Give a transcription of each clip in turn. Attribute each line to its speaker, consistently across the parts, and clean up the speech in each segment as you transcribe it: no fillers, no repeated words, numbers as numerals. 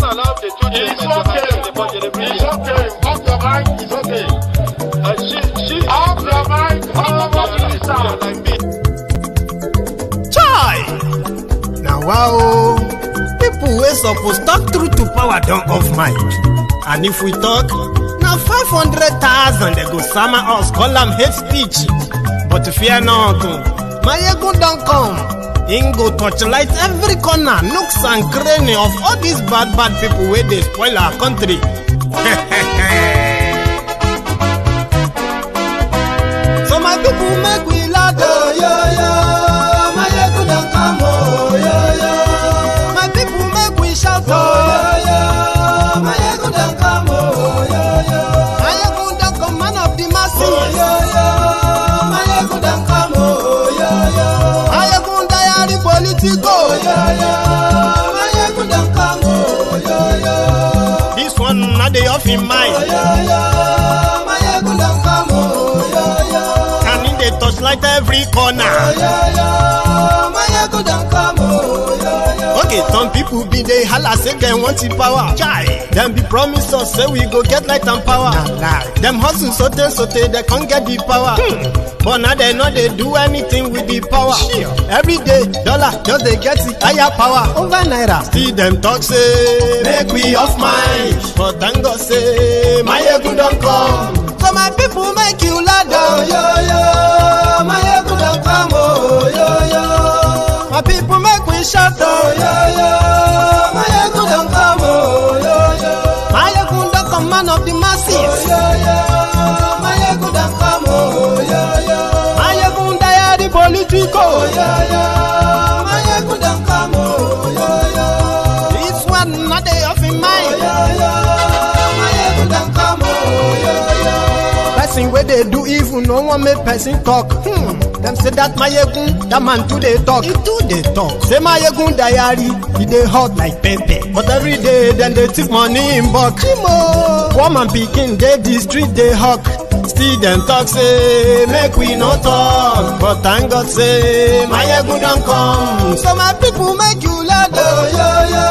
Speaker 1: allow the children. It's okay. It's okay. Off your mind. It's okay. Off your mind.
Speaker 2: Chai! Now wow, people wey suppose talk truth to power don't off mic. And if we talk, now 500,000 they go summer us, call them hate speech. But fear not, Mayegun don't come. Ingo torchlight every corner, nooks and cranny of all these bad people where they spoil our country. So my people make we laugh, oh yo yo. Mayegun don't come, oh yo yo. My people make we shout, oh yo yo. Mayegun don't come, oh yo yo. Mayegun don't come, man of the masses, oh yo yo. Mayegun don't come, oh yo yo. Mayegun diary politico, oh yo yo. Mayegun don't come, oh yo yo. This one not the off in mind, oh yo yo. Mayegun don't come, oh yo yo. Can in the touchlight every corner, oh yo yo. Mayegun don't come, oh yo yo. Okay, some people be they holla say they want the power. Chai, them be promise us say we go get light and power. Them hustle so they can't get the power. But now they know they do anything with the power. Every day, dollar just they get the higher power over naira. See them talk say make we off mind, but thank God say Mayegun don't come. So my people make you loud, oh yo yo. Mayegun don't come, oh yo yo. My people make we shout, oh yo yo. Mayegun don't come, oh yo yo. Mayegun don't come, man of the masses, oh yo yo. Mayegun don't come, oh yo yo. Mayegun diary politico, oh yo yo. Mayegun don't come, oh yo yo. This one not they off in mind, oh yo yo. Mayegun don't come, oh yo yo. Person where they do evil, no one make person talk. Them say that Mayegun, that man too they talk. He too they talk. Say Mayegun diary, he they hot like pepper. But every day then they take money in bulk. Poor man picking, they the street they hawk. Still them talk say make we no talk. But thank God say Mayegun don't come. So my people make you loud, oh yo yo.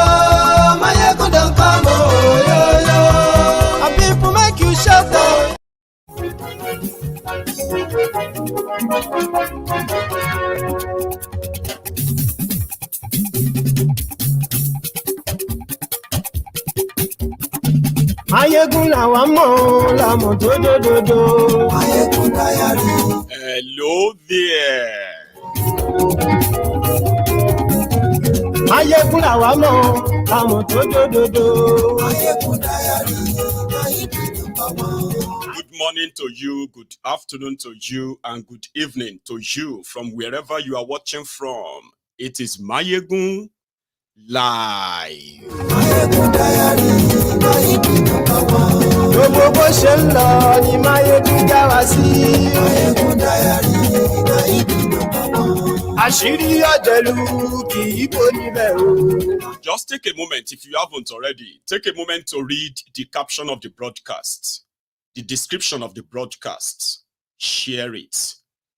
Speaker 2: Mayegun don't come, oh yo yo. My people make you shout, oh. Mayegun làwa mọ̀ làmọ̀ dódódódó. Mayegun diary.
Speaker 3: Hello there.
Speaker 2: Mayegun làwa mọ̀ làmọ̀ dódódódó.
Speaker 4: Mayegun diary.
Speaker 3: Good morning to you, good afternoon to you, and good evening to you from wherever you are watching from. It is Mayegun Live.
Speaker 4: Mayegun diary.
Speaker 2: Gbogbo bó ṣe ń lọ ni Mayegun já wa sí.
Speaker 4: Mayegun diary.
Speaker 2: Àṣírí ọ̀jẹ̀lú kì í bò níbẹ̀ o.
Speaker 3: Just take a moment, if you haven't already, take a moment to read the caption of the broadcast, the description of the broadcast, share it,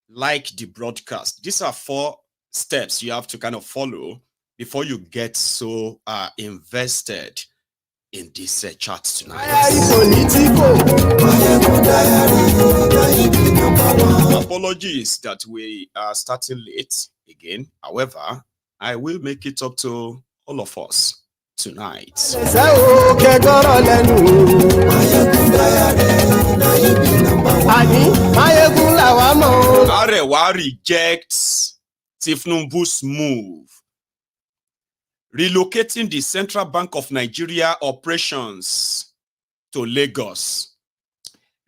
Speaker 3: like the broadcast. These are 4 steps you have to kind of follow before you get so invested in this chat tonight. Apologies that we are starting late again. However, I will make it up to all of us tonight. Arewa rejects Tinubu's move, relocating the Central Bank of Nigeria operations to Lagos.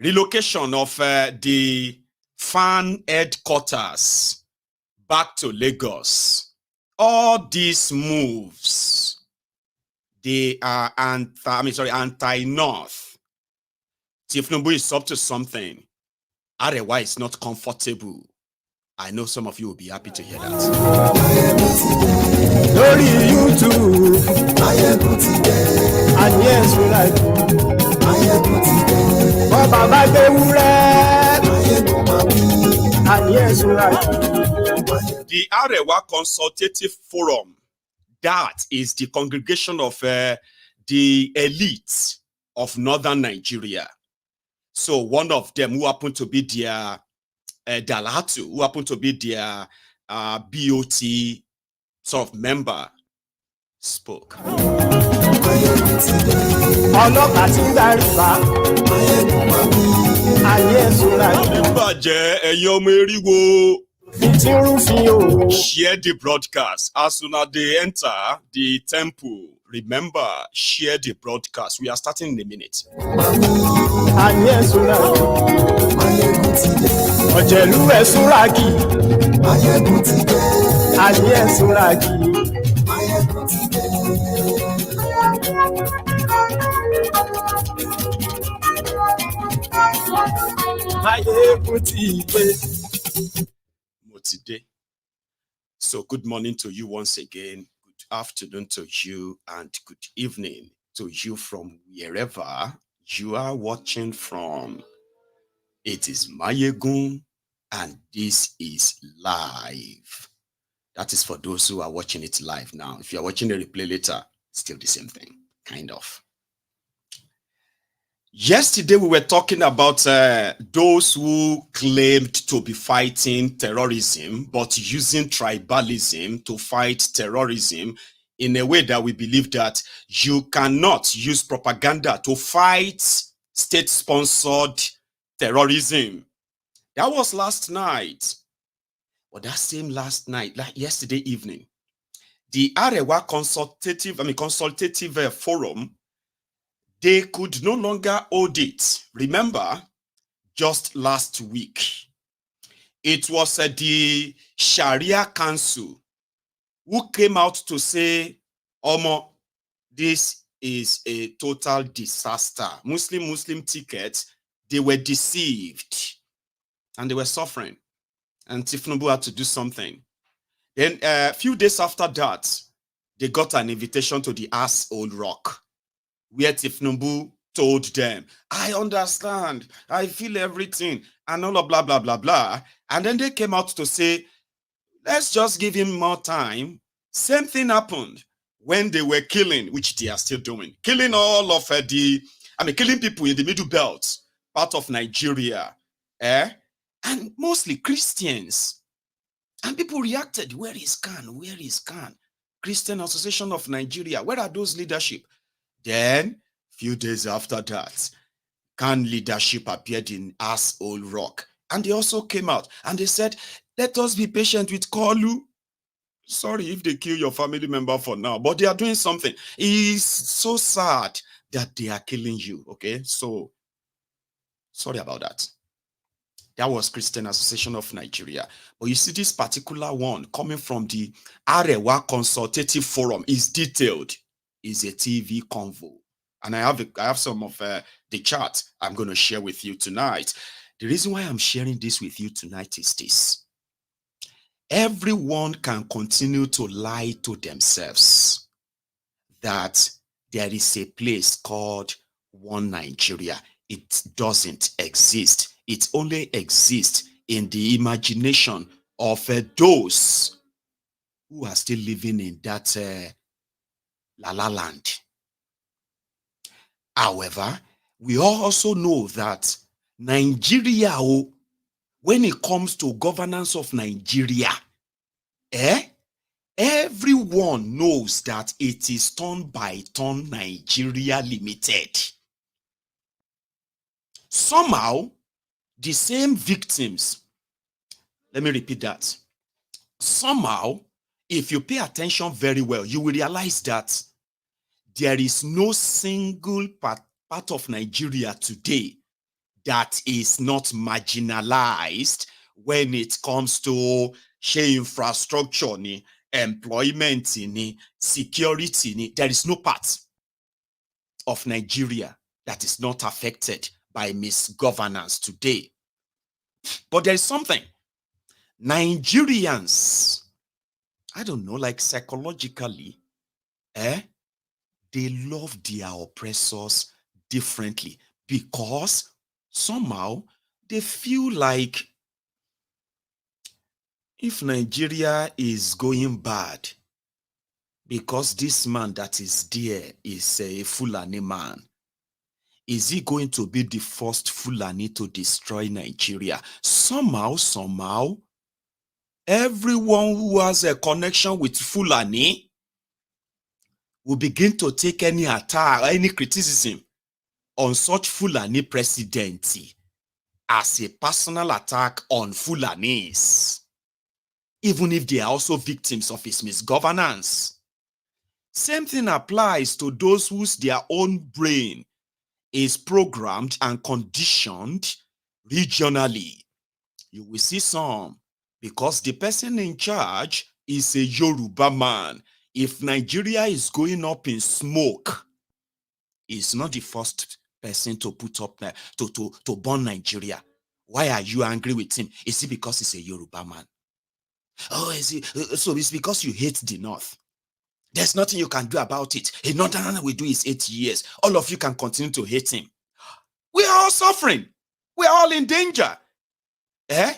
Speaker 3: Relocation of the FAAN headquarters back to Lagos. All these moves, they are anti-North. Tinubu is up to something. Arewa is not comfortable. I know some of you will be happy to hear that.
Speaker 2: Lórí YouTube, and yes, we like Baba Bewure, and yes, we like
Speaker 3: the Arewa Consultative Forum. That is the congregation of the the elite of northern Nigeria. So one of them, who happened to be their Dalatu, who happened to be their BOT sort of member, spoke. Share the broadcast. As soon as they enter the temple, remember, share the broadcast. We are starting in a minute. So good morning to you once again. Good afternoon to you, and good evening to you from wherever you are watching from. It is Mayegun, and this is live. That is for those who are watching it live now. If you're watching the replay later, still the same thing, kind of. Yesterday, we were talking about those who claimed to be fighting terrorism, but using tribalism to fight terrorism in a way that we believe that you cannot use propaganda to fight state-sponsored terrorism. That was last night. But that same last night, like yesterday evening, the Arewa Consultative Forum, they could no longer hold it. Remember, just last week, it was the Sharia Council who came out to say, Omo, this is a total disaster. Muslim tickets, they were deceived and they were suffering. And Tinubu had to do something. Then a few days after that, they got an invitation to the Old Rock, where Tinubu told them, I understand, I feel everything, and all of blah, blah, blah, blah. And then they came out to say, let's just give him more time. Same thing happened when they were killing, which they are still doing, killing all of killing people in the Middle Belt, part of Nigeria, and mostly Christians. And people reacted, where is Khan? Where is Khan? Christian Association of Nigeria, where are those leadership? Then, few days after that, Khan leadership appeared in Old Rock. And they also came out and they said, let us be patient with Koolu. Sorry if they kill your family member for now, but they are doing something. It's so sad that they are killing you, okay? So, sorry about that. That was Christian Association of Nigeria. But you see this particular one coming from the Arewa Consultative Forum is detailed. Is a TV convo. And I have some of the chart I'm going to share with you tonight. The reason why I'm sharing this with you tonight is this. Everyone can continue to lie to themselves that there is a place called One Nigeria. It doesn't exist. It only exists in the imagination of those who are still living in that La La Land. However, we also know that Nigeria, when it comes to governance of Nigeria, everyone knows that it is turn by turn Nigeria Limited. Somehow, the same victims, let me repeat that. Somehow, if you pay attention very well, you will realize that there is no single part of Nigeria today that is not marginalized when it comes to infrastructure, employment, security. There is no part of Nigeria that is not affected by misgovernance today. But there is something. Nigerians, I don't know, like psychologically, they love their oppressors differently because somehow they feel like if Nigeria is going bad, because this man that is there is a Fulani man, is he going to be the first Fulani to destroy Nigeria? Somehow, everyone who has a connection with Fulani will begin to take any attack, any criticism on such Fulani presidency as a personal attack on Fulanis, even if they are also victims of his misgovernance. Same thing applies to those whose their own brain is programmed and conditioned regionally. You will see some, because the person in charge is a Yoruba man. If Nigeria is going up in smoke, he's not the first person to put up to burn Nigeria. Why are you angry with him? Is it because he's a Yoruba man? Oh, is it? So it's because you hate the North. There's nothing you can do about it. A Northern will do is 8 years. All of you can continue to hate him. We are all suffering. We are all in danger. The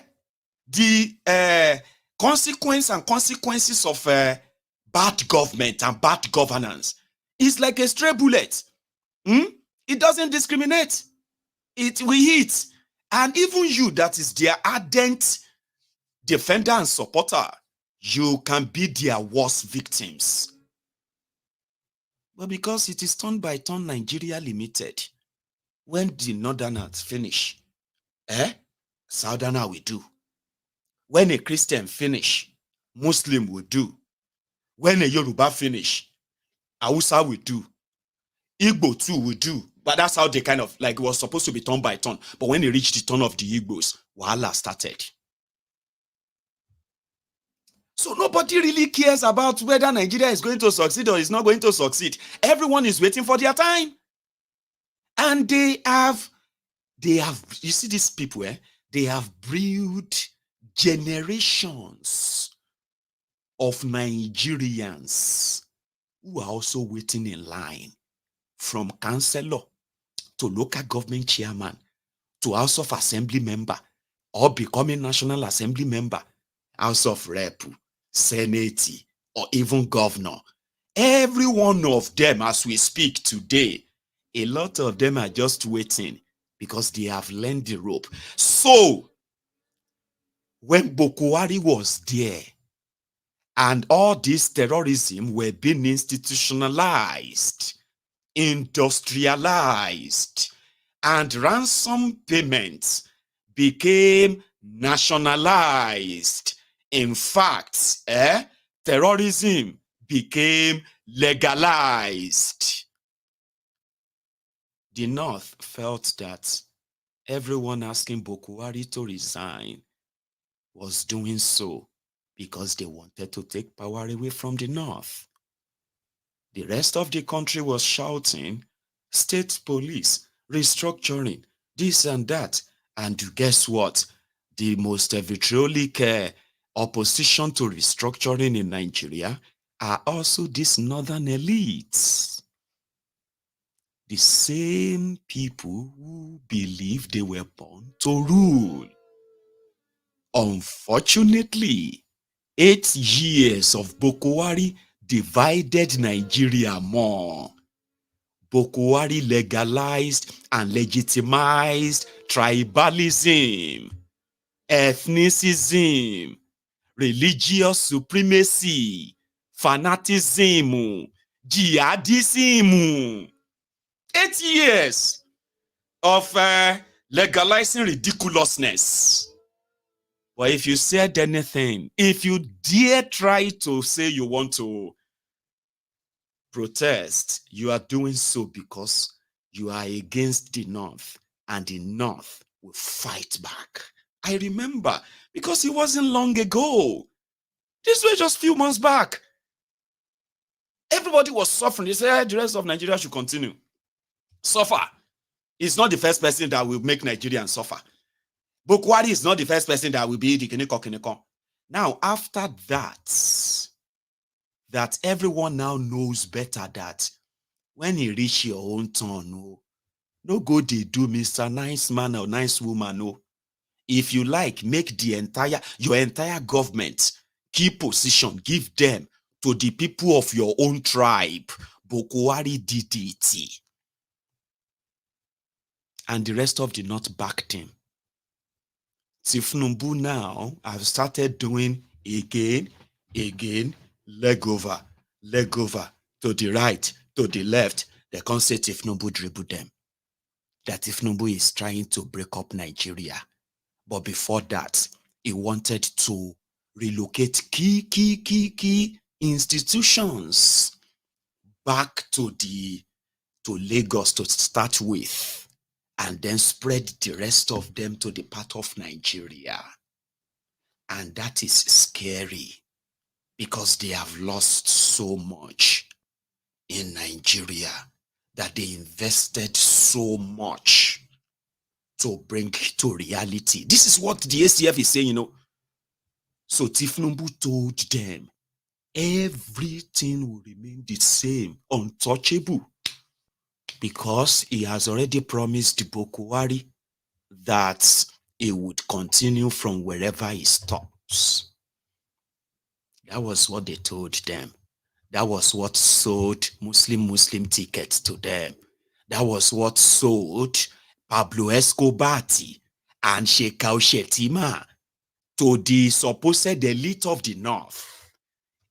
Speaker 3: consequences of bad government and bad governance is like a stray bullet. It doesn't discriminate. It will hit. And even you that is their ardent defender and supporter, you can be their worst victims. But because it is turn by turn Nigeria Limited, when the Northerners finish, Southerner will do. When a Christian finish, Muslim will do. When a Yoruba finish, Hausa will do. Igbo too will do. But that's how they kind of, like, it was supposed to be turn by turn. But when it reached the turn of the Igbos, Wahala started. So nobody really cares about whether Nigeria is going to succeed or is not going to succeed. Everyone is waiting for their time. And they have, you see these people, they have brewed generations of Nigerians who are also waiting in line, from councillor to local government chairman to House of Assembly member, or becoming National Assembly member, House of Rep, Senate, or even governor. Every one of them, as we speak today, a lot of them are just waiting because they have learned the rope. So, when Buhari was there and all this terrorism were being institutionalized, industrialized, and ransom payments became nationalized. In fact, terrorism became legalized. The North felt that everyone asking Buhari to resign was doing so because they wanted to take power away from the North. The rest of the country was shouting, state police, restructuring, this and that. And guess what? The most vitriolic opposition to restructuring in Nigeria are also these northern elites. The same people who believe they were born to rule. Unfortunately, 8 years of Buhari divided Nigeria more. Buhari legalized and legitimized tribalism, ethnicism, religious supremacy, fanaticism, jihadism. 8 years of legalizing ridiculousness. But if you said anything, if you dare try to say you want to protest, you are doing so because you are against the North, and the North will fight back. I remember, because it wasn't long ago. This was just a few months back. Everybody was suffering. They said the rest of Nigeria should continue. Suffer. He's not the first person that will make Nigerians suffer. Buhari is not the first person that will be the kineko. Now, after that everyone now knows better that when you reach your own turn, no go they do Mr. Nice Man or Nice Woman. No. If you like, make your entire government key position, give them to the people of your own tribe. Buhari did it. And the rest of the North backed him. Tinubu now have started doing again, leg over, to the right, to the left. They can't say Tinubu dribble them. That Tinubu is trying to break up Nigeria. But before that, he wanted to relocate key institutions back to Lagos to start with, and then spread the rest of them to the part of Nigeria. And that is scary because they have lost so much in Nigeria, that they invested so much to bring to reality. This is what the ACF is saying, So Tinubu told them, everything will remain the same, untouchable, because he has already promised Buhari that he would continue from wherever he stops. That was what they told them. That was what sold Muslim tickets to them. That was what sold Pablo Escobar and Shekau Shetima to the supposed elite of the North.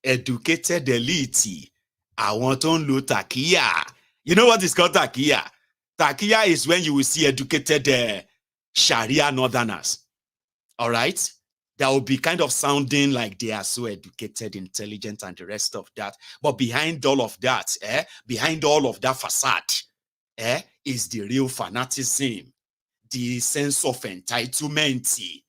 Speaker 3: Educated elite. I want to lo takia. You know what is called takia? Takia is when you will see educated Sharia northerners. All right? That will be kind of sounding like they are so educated, intelligent, and the rest of that. But behind all of that, behind all of that facade, is the real fanaticism, the sense of entitlement,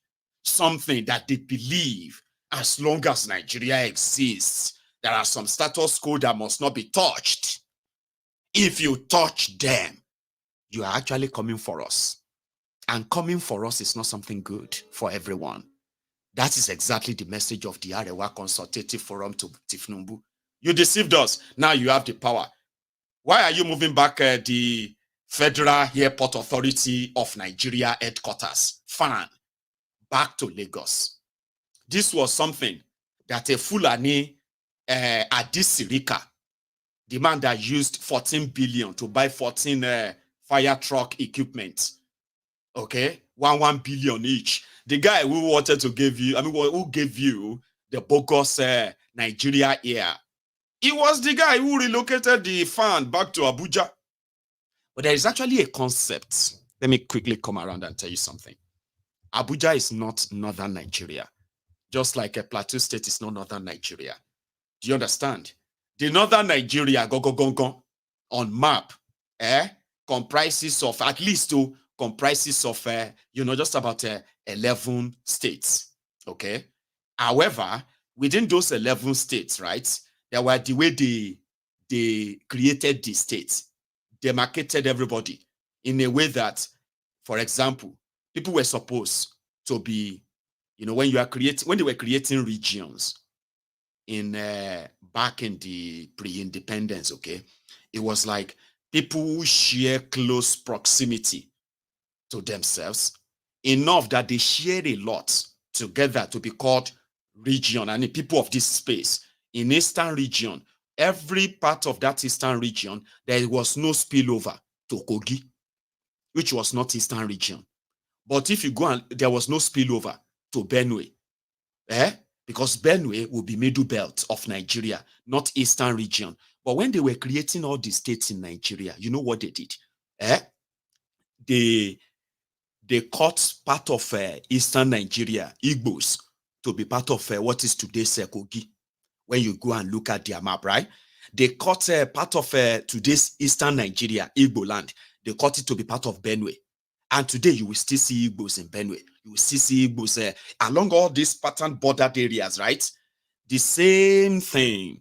Speaker 3: something that they believe as long as Nigeria exists, there are some status quo that must not be touched. If you touch them, you are actually coming for us. And coming for us is not something good for everyone. That is exactly the message of the Arewa Consultative Forum to Tinubu. You deceived us. Now you have the power. Why are you moving back the Federal Airport Authority of Nigeria headquarters, FAAN, back to Lagos? This was something that a Fulani Adisirika, the man that used 14 billion to buy 14 fire truck equipment, okay, 1 billion each. The guy who wanted to give you, who gave you the bogus Nigeria Air, he was the guy who relocated the FAAN back to Abuja. But there is actually a concept. Let me quickly come around and tell you something. Abuja is not northern Nigeria, just like a Plateau State is not northern Nigeria. Do you understand? The northern Nigeria, on map, comprises of at least just about 11 states. Okay. However, within those 11 states, right, there were the way they created the states, demarcated everybody in a way that, for example, people were supposed to be, when they were creating regions in back in the pre-independence, okay, it was like people who share close proximity to themselves, enough that they share a lot together to be called region. And the people of this space in Eastern region, every part of that Eastern region, there was no spillover to Kogi, which was not Eastern region. But if you go and there was no spillover to Benue, because Benue will be middle belt of Nigeria, not Eastern region. But when they were creating all the states in Nigeria, you know what they did? They cut part of Eastern Nigeria, Igbos, to be part of what is today's Kogi. When you go and look at their map, right? They cut part of today's Eastern Nigeria, Igbo land. They cut it to be part of Benue. And today you will still see Igbos in Benue. You will still see Igbos along all these pattern bordered areas, right? The same thing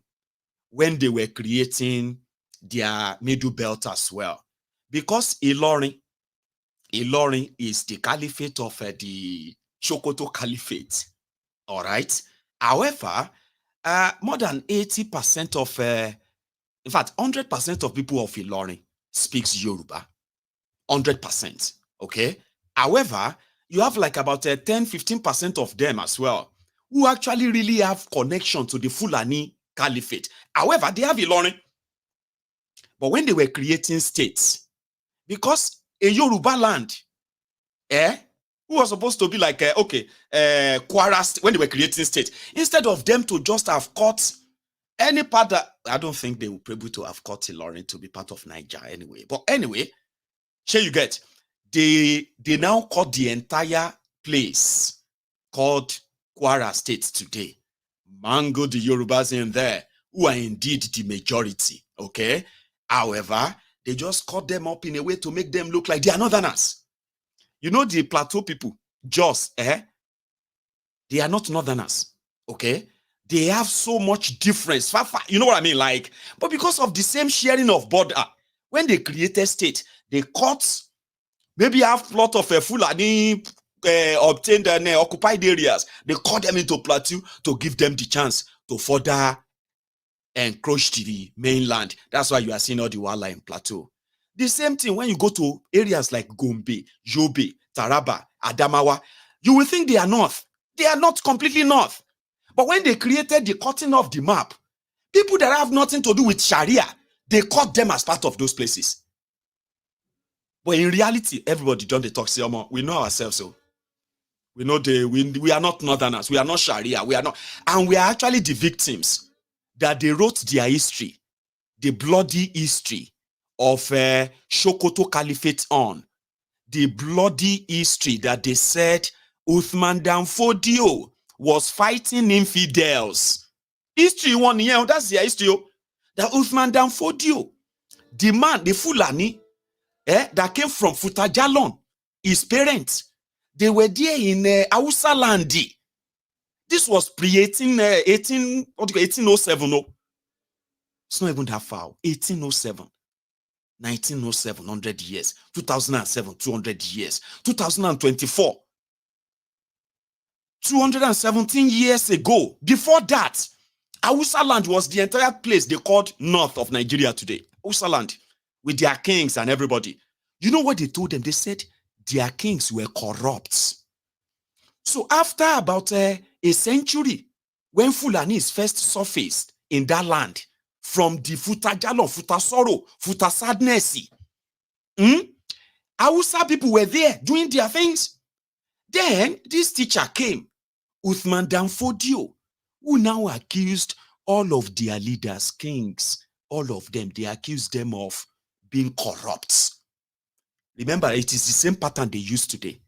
Speaker 3: when they were creating their middle belt as well. Because Ilorin is the caliphate of the Sokoto Caliphate. All right. However, more than 80% of, in fact, 100% of people of Ilorin speaks Yoruba. 100%. Okay. However, you have like about 10-15% of them as well who actually really have connection to the Fulani caliphate. However, they have Ilorin. But when they were creating states, because a Yoruba land, who was supposed to be like, Kwara, when they were creating states, instead of them to just have caught any part that, I don't think they would be able to have caught Ilorin to be part of Niger anyway. But anyway, here you get, they now caught the entire place called Kwara State today. Mango the Yorubas in there, who are indeed the majority, okay? However, they just cut them up in a way to make them look like they are northerners. You know the plateau people, Jos, they are not northerners, okay? They have so much difference. You know what I mean? Like, but because of the same sharing of border, when they created state, they cut maybe half plot of a Fulani obtained and occupied areas. They cut them into plateau to give them the chance to further encroach to the mainland. That's why you are seeing all the wala in plateau. The same thing when you go to areas like Gombe, Yobe, Taraba, Adamawa, you will think they are north. They are not completely north. But when they created the cutting of the map, people that have nothing to do with Sharia, they cut them as part of those places. But in reality, everybody don't talk. We know ourselves, so we know we are not northerners, we are not Sharia, we are not, and we are actually the victims that they wrote their history, the bloody history of Sokoto Caliphate on, the bloody history that they said Uthman Dan Fodio was fighting infidels. History 1 year, that's their history. That Uthman Dan Fodio, the man, the Fulani, that came from Futajalon, his parents, they were there in Hausa land. This was pre-1807. No. It's not even that far. 1807, 1907, 100 years. 2007, 200 years. 2024, 217 years ago. Before that, Hausa land was the entire place they called north of Nigeria today. Hausa land, with their kings and everybody. You know what they told them? They said their kings were corrupt. So after about a century, when Fulanis first surfaced in that land, from the Futajalon, Futasoro, Futasadnesi, Hausa people were there doing their things. Then this teacher came, Uthman Dan Fodio, who now accused all of their leaders, kings, all of them, they accused them of being corrupt. Remember, it is the same pattern they use today.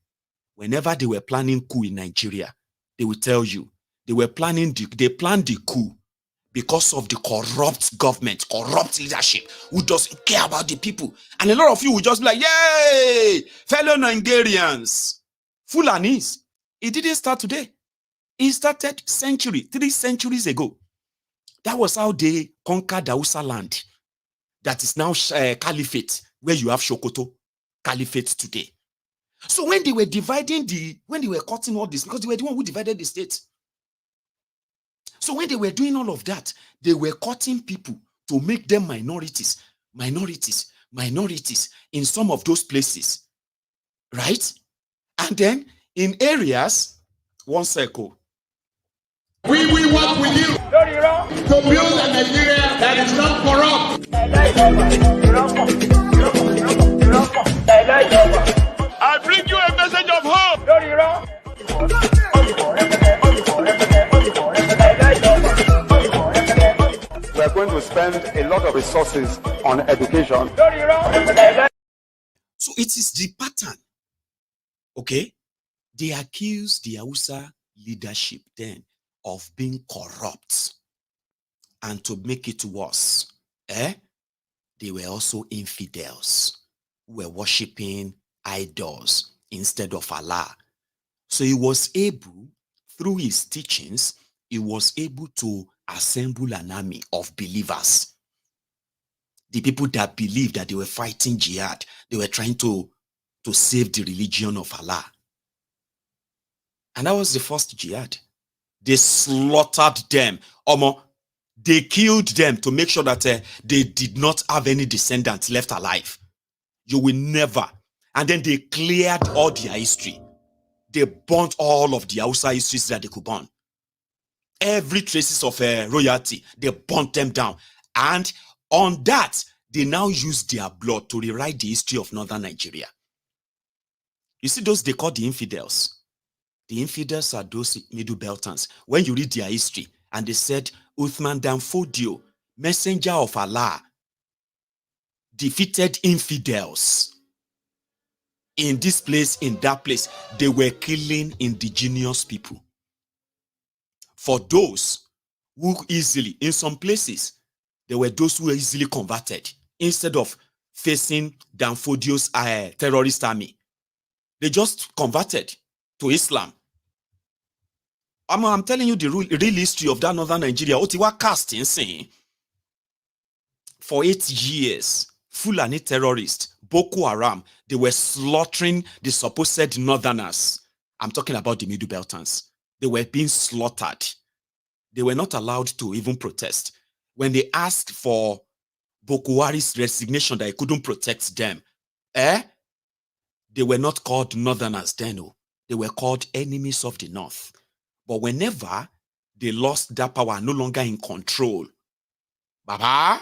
Speaker 3: Whenever they were planning coup in Nigeria, they will tell you they planned the coup because of the corrupt government, corrupt leadership who doesn't care about the people. And a lot of you will just be like, yay, fellow Nigerians, Fulanis. It didn't start today. It started 3 centuries ago. That was how they conquered the Hausa land. That is now Caliphate, where you have Sokoto, Caliphate today. So when they were when they were cutting all this, because they were the one who divided the state. So when they were doing all of that, they were cutting people to make them minorities in some of those places, right? And then in areas, one circle.
Speaker 1: We work with you to build a Nigeria that is not corrupt. I bring you a message of hope.
Speaker 5: We are going to spend a lot of resources on education.
Speaker 3: So it is the pattern. Okay? They accuse the Hausa leadership then of being corrupt. And to make it worse, they were also infidels who were worshipping idols instead of Allah. So he was able, through his teachings, he was able to assemble an army of believers. The people that believed that they were fighting jihad, they were trying to save the religion of Allah. And that was the first jihad. They slaughtered them. They killed them to make sure that they did not have any descendants left alive. You will never. And then they cleared all their history. They burnt all of the Hausa histories that they could burn. Every traces of royalty, they burnt them down. And on that, they now use their blood to rewrite the history of northern Nigeria. You see those they call the infidels. The infidels are those Middle Beltans. When you read their history, and they said, Uthman Dan Fodio, messenger of Allah, defeated infidels. In this place, in that place, they were killing indigenous people. For those who easily, in some places, there were those who were easily converted. Instead of facing Dan Fodio's terrorist army, they just converted to Islam. I'm telling you the real history of that northern Nigeria. Otiwa casting saying for 8 years, Fulani terrorists, Boko Haram, they were slaughtering the supposed northerners. I'm talking about the Middle Beltans. They were being slaughtered. They were not allowed to even protest. When they asked for Buhari's resignation that he couldn't protect them, they were not called northerners then. They were called enemies of the north. But whenever they lost that power, no longer in control, Baba,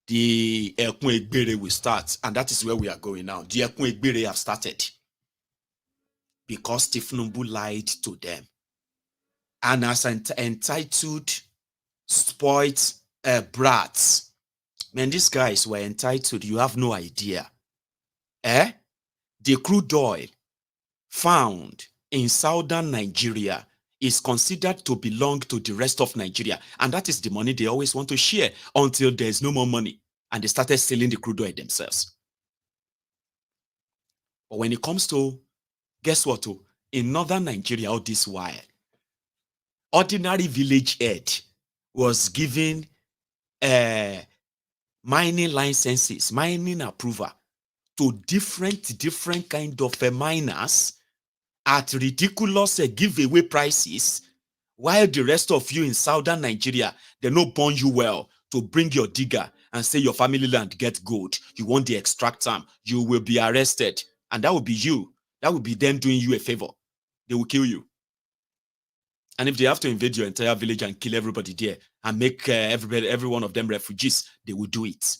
Speaker 3: the Ekun Egbere will start. And that is where we are going now. The Ekun Egbere have started. Because Tinubu lied to them. And as entitled, spoiled brats, man, these guys were entitled. You have no idea. The crude oil found in southern Nigeria is considered to belong to the rest of Nigeria. And that is the money they always want to share until there's no more money. And they started selling the crude oil themselves. But when it comes to, guess what? In northern Nigeria, all this while, ordinary village head was given mining licenses, mining approval to different kind of miners at ridiculous giveaway prices, while the rest of you in southern Nigeria, they no bond you well to bring your digger and say your family land get gold. You want the extract time, you will be arrested. And that will be you. That will be them doing you a favor. They will kill you. And if they have to invade your entire village and kill everybody there and make every one of them refugees, they will do it.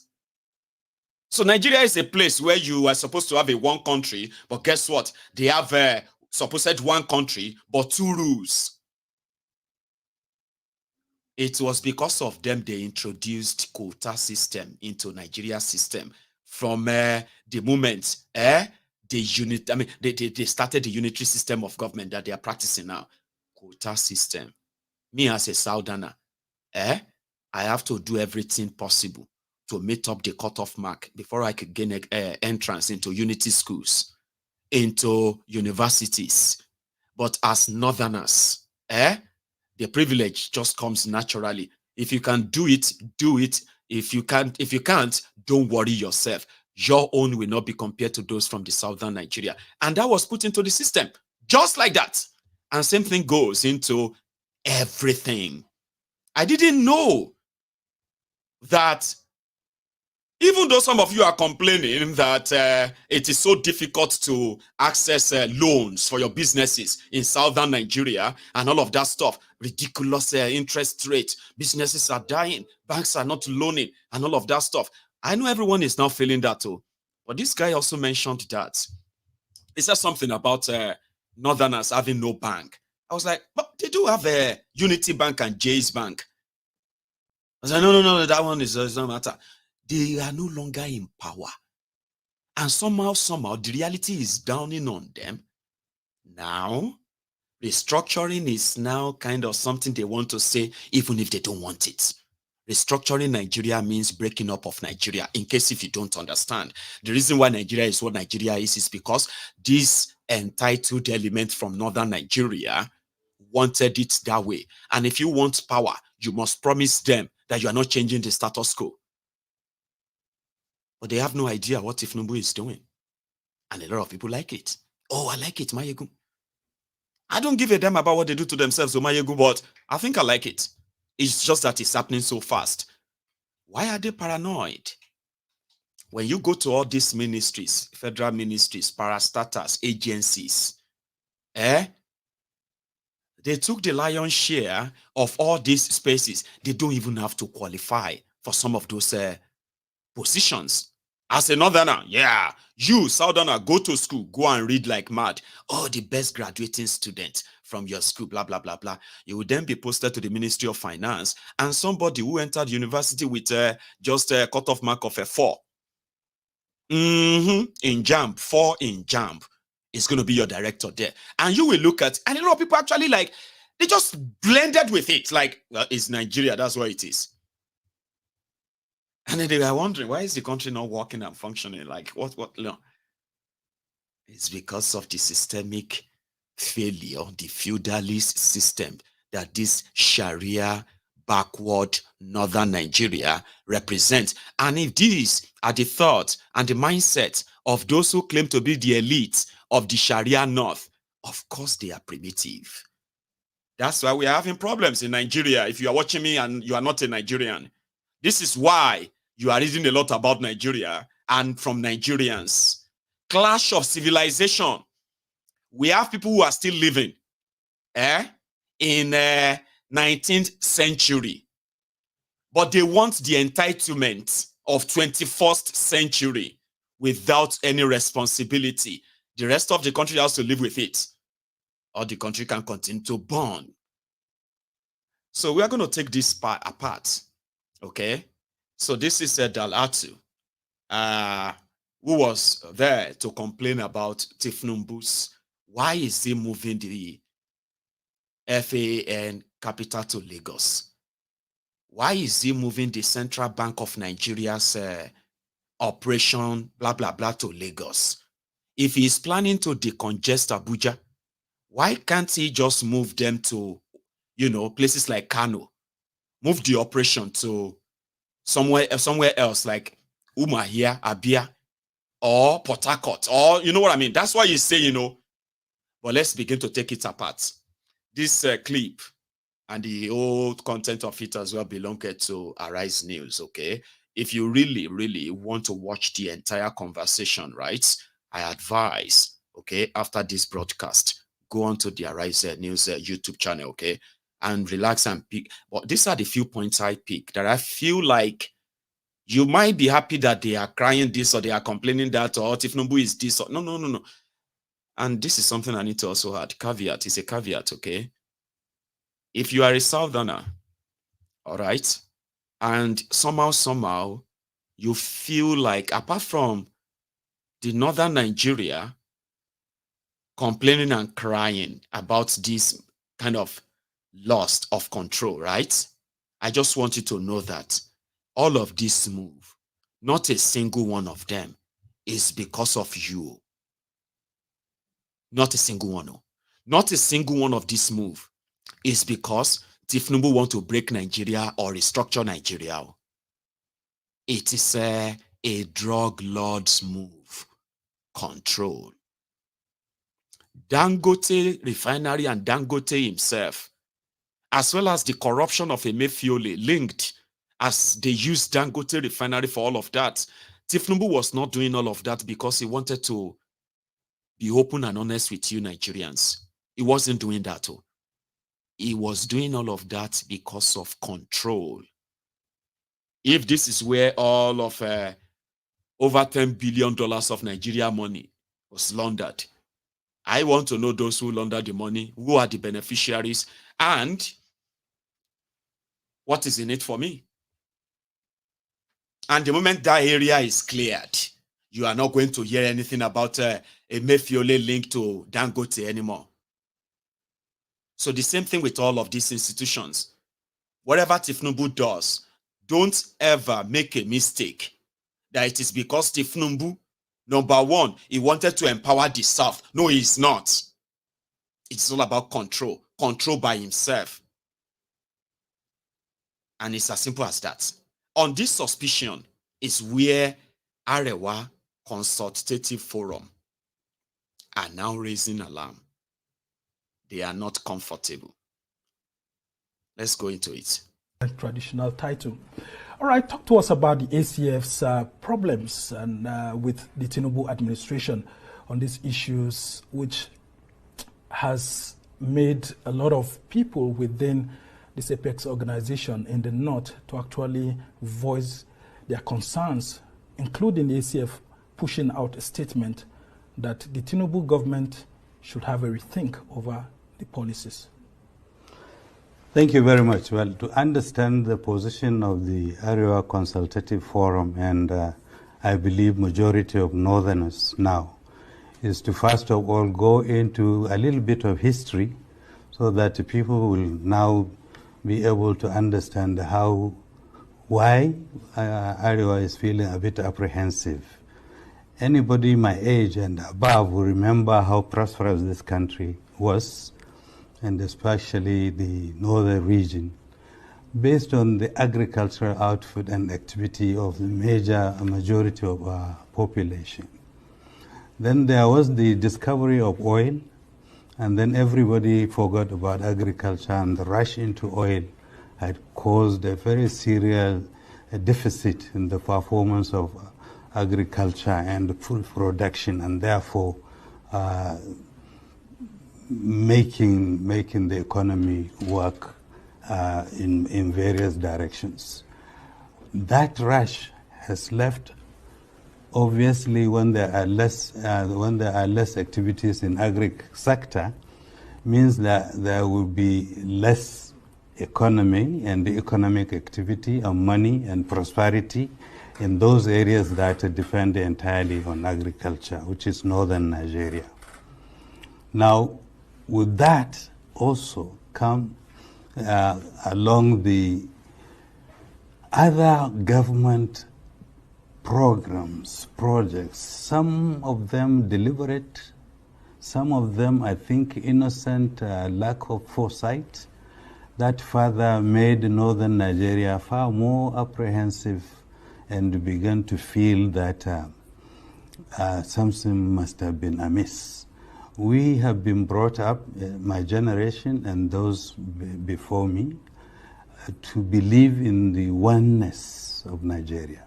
Speaker 3: So Nigeria is a place where you are supposed to have a one country, but guess what? They have supposed one country, but two rules. It was because of them they introduced quota system into Nigeria system from the moment they started the unitary system of government that they are practicing now. Quota system. Me as a southerner, I have to do everything possible to meet up the cutoff mark before I could gain entrance into unity schools, into universities. But as northerners, the privilege just comes naturally. If you can do it, do it. If you can't, don't worry yourself. Your own will not be compared to those from the southern Nigeria. And that was put into the system, just like that. And same thing goes into everything. I didn't know that even though some of you are complaining that it is so difficult to access loans for your businesses in southern Nigeria and all of that stuff, ridiculous interest rate, businesses are dying, banks are not loaning and all of that stuff. I know everyone is now feeling that too. But this guy also mentioned that. He said something about northerners having no bank. I was like, but they do have a Unity Bank and Jay's Bank. I said, no, that one does not matter. They are no longer in power. And somehow, the reality is dawning on them. Now, restructuring is now kind of something they want to say, even if they don't want it. Restructuring Nigeria means breaking up of Nigeria, in case if you don't understand. The reason why Nigeria is what Nigeria is because this entitled element from northern Nigeria wanted it that way. And if you want power, you must promise them that you are not changing the status quo. But they have no idea what Tinubu is doing. And a lot of people like it. Oh, I like it, Mayegu. I don't give a damn about what they do to themselves, Mayegu, but I think I like it. It's just that it's happening so fast. Why are they paranoid? When you go to all these ministries, federal ministries, parastatals, agencies, they took the lion's share of all these spaces. They don't even have to qualify for some of those positions. As a northerner, yeah, you southerner, go to school, go and read like mad. Oh, the best graduating student from your school, blah, blah, blah, blah. You will then be posted to the Ministry of Finance, and somebody who entered university with just a cutoff mark of a 4. In JAMB, 4 in JAMB is going to be your director there. And you will look at, and a lot of people actually like, they just blended with it. Like, well, it's Nigeria, that's what it is. And then they were wondering, why is the country not working and functioning? Like, what, no. It's because of the systemic failure, the feudalist system that this Sharia backward northern Nigeria represents. And if these are the thoughts and the mindset of those who claim to be the elite of the Sharia North, of course they are primitive. That's why we are having problems in Nigeria. If you are watching me and you are not a Nigerian, this is why you are reading a lot about Nigeria and from Nigerians. Clash of civilization. We have people who are still living in 19th century, but they want the entitlement of 21st century without any responsibility. The rest of the country has to live with it, or the country can continue to burn. So we are going to take this part apart, okay? So this is Dalatu, who was there to complain about Tinubu's. Why is he moving the FAAN capital to Lagos? Why is he moving the Central Bank of Nigeria's operation, blah, blah, blah, to Lagos? If he is planning to decongest Abuja, why can't he just move them to, places like Kano? Move the operation to somewhere else like Umahia, Abia, or Port Harcourt, or you know what I mean? That's why you say, But let's begin to take it apart. This clip and the old content of it as well belong to Arise News, okay? If you really, really want to watch the entire conversation, right, I advise, okay, after this broadcast, go on to the Arise News YouTube channel, okay, and relax and pick. But these are the few points I pick that I feel like you might be happy that they are crying this or they are complaining that, or Tinubu is this. Or, no. And this is something I need to also add. Caveat, it's a caveat, okay? If you are a southerner, all right, and somehow, you feel like, apart from the northern Nigeria complaining and crying about this kind of loss of control, right? I just want you to know that all of this move, not a single one of them is because of you. Not a single one. No. Not a single one of this move is because Tinubu want to break Nigeria or restructure Nigeria. It is a drug lord's move. Control. Dangote refinery and Dangote himself, as well as the corruption of Emefiole linked, as they used Dangote refinery for all of that. Tinubu was not doing all of that because he wanted to be open and honest with you Nigerians. He wasn't doing that. He was doing all of that because of control. If this is where all of over $10 billion of Nigeria money was laundered, I want to know those who laundered the money, who are the beneficiaries, and what is in it for me. And the moment that area is cleared, you are not going to hear anything about a Emefiole link to Dangote anymore. So the same thing with all of these institutions. Whatever Tinubu does, don't ever make a mistake that it is because Tinubu, number one, he wanted to empower the South. No, he's not. It's all about control. Control by himself. And it's as simple as that. On this suspicion is where Arewa Consultative Forum are now raising alarm. They are not comfortable. Let's go into it.
Speaker 6: Traditional title. All right, talk to us about the ACF's problems and with the Tinubu administration on these issues, which has made a lot of people within this apex organization in the north to actually voice their concerns, including the ACF pushing out a statement that the Tinubu government should have a rethink over the policies.
Speaker 7: Thank you very much. Well, to understand the position of the Arewa Consultative Forum and I believe majority of Northerners now is to first of all go into a little bit of history so that people will now be able to understand why Arewa is feeling a bit apprehensive. Anybody my age and above will remember how prosperous this country was, and especially the northern region, based on the agricultural output and activity of the majority of our population. Then there was the discovery of oil, and then everybody forgot about agriculture, and the rush into oil had caused a very serious deficit in the performance of agriculture and food production, and therefore making the economy work in various directions. That rush has left. Obviously, when there are less activities in agri sector, means that there will be less economy and economic activity and money and prosperity in those areas that depend entirely on agriculture, which is northern Nigeria. Now, with that also come along the other government programs, projects, some of them deliberate, some of them, I think, innocent lack of foresight, that further made northern Nigeria far more apprehensive and began to feel that something must have been amiss. We have been brought up, my generation and those before me, to believe in the oneness of Nigeria,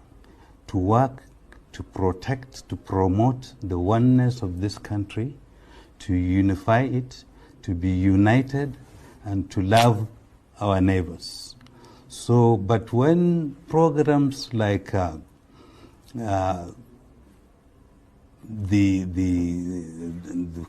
Speaker 7: to work, to protect, to promote the oneness of this country, to unify it, to be united, and to love our neighbors. So, but when programs like the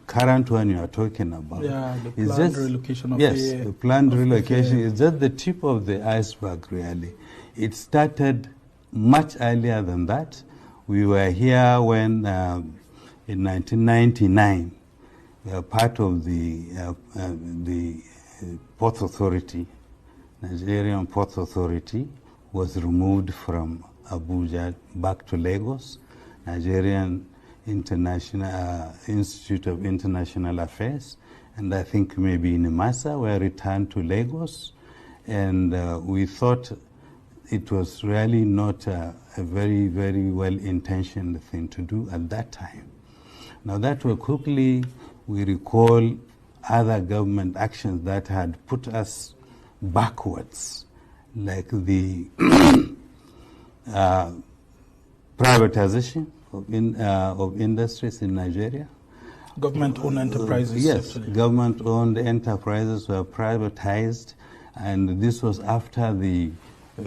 Speaker 7: current one you are talking about,
Speaker 6: the planned relocation of
Speaker 7: yes, the planned relocation is just the tip of the iceberg, really. It started much earlier than that. We were here when, in 1999, we were part of the Port Authority. Nigerian Port Authority was removed from Abuja back to Lagos. Nigerian International Institute of International Affairs, and I think maybe NIMASA were returned to Lagos, and we thought it was really not a very, very well-intentioned thing to do at that time. Now that will quickly, we recall other government actions that had put us backwards, like the privatization of industries in Nigeria.
Speaker 6: Government-owned enterprises.
Speaker 7: Yes, government-owned enterprises were privatized, and this was after the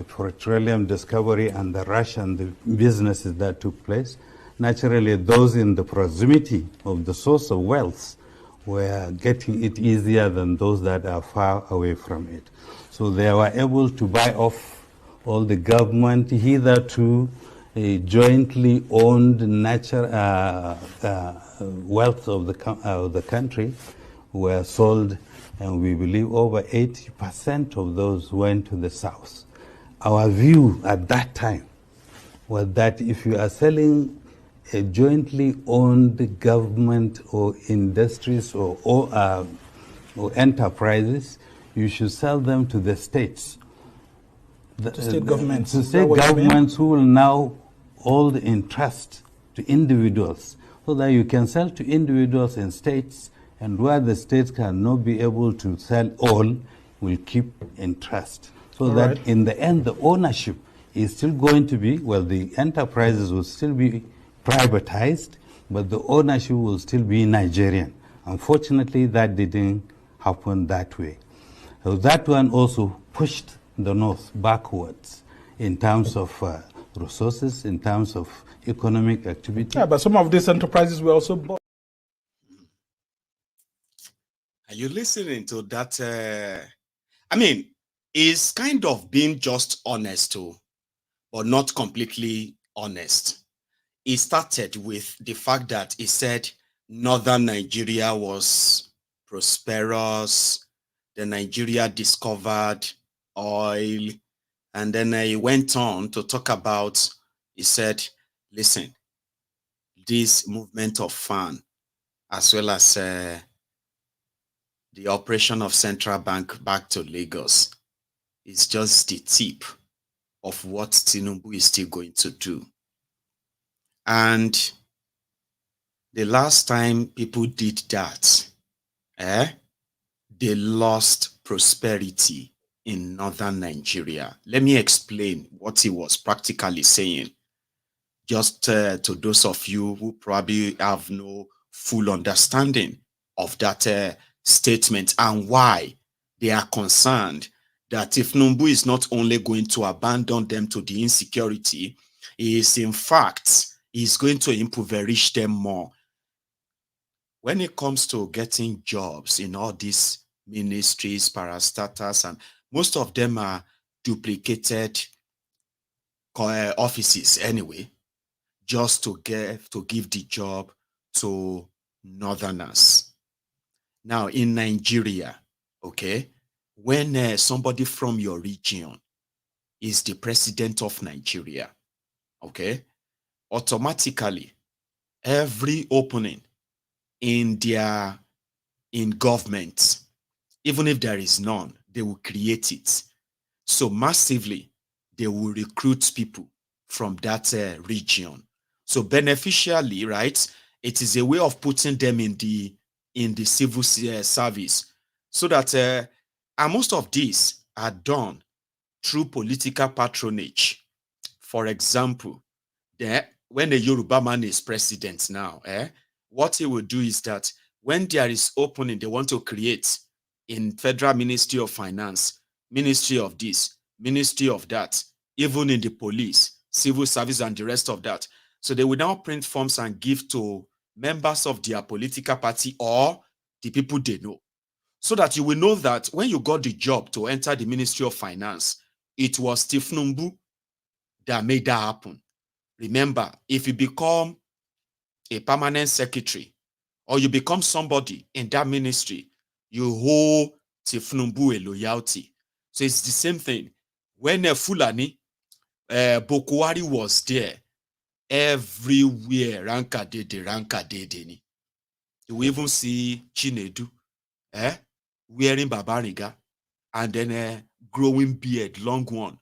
Speaker 7: petroleum discovery and the rush and the businesses that took place. Naturally, those in the proximity of the source of wealth were getting it easier than those that are far away from it. So they were able to buy off all the government hitherto jointly owned natural wealth of the country were sold, and we believe over 80% of those went to the south. Our view at that time was that if you are selling a jointly owned government or industries or enterprises, you should sell them to the states.
Speaker 6: To state governments.
Speaker 7: To state governments who will now hold in trust to individuals, so that you can sell to individuals in states, and where the states cannot be able to sell all, will keep in trust. So all that in the end, the ownership is still going to be, well, the enterprises will still be privatized, but the ownership will still be Nigerian. Unfortunately, that didn't happened that way. So that one also pushed the North backwards in terms of resources, in terms of economic activity.
Speaker 6: Yeah, but some of these enterprises were also bought.
Speaker 3: Are you listening to that? I mean, it's kind of being just honest too, but not completely honest. He started with the fact that he said northern Nigeria was prosperous, the Nigeria discovered oil, and then he went on to talk about, he said, listen, this movement of FAAN, as well as the operation of central bank back to Lagos, is just the tip of what Tinubu is still going to do. And the last time people did that, they lost prosperity in northern Nigeria. Let me explain what he was practically saying, just to those of you who probably have no full understanding of that statement and why they are concerned that if Tinubu is not only going to abandon them to the insecurity, he is in fact is going to impoverish them more. When it comes to getting jobs in all these ministries, parastatals, and most of them are duplicated offices anyway, just to give the job to northerners. Now in Nigeria, okay, when somebody from your region is the president of Nigeria, okay, automatically every opening in government, even if there is none, they will create it. So massively, they will recruit people from that region. So beneficially, right, it is a way of putting them in the civil service, so that and most of these are done through political patronage. For example, when a Yoruba man is president now, what he will do is that when there is opening, they want to create in Federal Ministry of Finance, Ministry of this, Ministry of that, even in the police, civil service, and the rest of that. So they will now print forms and give to members of their political party or the people they know, so that you will know that when you got the job to enter the Ministry of Finance, it was Tinubu that made that happen. Remember, if you become a permanent secretary or you become somebody in that ministry, you owe Tinubu a loyalty. So it's the same thing. When Fulani, Buhari was there, everywhere, ranka dede. You even see Chinedu wearing babariga and then growing beard, long one.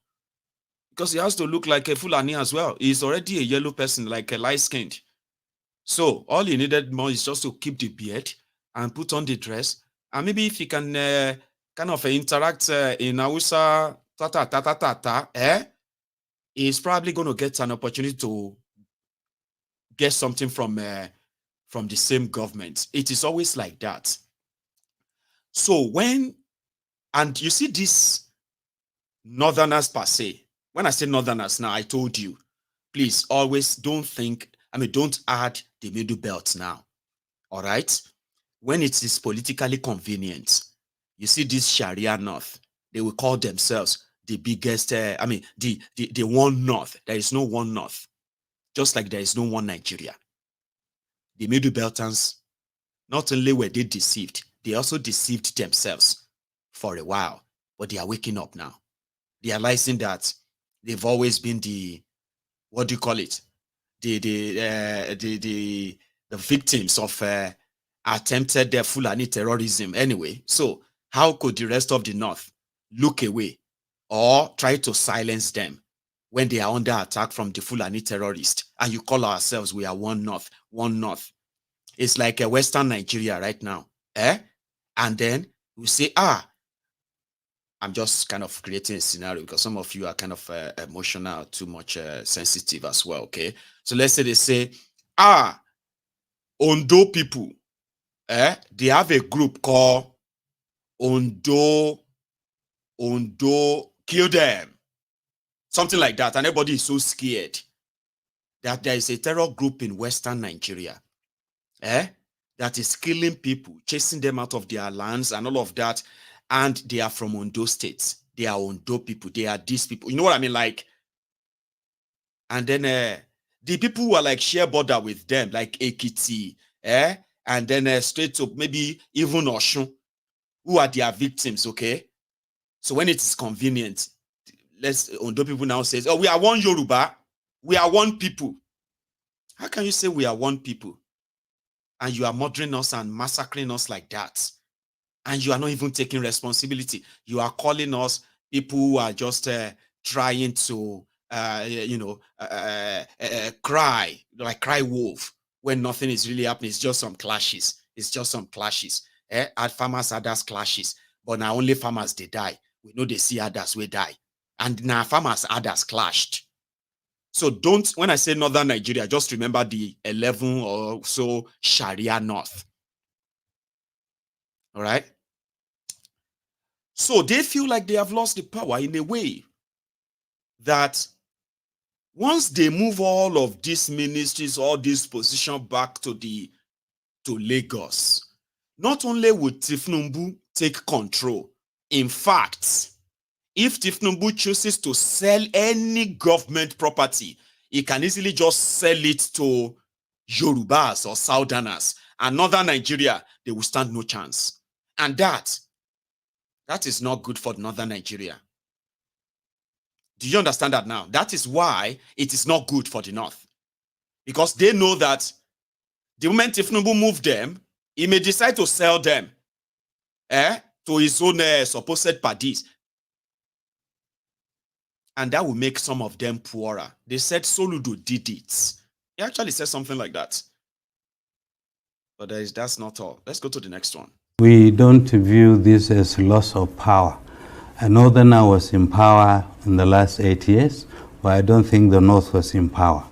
Speaker 3: Because he has to look like a Fulani as well. He's already a yellow person, like a light-skinned. So all he needed more is just to keep the beard and put on the dress. And maybe if he can kind of interact in Hausa, he's probably going to get an opportunity to get something from the same government. It is always like that. So and you see these northerners per se, when I say northerners now, I told you, please always don't add the middle belt now. All right? When it is politically convenient, you see this Sharia North, they will call themselves the biggest, the one North. There is no one North. Just like there is no one Nigeria. The middle belters, not only were they deceived, they also deceived themselves for a while, but they are waking up now, realizing that they've always been the victims of attempted Fulani terrorism anyway. So how could the rest of the North look away or try to silence them when they are under attack from the Fulani terrorists? And you call ourselves, we are one North, one North. It's like a Western Nigeria right now. And then we say, I'm just kind of creating a scenario because some of you are kind of emotional, too much sensitive as well, okay? So let's say they say, Ondo people, they have a group called Ondo, kill them. Something like that. And everybody is so scared that there is a terror group in Western Nigeria that is killing people, chasing them out of their lands and all of that. And they are from Ondo states. They are Ondo people. They are these people. You know what I mean? Like, and then the people who are like share border with them, like Ekiti, and then straight to maybe even Oshun, who are their victims, okay? So when it is convenient, Ondo people now says, oh, we are one Yoruba. We are one people. How can you say we are one people? And you are murdering us and massacring us like that. And you are not even taking responsibility. You are calling us people who are just trying to, cry, like cry wolf, when nothing is really happening. It's just some clashes. It's just some clashes. At farmers, others clashes. But now only farmers, they die. We know they see others will die. And now farmers, others clashed. So don't, when I say Northern Nigeria, just remember the 11 or so Sharia North. All right? So they feel like they have lost the power in a way that once they move all of these ministries, all these positions back to Lagos, not only would Tinubu take control, in fact, if Tinubu chooses to sell any government property, he can easily just sell it to Yorubas or Southerners. And Northern Nigeria, they will stand no chance. And that is not good for Northern Nigeria. Do you understand that now? That is why it is not good for the North. Because they know that the moment Tinubu move them, he may decide to sell them to his own supposed parties. And that will make some of them poorer. They said Soludo did it. He actually said something like that. But that's not all. Let's go to the next one.
Speaker 7: We don't view this as loss of power. A Northerner was in power in the last 8 years, but I don't think the North was in power.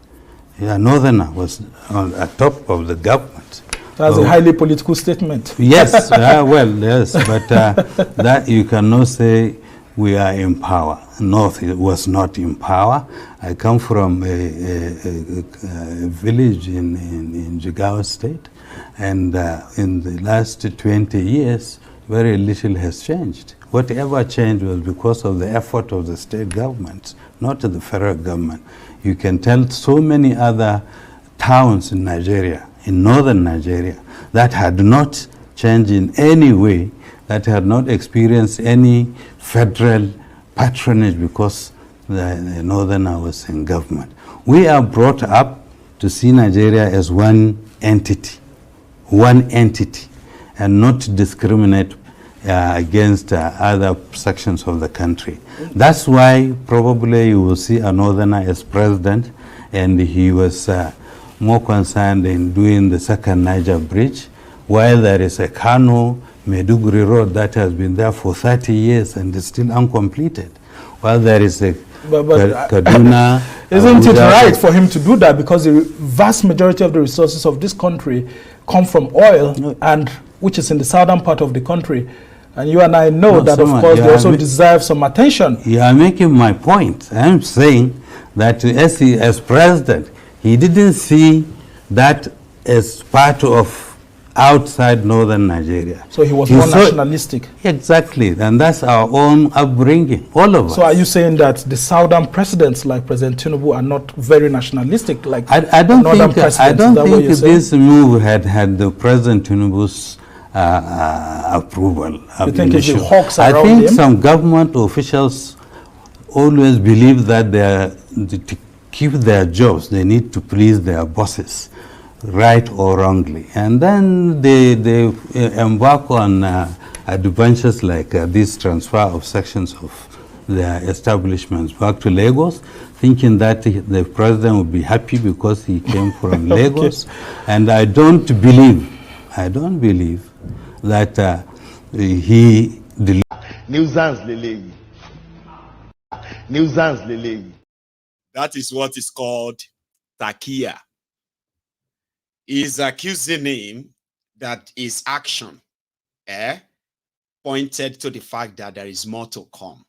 Speaker 7: A Northerner was on the top of the government.
Speaker 6: That's a highly political statement.
Speaker 7: Yes, well, yes, but that you cannot say we are in power. North was not in power. I come from a village in Jigawa State, and in the last 20 years, very little has changed. Whatever changed was because of the effort of the state government, not the federal government. You can tell so many other towns in Nigeria, in northern Nigeria, that had not changed in any way, that had not experienced any federal patronage because the northerner was in government. We are brought up to see Nigeria as one entity, and not discriminate against other sections of the country. That's why probably you will see a northerner as president, and he was more concerned in doing the second Niger bridge, while there is a Kano Maiduguri road that has been there for 30 years and is still uncompleted, while there is a Kaduna.
Speaker 6: Isn't it right for him to do that, because the vast majority of the resources of this country come from oil, and which is in the southern part of the country, and you and I know that, of course, they also deserve some attention.
Speaker 7: You are making my point. I'm saying that as president, he didn't see that as part of outside northern Nigeria.
Speaker 6: So he was more nationalistic.
Speaker 7: Exactly, and that's our own upbringing, all of us.
Speaker 6: So are you saying that the southern presidents like President Tinubu are not very nationalistic like
Speaker 7: I don't
Speaker 6: northern
Speaker 7: think,
Speaker 6: presidents?
Speaker 7: I don't think this move had the President Tinubu's approval.
Speaker 6: You think it's the hawks around him?
Speaker 7: I think some government officials always believe that to keep their jobs, they need to please their bosses, right or wrongly. And then they embark on adventures like this transfer of sections of their establishments back to Lagos, thinking that the president would be happy because he came from Lagos. And I don't believe that he...
Speaker 3: That is what is called takia. Is accusing him that his action pointed to the fact that there is more to come.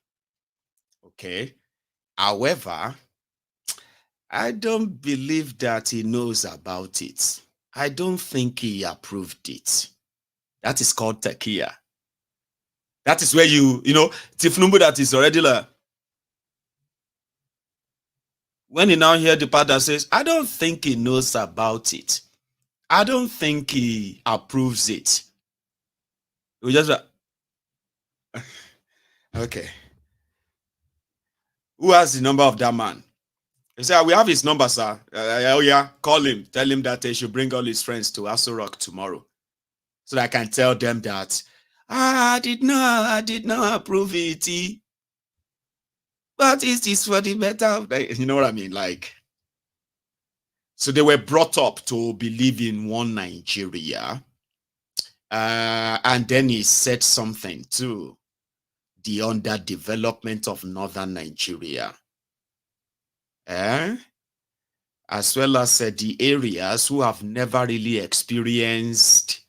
Speaker 3: Okay. However, I don't believe that he knows about it. I don't think he approved it. That is called takia. That is where Tinubu that is already like, when you now hear the part that says, I don't think he knows about it. I don't think he approves it. We just okay. Who has the number of that man? He said, we have his number, sir. Oh yeah, call him. Tell him that he should bring all his friends to Aso Rock tomorrow. So that I can tell them that I did not approve it. But it is for the better. You know what I mean? Like, so they were brought up to believe in one Nigeria. And then he said something to the underdevelopment of northern Nigeria. As well as the areas who have never really experienced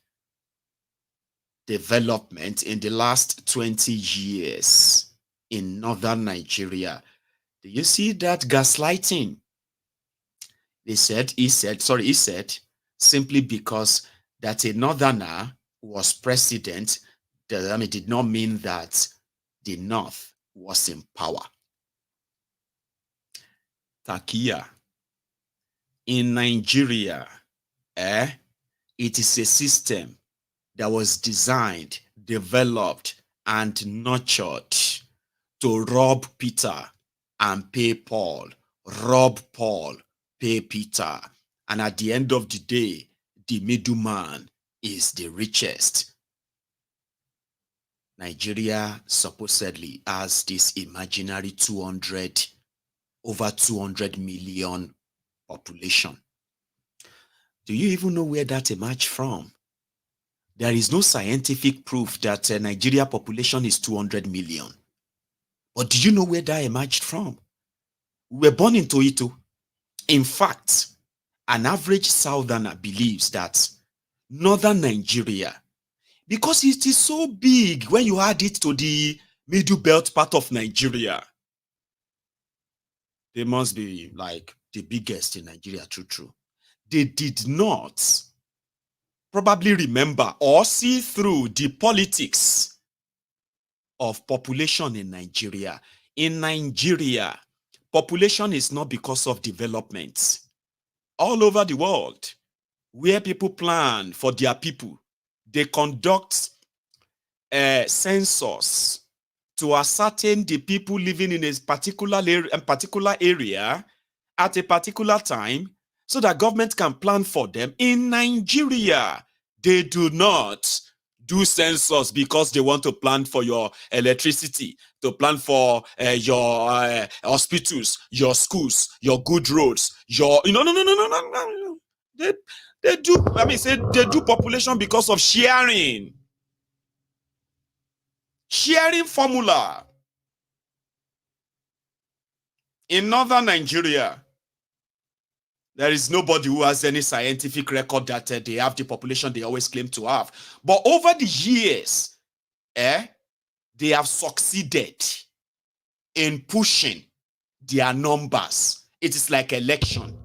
Speaker 3: development in the last 20 years in northern Nigeria. Do you see that gaslighting? He said, simply because that a northerner was president, did not mean that the North was in power. Takia. In Nigeria, it is a system that was designed, developed, and nurtured to rob Peter and pay Paul, rob Paul, pay Peter. And at the end of the day, the middleman is the richest. Nigeria supposedly has this imaginary over 200 million population. Do you even know where that emerged from? There is no scientific proof that Nigeria population is 200 million. But do you know where that emerged from? We were born into it too. In fact, an average southerner believes that northern Nigeria, because it is so big when you add it to the middle belt part of Nigeria, they must be like the biggest in Nigeria, true. They did not probably remember or see through the politics of population in Nigeria. In Nigeria, population is not because of development. All over the world, where people plan for their people, they conduct a census to ascertain the people living in a particular area at a particular time so that government can plan for them. In Nigeria, they do not do census because they want to plan for your electricity, to plan for your hospitals, your schools, your good roads, your no. They do. I mean, they do population because of sharing formula. In northern Nigeria, there is nobody who has any scientific record that they have the population they always claim to have. But over the years, they have succeeded in pushing their numbers. It is like election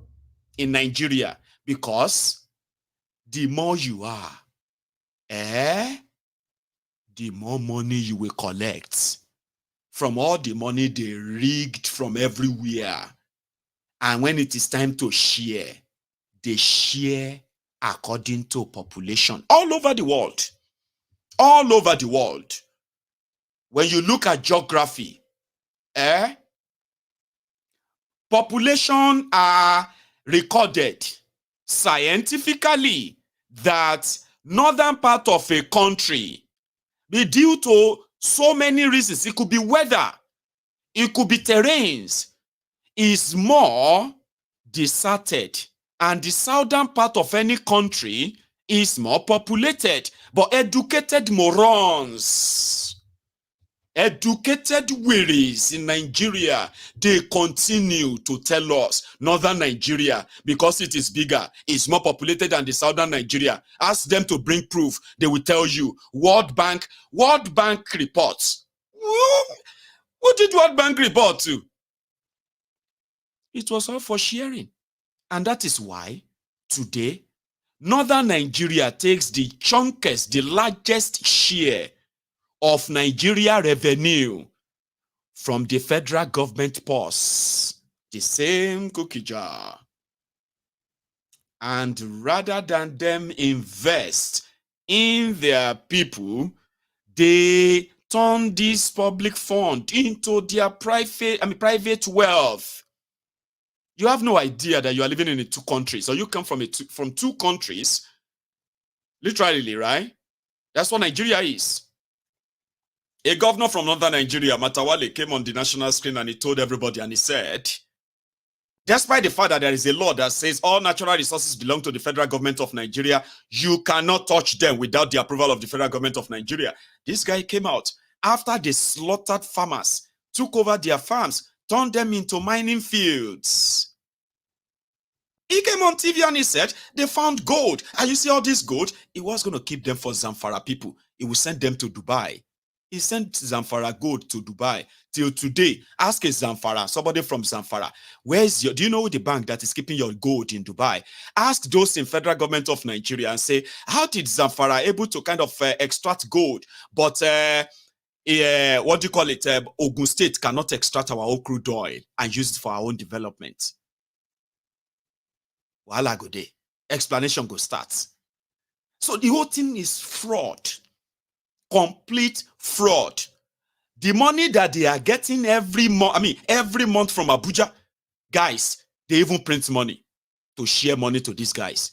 Speaker 3: in Nigeria, because the more you are, the more money you will collect from all the money they rigged from everywhere. And when it is time to share, they share according to population all over the world. All over the world. When you look at geography, population are recorded scientifically that northern part of a country, be due to so many reasons. It could be weather, it could be terrains, is more deserted, and the southern part of any country is more populated. But educated morons Educated wearies in Nigeria, they continue to tell us northern Nigeria, because it is bigger, is more populated than the southern Nigeria. Ask them to bring proof. They will tell you. World Bank reports. Who did World Bank report to? It was all for sharing. And that is why today, northern Nigeria takes the chunkest, the largest share of Nigeria revenue from the federal government purse, the same cookie jar. And rather than them invest in their people, they turn this public fund into their private wealth. You have no idea that you are living in two countries, or you come from two countries, literally, right? That's what Nigeria is. A governor from northern Nigeria, Matawale, came on the national screen and he told everybody, and he said, despite the fact that there is a law that says all natural resources belong to the federal government of Nigeria, you cannot touch them without the approval of the federal government of Nigeria. This guy came out after the slaughtered farmers took over their farms, turned them into mining fields. He came on TV and he said they found gold. And you see all this gold, he was going to keep them for Zamfara people. He will send them to Dubai. He sent Zamfara gold to Dubai. Till today, ask a Zamfara, somebody from Zamfara, do you know the bank that is keeping your gold in Dubai? Ask those in federal government of Nigeria and say, how did Zamfara able to kind of extract gold, but Ogun State cannot extract our own crude oil and use it for our own development? Wahala go dey. Explanation go start. So the whole thing is fraud. Complete fraud. The money that they are getting every month from Abuja, guys, they even print money to share money to these guys.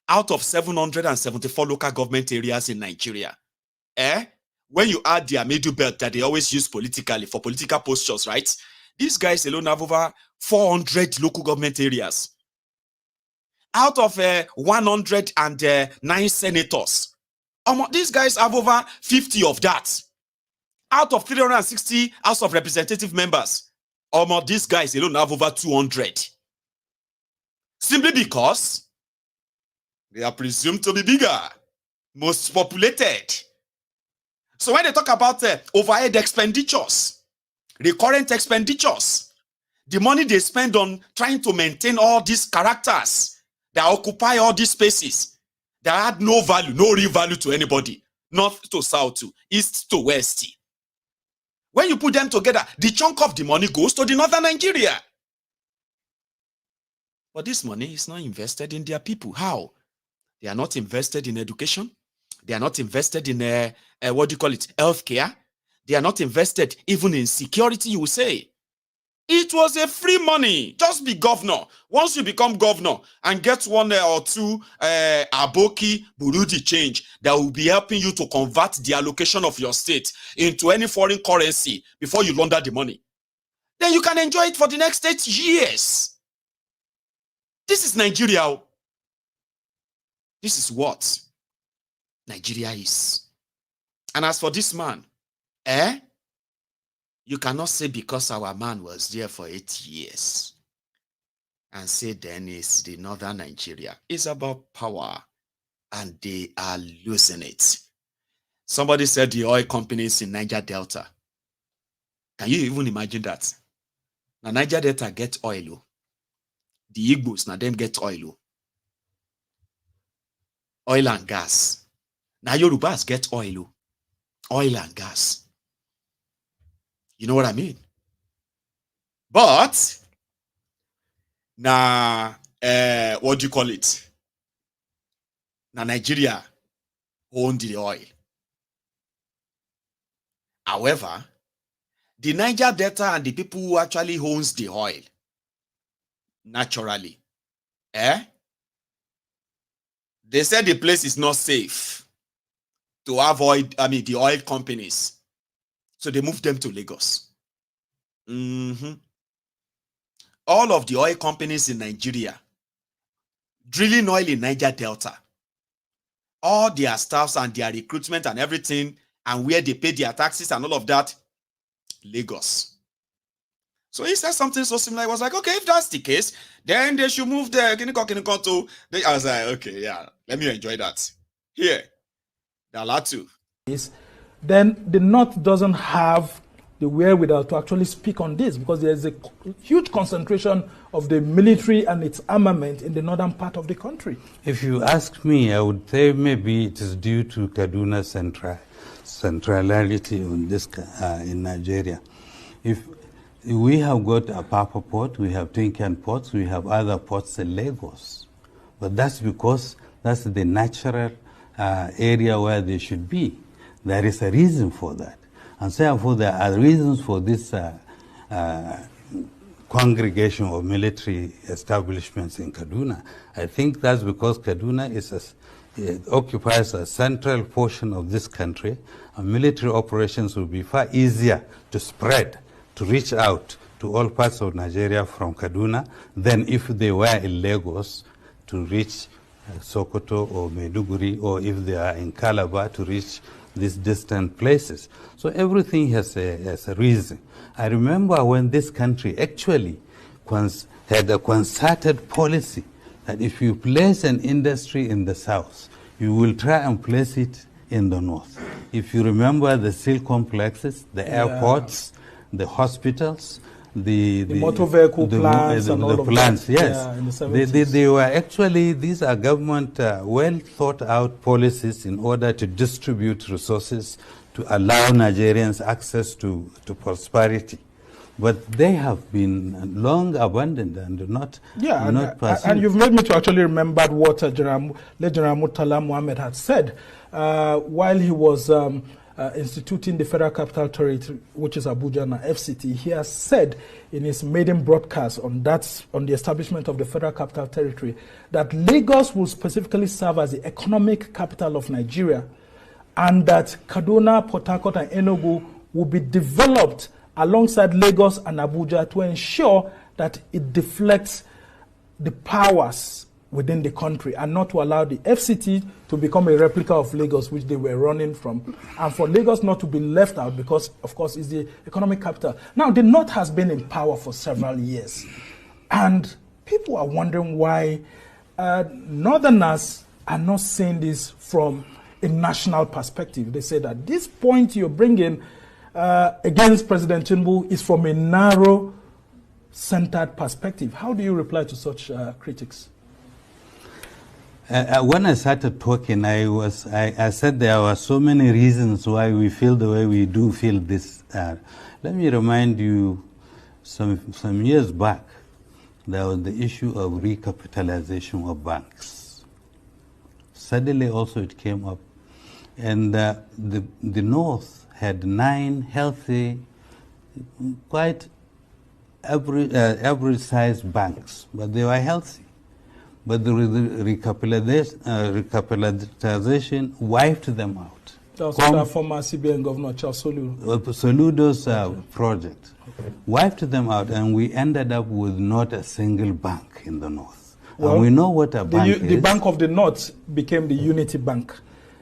Speaker 3: Out of 774 local government areas in Nigeria, when you add their middle belt that they always use politically for political postures, right? These guys alone have over 400 local government areas. Out of 109 senators, these guys have over 50 of that. Out of 360 House of Representative members, these guys alone have over 200. Simply because they are presumed to be bigger, most populated. So when they talk about overhead expenditures, recurrent expenditures, the money they spend on trying to maintain all these characters that occupy all these spaces, that add no value, no real value to anybody, north to south to east to west. When you put them together, the chunk of the money goes to the northern Nigeria. But this money is not invested in their people. How? They are not invested in education. They are not invested in healthcare. They are not invested even in security, you will say. It was a free money. Just be governor. Once you become governor and get one or two aboki burudi change that will be helping you to convert the allocation of your state into any foreign currency before you launder the money, then you can enjoy it for the next 8 years. This is Nigeria. This is what Nigeria is. And as for this man, you cannot say because our man was there for 8 years and say then it's the northern Nigeria. It's about power and they are losing it. Somebody said the oil companies in Niger Delta. Can you even imagine that? Now Niger Delta get oil. The Igbos now them get oil. Oil and gas. Now Yorubas get oil and gas. You know what I mean? But now, what do you call it? Now Nigeria owned the oil. However, the Niger Delta and the people who actually owns the oil, naturally, they said the place is not safe to avoid, the oil companies. So they moved them to Lagos. All of the oil companies in Nigeria, drilling oil in Niger Delta, all their staffs and their recruitment and everything and where they pay their taxes and all of that, Lagos. So he said something so similar. I was like, okay, if that's the case, then they should move the Kiniko to. I was like, okay, yeah, let me enjoy that. Here, they're allowed to.
Speaker 6: Then the North doesn't have the wherewithal to actually speak on this, because there's a huge concentration of the military and its armament in the northern part of the country.
Speaker 7: If you ask me, I would say maybe it is due to Kaduna's centrality on this in Nigeria. If we have got a Papa port, we have Tinkan ports, we have other ports in Lagos, but that's because that's the natural area where they should be. There is a reason for that. And therefore, there are reasons for this congregation of military establishments in Kaduna. I think that's because Kaduna occupies a central portion of this country, and military operations will be far easier to spread, to reach out to all parts of Nigeria from Kaduna than if they were in Lagos to reach Sokoto or Maiduguri, or if they are in Calabar to reach these distant places. So everything has a reason. I remember when this country actually had a concerted policy that if you place an industry in the south, you will try and place it in the north. If you remember the steel complexes, the airports, the hospitals, the
Speaker 6: motor vehicle plants and all of
Speaker 7: plants,
Speaker 6: that.
Speaker 7: yes.
Speaker 6: Yeah, in the 70s.
Speaker 7: They were actually, these are government well thought out policies in order to distribute resources to allow Nigerians access to prosperity. But they have been long abandoned and not pursued.
Speaker 6: And you've made me to actually remember what General Murtala Mohammed had said while he was instituting the Federal Capital Territory, which is Abuja and FCT. He has said in his maiden broadcast on the establishment of the Federal Capital Territory that Lagos will specifically serve as the economic capital of Nigeria, and that Kaduna, Port Harcourt, and Enugu will be developed alongside Lagos and Abuja to ensure that it deflects the powers within the country and not to allow the FCT to become a replica of Lagos, which they were running from, and for Lagos not to be left out because, of course, it's the economic capital. Now, the North has been in power for several years, and people are wondering why Northerners are not seeing this from a national perspective. They say that this point you're bringing against President Tinubu is from a narrow, centered perspective. How do you reply to such critics?
Speaker 7: When I started talking, I said there were so many reasons why we feel the way we do feel this. Let me remind you, some years back, there was the issue of recapitalization of banks. Suddenly also it came up, and the North had 9 healthy, quite average-sized banks, but they were healthy. But the recapitalization wiped them out.
Speaker 6: That was the former CBN Governor Charles
Speaker 7: Soludo's project. Okay. Wiped them out, and we ended up with not a single bank in the North. Well, and we know what a bank is.
Speaker 6: The Bank of the North became the Unity Bank.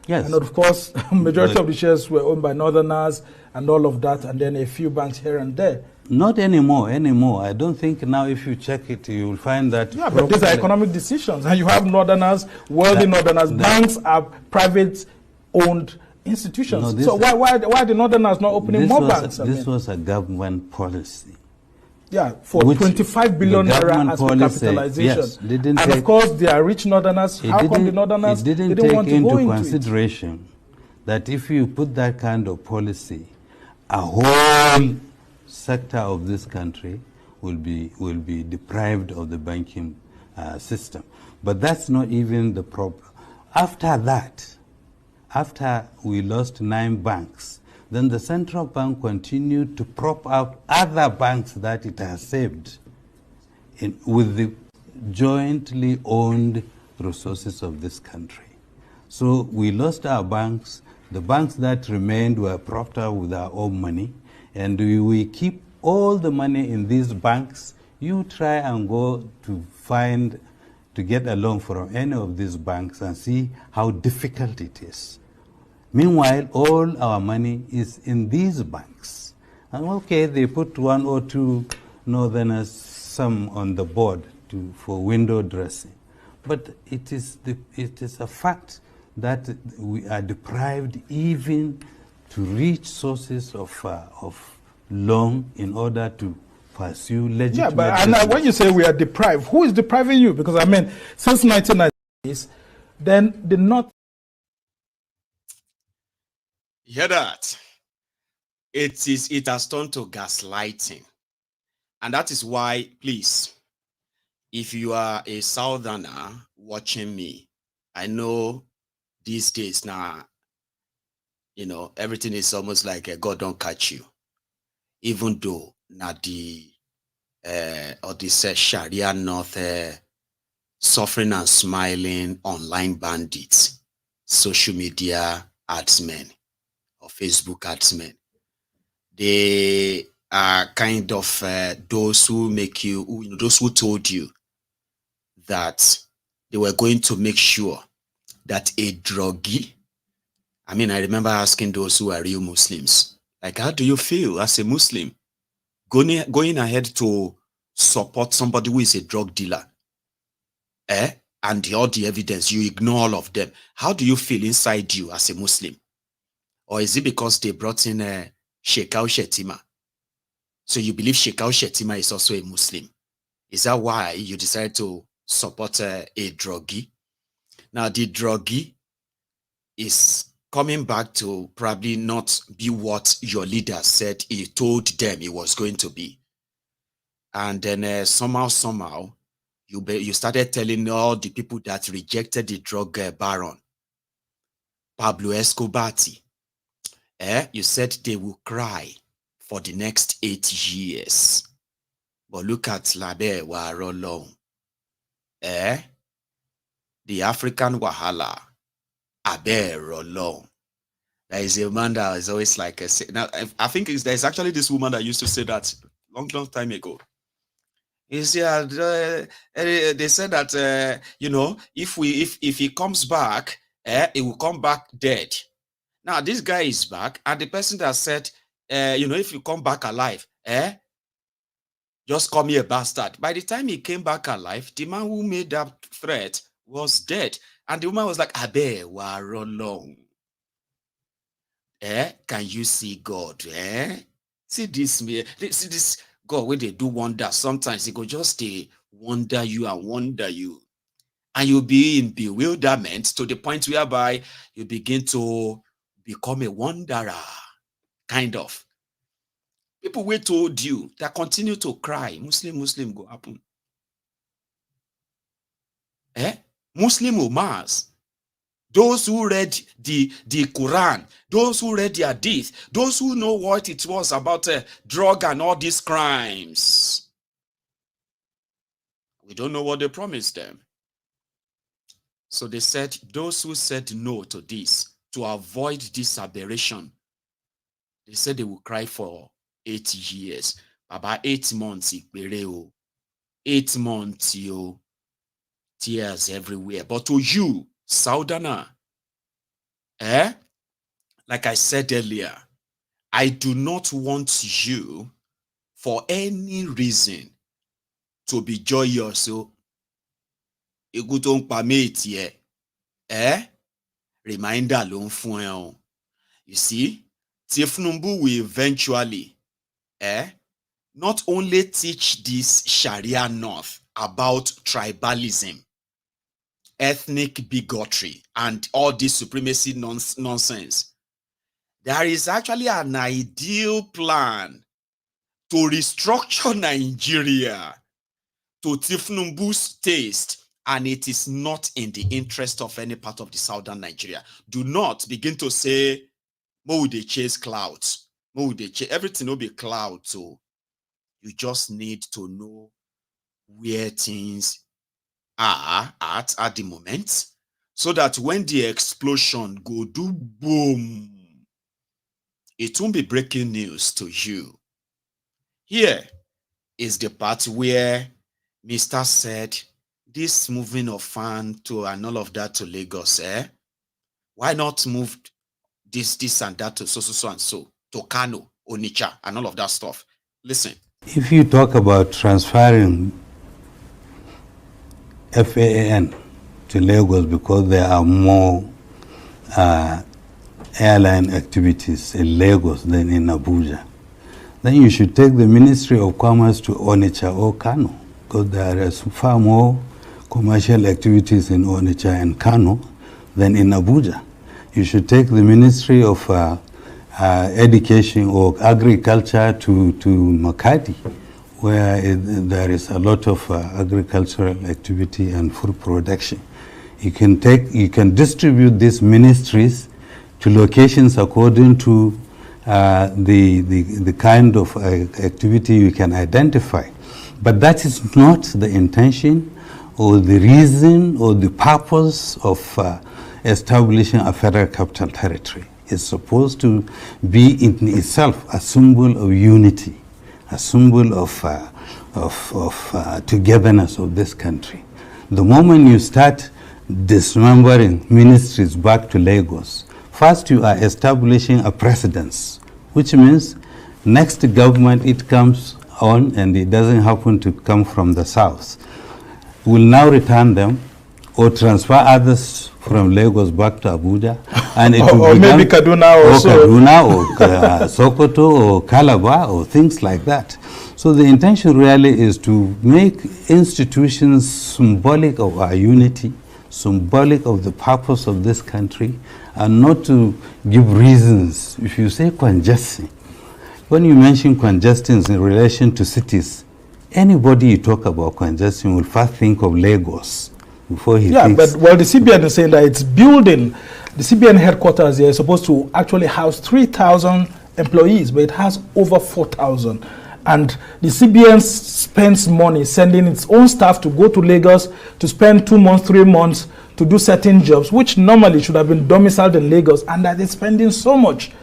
Speaker 7: Yes.
Speaker 6: And of course, majority of the shares were owned by Northerners and all of that, and then a few banks here and there.
Speaker 7: Not anymore. I don't think now if you check it, you will find that.
Speaker 6: Yeah, but these are economic decisions. And you have Northerners, wealthy Northerners. Banks are private-owned institutions. No, so why are the Northerners not opening more banks?
Speaker 7: This was a government policy.
Speaker 6: Yeah, for 25 billion naira as recapitalization.
Speaker 7: Yes,
Speaker 6: and of course, they are rich Northerners. How come the Northerners
Speaker 7: didn't
Speaker 6: take want to
Speaker 7: into
Speaker 6: go into
Speaker 7: consideration that if you put that kind of policy, a whole sector of this country will be deprived of the banking system. But that's not even the problem. After that, after we lost 9 banks, then the central bank continued to prop up other banks that it has saved with the jointly owned resources of this country. So we lost our banks. The banks that remained were propped up with our own money, and we keep all the money in these banks. You try and go to get a loan from any of these banks and see how difficult it is. Meanwhile, all our money is in these banks. And okay, they put one or two northerners, some on the board for window dressing. But it is a fact that we are deprived even to reach sources of loan in order to pursue legitimate.
Speaker 6: Yeah, but when you say we are deprived, who is depriving you? Because I mean, since 1990s, then the North.
Speaker 3: You hear that? It has turned to gaslighting. And that is why, please, if you are a southerner watching me, I know these days now, you know, everything is almost like God don't catch you. Even though now the or this Sharia North suffering and smiling online bandits, social media adsmen or Facebook adsmen, they are kind of those who make you, those who told you that they were going to make sure that a druggie, I mean, I remember asking those who are real Muslims, like, how do you feel as a Muslim going ahead to support somebody who is a drug dealer? And all the evidence, you ignore all of them. How do you feel inside you as a Muslim? Or is it because they brought in Shekau Shetima? So you believe Shekau Shetima is also a Muslim? Is that why you decided to support a druggie? Now, the druggie is coming back to probably not be what your leader said he told them it was going to be. And then somehow, you started telling all the people that rejected the drug baron, Pablo Escobar, you said they will cry for the next 8 years. But look at Labe Warolong. The African Wahala. Abe Rolong. There is a man that is always like now I think there's actually this woman that used to say that long time ago. They said that you know, if he comes back, he will come back dead. Now this guy is back, and the person that said, you know, if you come back alive, just call me a bastard. By the time he came back alive, the man who made that threat was dead, and the woman was like, "Abe warolong." Can you see God? See this me. See this God when they do wonder. Sometimes he go just wonder you, and you'll be in bewilderment to the point whereby you begin to become a wanderer, kind of. People who told you that continue to cry, Muslim go happen. Muslim Umas. Those who read the Quran, those who read the Hadith, those who know what it was about drug and all these crimes. We don't know what they promised them. So they said, those who said no to this, to avoid this aberration, they said they will cry for 8 years. About 8 months, 8 months, tears everywhere. But to you, Southerner, like I said earlier, I do not want you for any reason to be joyous. So, reminder long fun. You see, Tinubu will eventually not only teach this Sharia North about tribalism, ethnic bigotry, and all this supremacy nonsense. There is actually an ideal plan to restructure Nigeria to Tinubu's taste, and it is not in the interest of any part of the southern Nigeria. Do not begin to say, "Mo they chase clouds, mo they chase everything will be clouds." So you just need to know where things are at the moment, so that when the explosion go do boom, it won't be breaking news to you. Here is the part where Mr. said, this moving of FAAN to and all of that to Lagos, why not move this and that to so and so, to Kano, Onitsha, and all of that stuff. Listen.
Speaker 7: If you talk about transferring FAAN to Lagos because there are more airline activities in Lagos than in Abuja, then you should take the Ministry of Commerce to Onitsha or Kano, because there is far more commercial activities in Onitsha and Kano than in Abuja. You should take the Ministry of Education or Agriculture to Makati, where there is a lot of agricultural activity and food production. You can distribute these ministries to locations according to the kind of activity you can identify. But that is not the intention or the reason or the purpose of establishing a federal capital territory. It's supposed to be in itself a symbol of unity, a symbol of togetherness of this country. The moment you start dismembering ministries back to Lagos, first you are establishing a precedence, which means next government it comes on and it doesn't happen to come from the south, will now return them or transfer others from Lagos back to Abuja, and it will
Speaker 6: or maybe Kaduna
Speaker 7: or Sokoto or Calabar or things like that. So the intention really is to make institutions symbolic of our unity, symbolic of the purpose of this country, and not to give reasons. If you say congestion, when you mention congestion in relation to cities, anybody you talk about congestion will first think of Lagos before he thinks.
Speaker 6: But well, the CBN is saying that it's building, the CBN headquarters here is supposed to actually house 3,000 employees, but it has over 4,000. And the CBN spends money sending its own staff to go to Lagos to spend 2 months, 3 months to do certain jobs, which normally should have been domiciled in Lagos, and that is spending so much.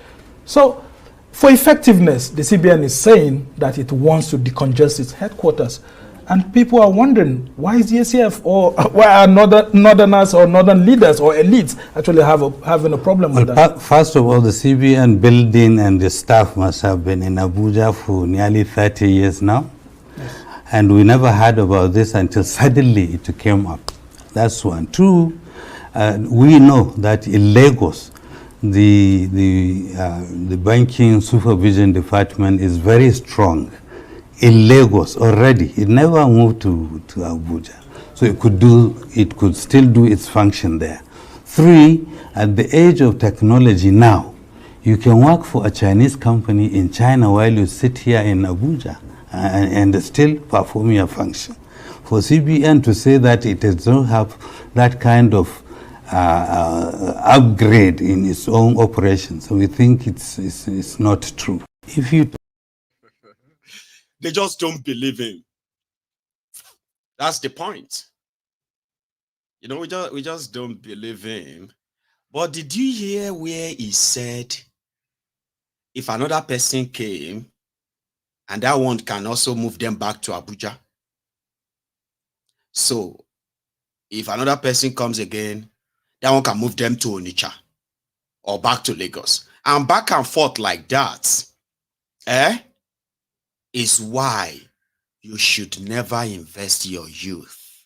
Speaker 6: So, for effectiveness, the CBN is saying that it wants to decongest its headquarters. And people are wondering, why is the ACF or why are northerners or northern leaders or elites actually having a problem with that?
Speaker 7: First of all, the CBN building and the staff must have been in Abuja for nearly 30 years now. Yes. And we never heard about this until suddenly it came up. That's one. Two, we know that in Lagos, the banking supervision department is very strong. In Lagos already, it never moved to Abuja, so it could still do its function there. Three, at the age of technology now, you can work for a Chinese company in China while you sit here in Abuja and still perform your function. For CBN to say that it does not have that kind of upgrade in its own operations, we think it's not true. If you
Speaker 3: They just don't believe him. That's the point. You know, we just don't believe him. But did you hear where he said, if another person came, and that one can also move them back to Abuja? So, if another person comes again, that one can move them to Onitsha or back to Lagos. And back and forth like that. Is why you should never invest your youth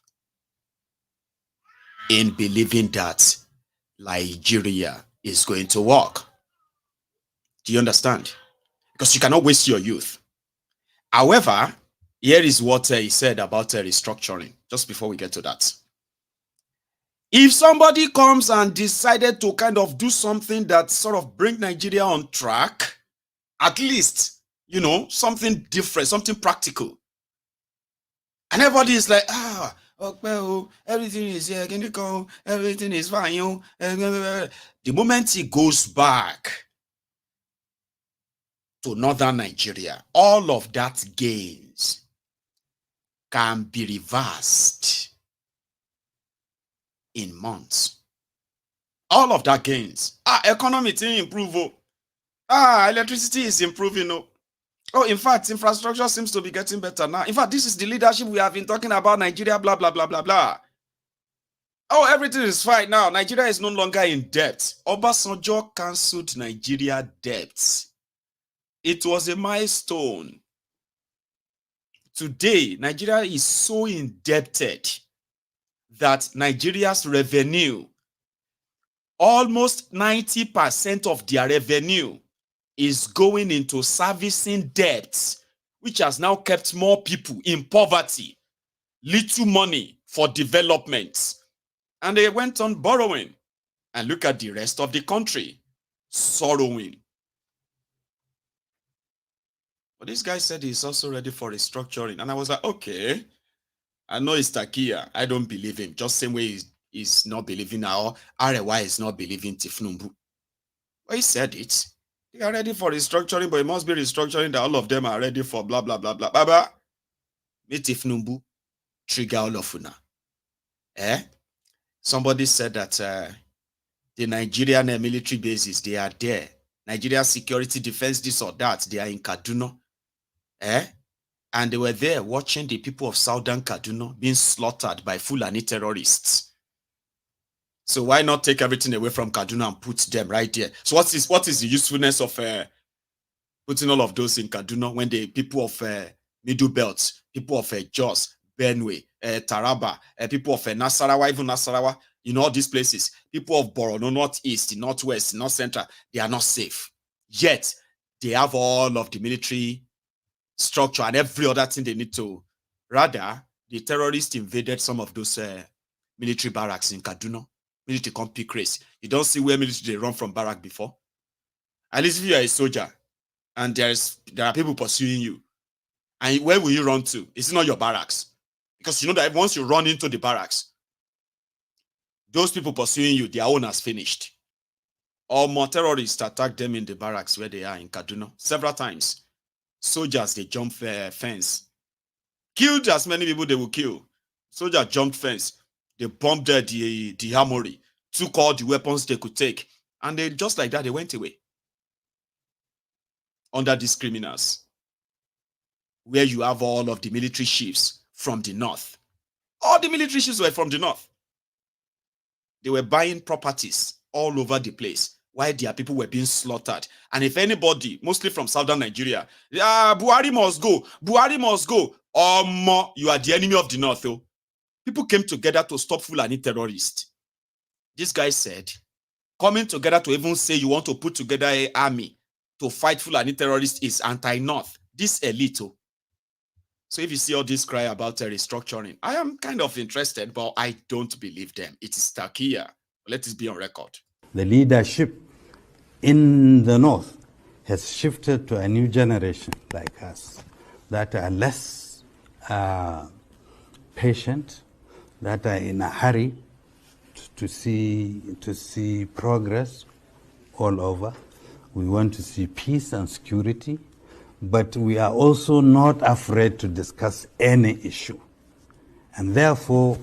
Speaker 3: in believing that Nigeria is going to work. Do you understand? Because you cannot waste your youth. However, here is what he said about restructuring, just before we get to that. If somebody comes and decided to kind of do something that sort of bring Nigeria on track, at least, you know, something different, something practical. And everybody is like, well, everything is here, can you go? Everything is fine, you know. The moment he goes back to northern Nigeria, all of that gains can be reversed in months. All of that gains. Economy is improving. Electricity is improving. Oh, in fact, infrastructure seems to be getting better now. In fact, this is the leadership we have been talking about, Nigeria, blah, blah, blah, blah, blah. Oh, everything is fine now. Nigeria is no longer in debt. Obasanjo cancelled Nigeria debts. It was a milestone. Today, Nigeria is so indebted that Nigeria's revenue, almost 90% of their revenue, is going into servicing debts, which has now kept more people in poverty, little money for development. And they went on borrowing. And look at the rest of the country, sorrowing. But this guy said he's also ready for restructuring. And I was like, okay, I know it's Takia. I don't believe him. Just same way he's not believing now. Arewa is not believing Tinubu. But he said it. They are ready for restructuring, but it must be restructuring that all of them are ready for blah, blah, blah, blah. Baba, meet Tinubu, trigger all of una. Somebody said that the Nigerian military bases, they are there. Nigeria security defense, this or that, they are in Kaduna. And they were there watching the people of southern Kaduna being slaughtered by Fulani terrorists. So why not take everything away from Kaduna and put them right there? So what is the usefulness of putting all of those in Kaduna when the people of Middle Belt, people of Jos, Benue, Taraba, people of Nasarawa, even Nasarawa, all these places, people of Borno, Northeast, Northwest, North Central, they are not safe. Yet, they have all of the military structure and every other thing they need to. Rather, the terrorists invaded some of those military barracks in Kaduna. Military come pick race. You don't see where military they run from barrack before. At least if you are a soldier and there are people pursuing you, and where will you run to? It's not your barracks. Because you know that once you run into the barracks, those people pursuing you, their own has finished. Or more terrorists attack them in the barracks where they are in Kaduna several times. Soldiers, they jump fence. Killed as many people they will kill. Soldiers jumped fence. They bombed the armory, took all the weapons they could take, and they just like that, they went away. Under these criminals, where you have all of the military chiefs from the north. All the military chiefs were from the north. They were buying properties all over the place while their people were being slaughtered. And if anybody, mostly from southern Nigeria, Buhari must go, Buhari must go, you are the enemy of the north. Oh. People came together to stop Fulani terrorists. This guy said, coming together to even say you want to put together an army to fight Fulani terrorists is anti-north. This elite. Oh. So if you see all this cry about restructuring, I am kind of interested, but I don't believe them. It is Takia. Let it be on record.
Speaker 7: The leadership in the north has shifted to a new generation like us that are less patient, that are in a hurry to see progress all over. We want to see peace and security, but we are also not afraid to discuss any issue. And therefore,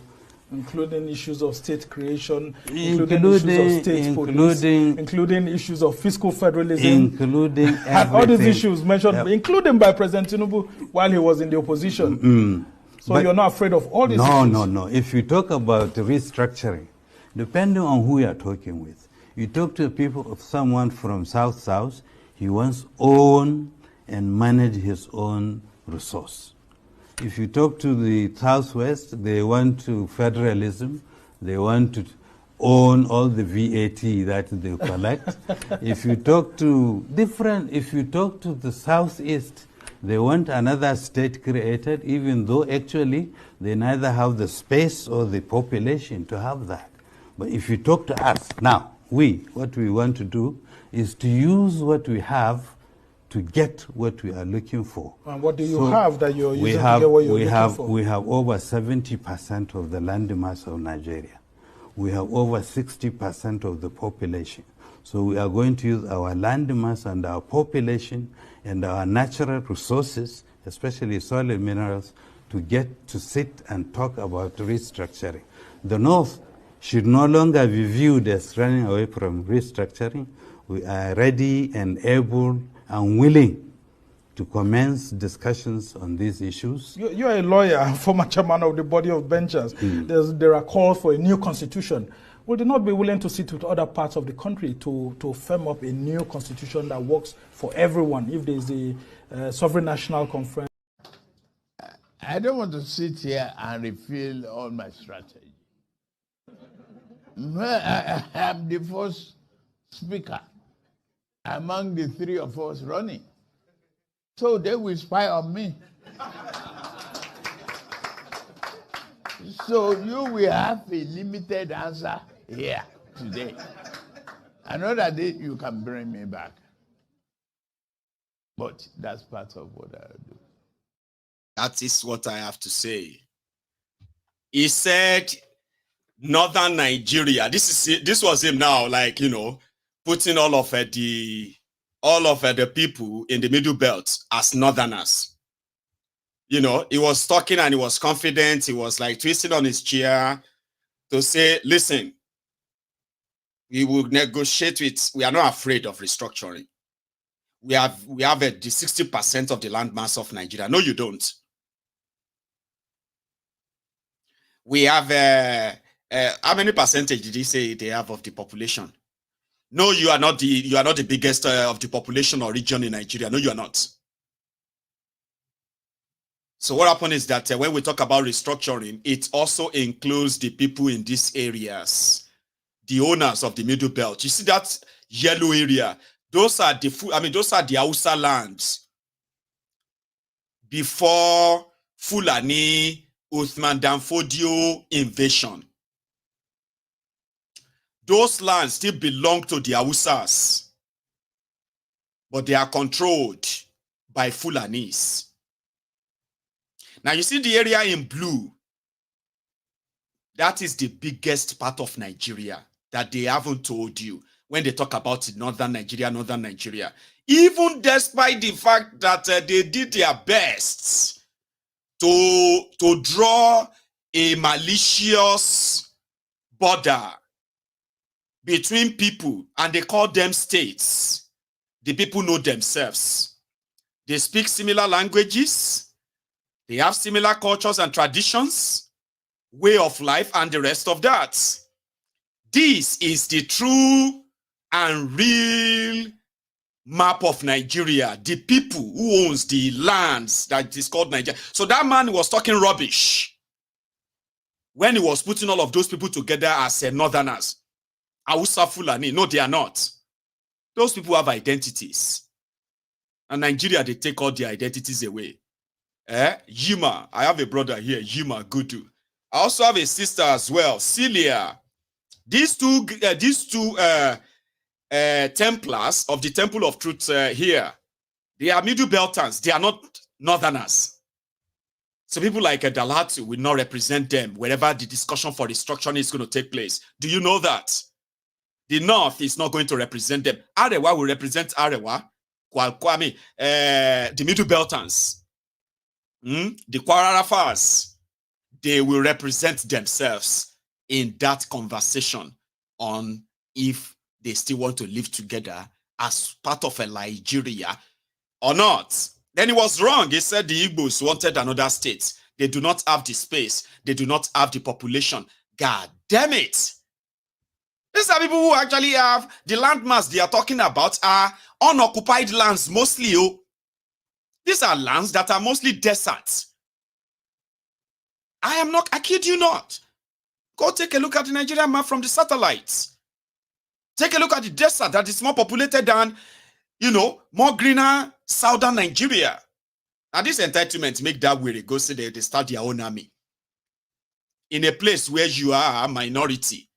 Speaker 6: including issues of state creation, including issues of state police, including issues of fiscal federalism,
Speaker 7: including
Speaker 6: and all these issues mentioned, including by President Tinubu while he was in the opposition. So but you're not afraid of all these issues?
Speaker 7: No. If you talk about restructuring, depending on who you're talking with, you talk to people of someone from South, he wants own and manage his own resource. If you talk to the Southwest, they want to federalism, they want to own all the VAT that they collect. If you talk to the Southeast, they want another state created, even though actually they neither have the space or the population to have that. But if you talk to us, now, what we want to do is to use what we have to get what we are looking for.
Speaker 6: And what do you have that you're using to get what you're looking for?
Speaker 7: We have over 70% of the landmass of Nigeria. We have over 60% of the population. So we are going to use our landmass and our population and our natural resources, especially soil and minerals, to sit and talk about restructuring. The North should no longer be viewed as running away from restructuring. We are ready and able and willing to commence discussions on these issues.
Speaker 6: You're a lawyer, former chairman of the body of benchers. There are calls for a new constitution. Would you not be willing to sit with other parts of the country to firm up a new constitution that works for everyone if there's a sovereign national conference?
Speaker 8: I don't want to sit here and reveal all my strategy. I am the first speaker among the three of us running. So they will spy on me. So you will have a limited answer here today. Another day you can bring me back. But that's part of what I do.
Speaker 3: That is what I have to say. He said, Northern Nigeria. This was him now, like, you know, putting all of the people in the Middle Belt as Northerners. You know, he was talking and he was confident. He was like twisting on his chair to say, listen, we will negotiate with, we are not afraid of restructuring. We have the 60% of the land mass of Nigeria. No, you don't. We have how many percentage did he say they have of the population? No, you are not the biggest of the population or region in Nigeria. No, you are not. So what happened is that when we talk about restructuring, it also includes the people in these areas, the owners of the Middle Belt. You see that yellow area? Those are the Hausa lands before Fulani Uthman Danfodio invasion. Those lands still belong to the Hausas, but they are controlled by Fulanis. Now you see the area in blue, that is the biggest part of Nigeria that they haven't told you when they talk about Northern Nigeria. Even despite the fact that they did their best to draw a malicious border between people, and they call them states. The people know themselves. They speak similar languages. They have similar cultures and traditions, way of life, and the rest of that. This is the true and real map of Nigeria. The people who owns the lands that is called Nigeria. So that man was talking rubbish when he was putting all of those people together as Northerners. Hausa Fulani. No, they are not. Those people have identities. And Nigeria, they take all their identities away. Yima. I have a brother here, Yima Gudu. I also have a sister as well, Celia. These two Templars of the Temple of Truth here, they are Middle Beltans. They are not Northerners. So people like Dalhatu will not represent them wherever the discussion for restructuring is going to take place. Do you know that? The North is not going to represent them. Arewa will represent Arewa. The Middle Beltans. The Kwararafas, they will represent themselves in that conversation on if they still want to live together as part of a Nigeria or not. Then he was wrong. He said the Igbos wanted another state. They do not have the space. They do not have the population. God damn it. These are people who actually have the landmass they are talking about are unoccupied lands mostly. These are lands that are mostly deserts. I kid you not. Go take a look at the Nigerian map from the satellites. Take a look at the desert that is more populated than, more greener southern Nigeria. Now this entitlement make that way they go say they start their own army. In a place where you are a minority,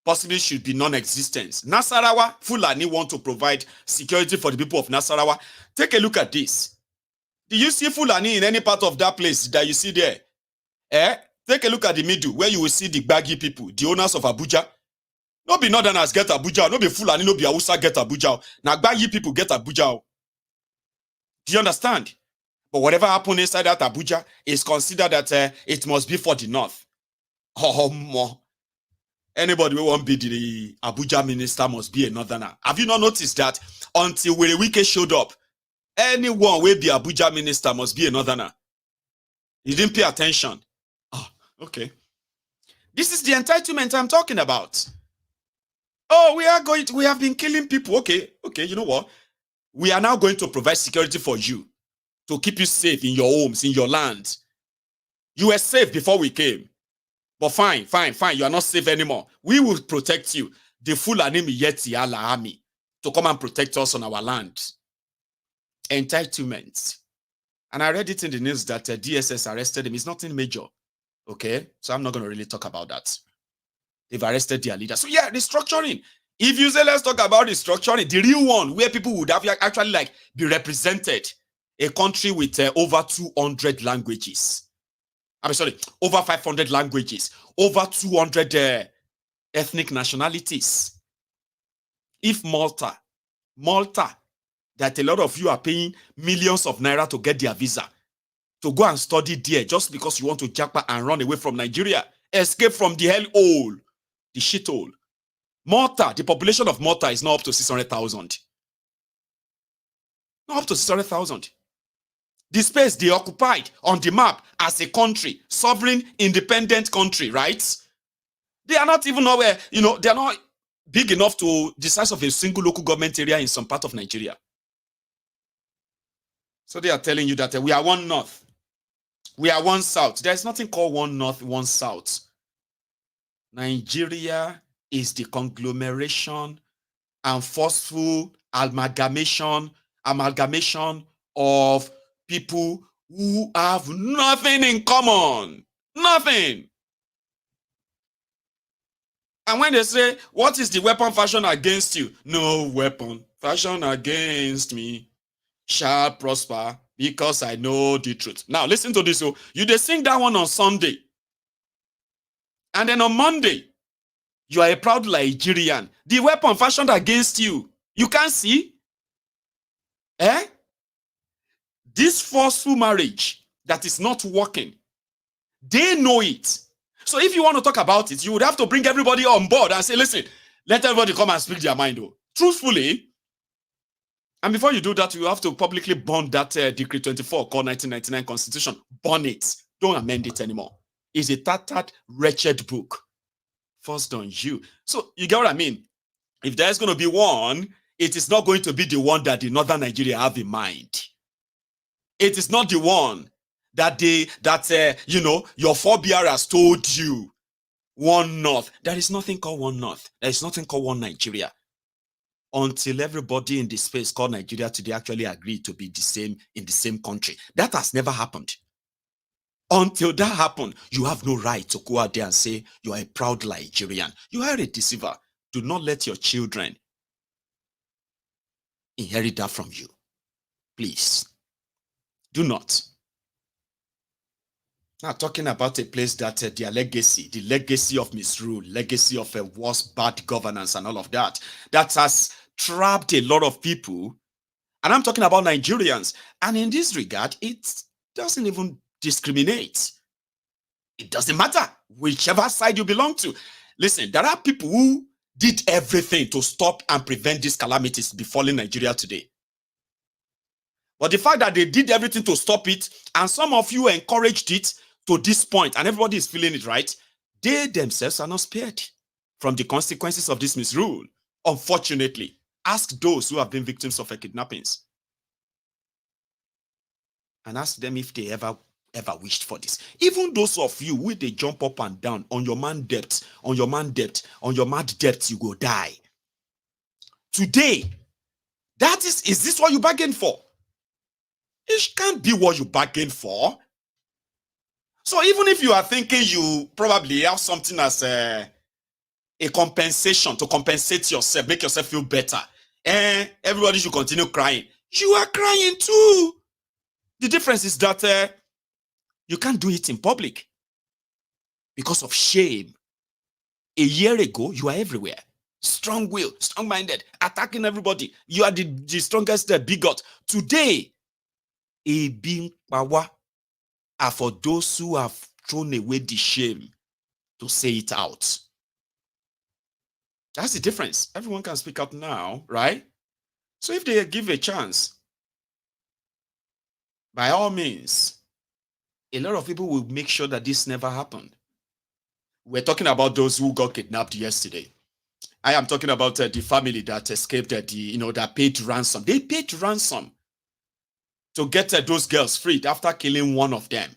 Speaker 3: possibly should be non-existent. Nasarawa, Fulani want to provide security for the people of Nasarawa. Take a look at this. Do you see Fulani in any part of that place that you see there? Take a look at the middle where you will see the baggy people, the owners of Abuja. No be Northerners get Abuja, no be Fulani, no be Hausa get Abuja. Now baggy people get Abuja. Do you understand? But whatever happened inside that Abuja is considered that it must be for the North. Anybody who won't be the Abuja minister must be a Northerner. Have you not noticed that until Wike showed up, Anyone will be Abuja minister must be a northerner. You didn't pay attention. Oh, okay. This is the entitlement I'm talking about. Oh, we have been killing people. Okay, you know what? We are now going to provide security for you to keep you safe in your homes, in your land. You were safe before we came. But fine. You are not safe anymore. We will protect you. The Fulani Miyetti Allah army to come and protect us on our land. Entitlement. And I read it in the news that DSS arrested him. It's nothing major. Okay? So I'm not going to really talk about that. They've arrested their leader. So yeah, restructuring. If you say let's talk about restructuring, the real one where people would have actually like be represented, a country with over 200 languages. I'm sorry, over 500 languages, over 200 ethnic nationalities. If Malta, that a lot of you are paying millions of naira to get their visa, to go and study there just because you want to japa and run away from Nigeria, escape from the hellhole, the shithole. Malta, the population of Malta is not up to 600,000. Not up to 600,000. The space they occupied on the map as a country, sovereign, independent country, right? They are not even nowhere, they are not big enough to the size of a single local government area in some part of Nigeria. So they are telling you that we are one north. We are one south. There's nothing called one north, one south. Nigeria is the conglomeration and forceful amalgamation of people who have nothing in common. Nothing. And when they say, what is the weapon fashioned against you? No weapon fashioned against me shall prosper because I know the truth. Now, listen to this. So you they sing that one on Sunday. And then on Monday, you are a proud Nigerian. The weapon fashioned against you, you can't see? This forceful marriage that is not working, they know it. So if you want to talk about it, you would have to bring everybody on board and say, listen, let everybody come and speak their mind. Truthfully. And before you do that, you have to publicly burn that Decree 24 called 1999 Constitution. Burn it. Don't amend it anymore. It's a tattered, wretched book. Forced on you. So you get what I mean? If there's going to be one, it is not going to be the one that the Northern Nigeria have in mind. It is not the one that your forebearers told you. One North. There is nothing called one North. There is nothing called one Nigeria. Until everybody in the space called Nigeria today actually agree to be the same in the same country. That has never happened. Until that happened, you have no right to go out there and say you are a proud Nigerian. You are a deceiver. Do not let your children inherit that from you. Please. Do not. Now, talking about a place that their legacy, the legacy of misrule, legacy of a worse bad governance and all of that, that has trapped a lot of people. And I'm talking about Nigerians. And in this regard, it doesn't even discriminate. It doesn't matter whichever side you belong to. Listen, there are people who did everything to stop and prevent these calamities befalling Nigeria today. But the fact that they did everything to stop it, and some of you encouraged it to this point, and everybody is feeling it, right? They themselves are not spared from the consequences of this misrule. Unfortunately, ask those who have been victims of kidnappings. And ask them if they ever wished for this. Even those of you who they jump up and down on your mad debt, you go die. Today, is this what you bargained for? It can't be what you bargained for. So even if you are thinking you probably have something as a compensation to compensate yourself, make yourself feel better, and everybody should continue crying. You are crying too. The difference is that you can't do it in public because of shame. A year ago, you are everywhere. Strong will, strong-minded, attacking everybody. You are the strongest bigot. Today, a being power are for those who have thrown away the shame to say it out. That's the difference. Everyone can speak up now, right? So if they give a chance, by all means, a lot of people will make sure that this never happened. We're talking about those who got kidnapped yesterday. I am talking about the family that escaped, that paid ransom. They paid ransom to get those girls freed after killing one of them.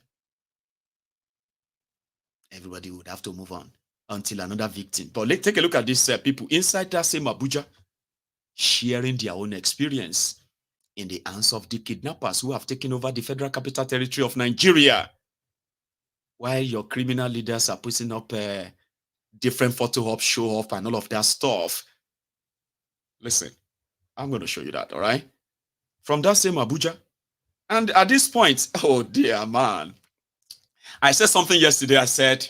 Speaker 3: Everybody would have to move on until another victim. But let's take a look at these people inside that same Abuja, sharing their own experience in the hands of the kidnappers who have taken over the Federal Capital Territory of Nigeria. While your criminal leaders are putting up different photo op, show off, and all of that stuff. Listen, I'm going to show you that, all right? From that same Abuja. And at this point, oh dear man, I said something yesterday. I said,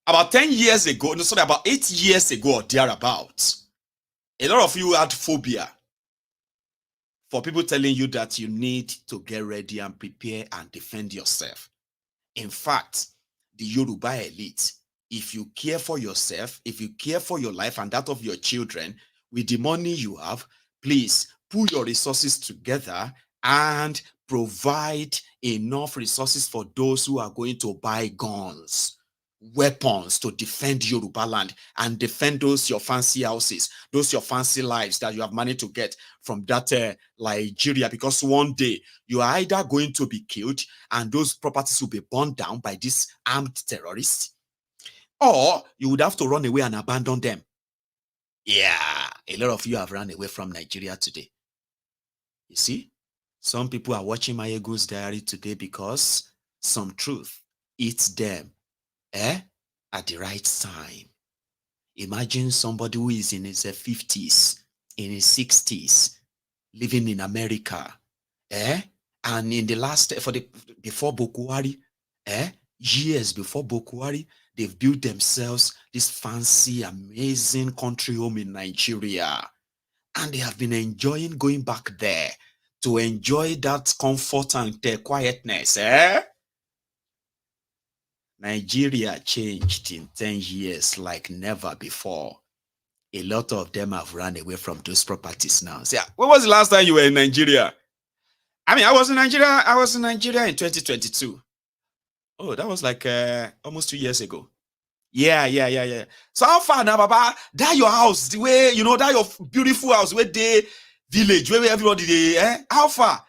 Speaker 3: about 10 years ago, no, sorry, about 8 years ago or thereabouts, a lot of you had phobia for people telling you that you need to get ready and prepare and defend yourself. In fact, the Yoruba elite, if you care for yourself, if you care for your life and that of your children, with the money you have, please pull your resources together and provide enough resources for those who are going to buy guns, weapons to defend Yoruba land and defend those your fancy houses, those your fancy lives that you have managed to get from that Nigeria, because one day you are either going to be killed and those properties will be burned down by these armed terrorists, or you would have to run away and abandon them. Yeah, a lot of you have run away from Nigeria today. You see, some people are watching Mayego's diary today because some truth eats them at the right time. Imagine somebody who is in his 50s, in his 60s, living in America, and in the last, before Buhari, years before Buhari, they've built themselves this fancy, amazing country home in Nigeria. And they have been enjoying going back there to enjoy that comfort and quietness, Nigeria changed in 10 years like never before. A lot of them have run away from those properties now. So, when was the last time you were in Nigeria? I mean, I was in Nigeria in 2022. Oh, that was like almost 2 years ago. Yeah. So how far now, Baba? That your house, the way, that your beautiful house, where they village, where everybody they, how far?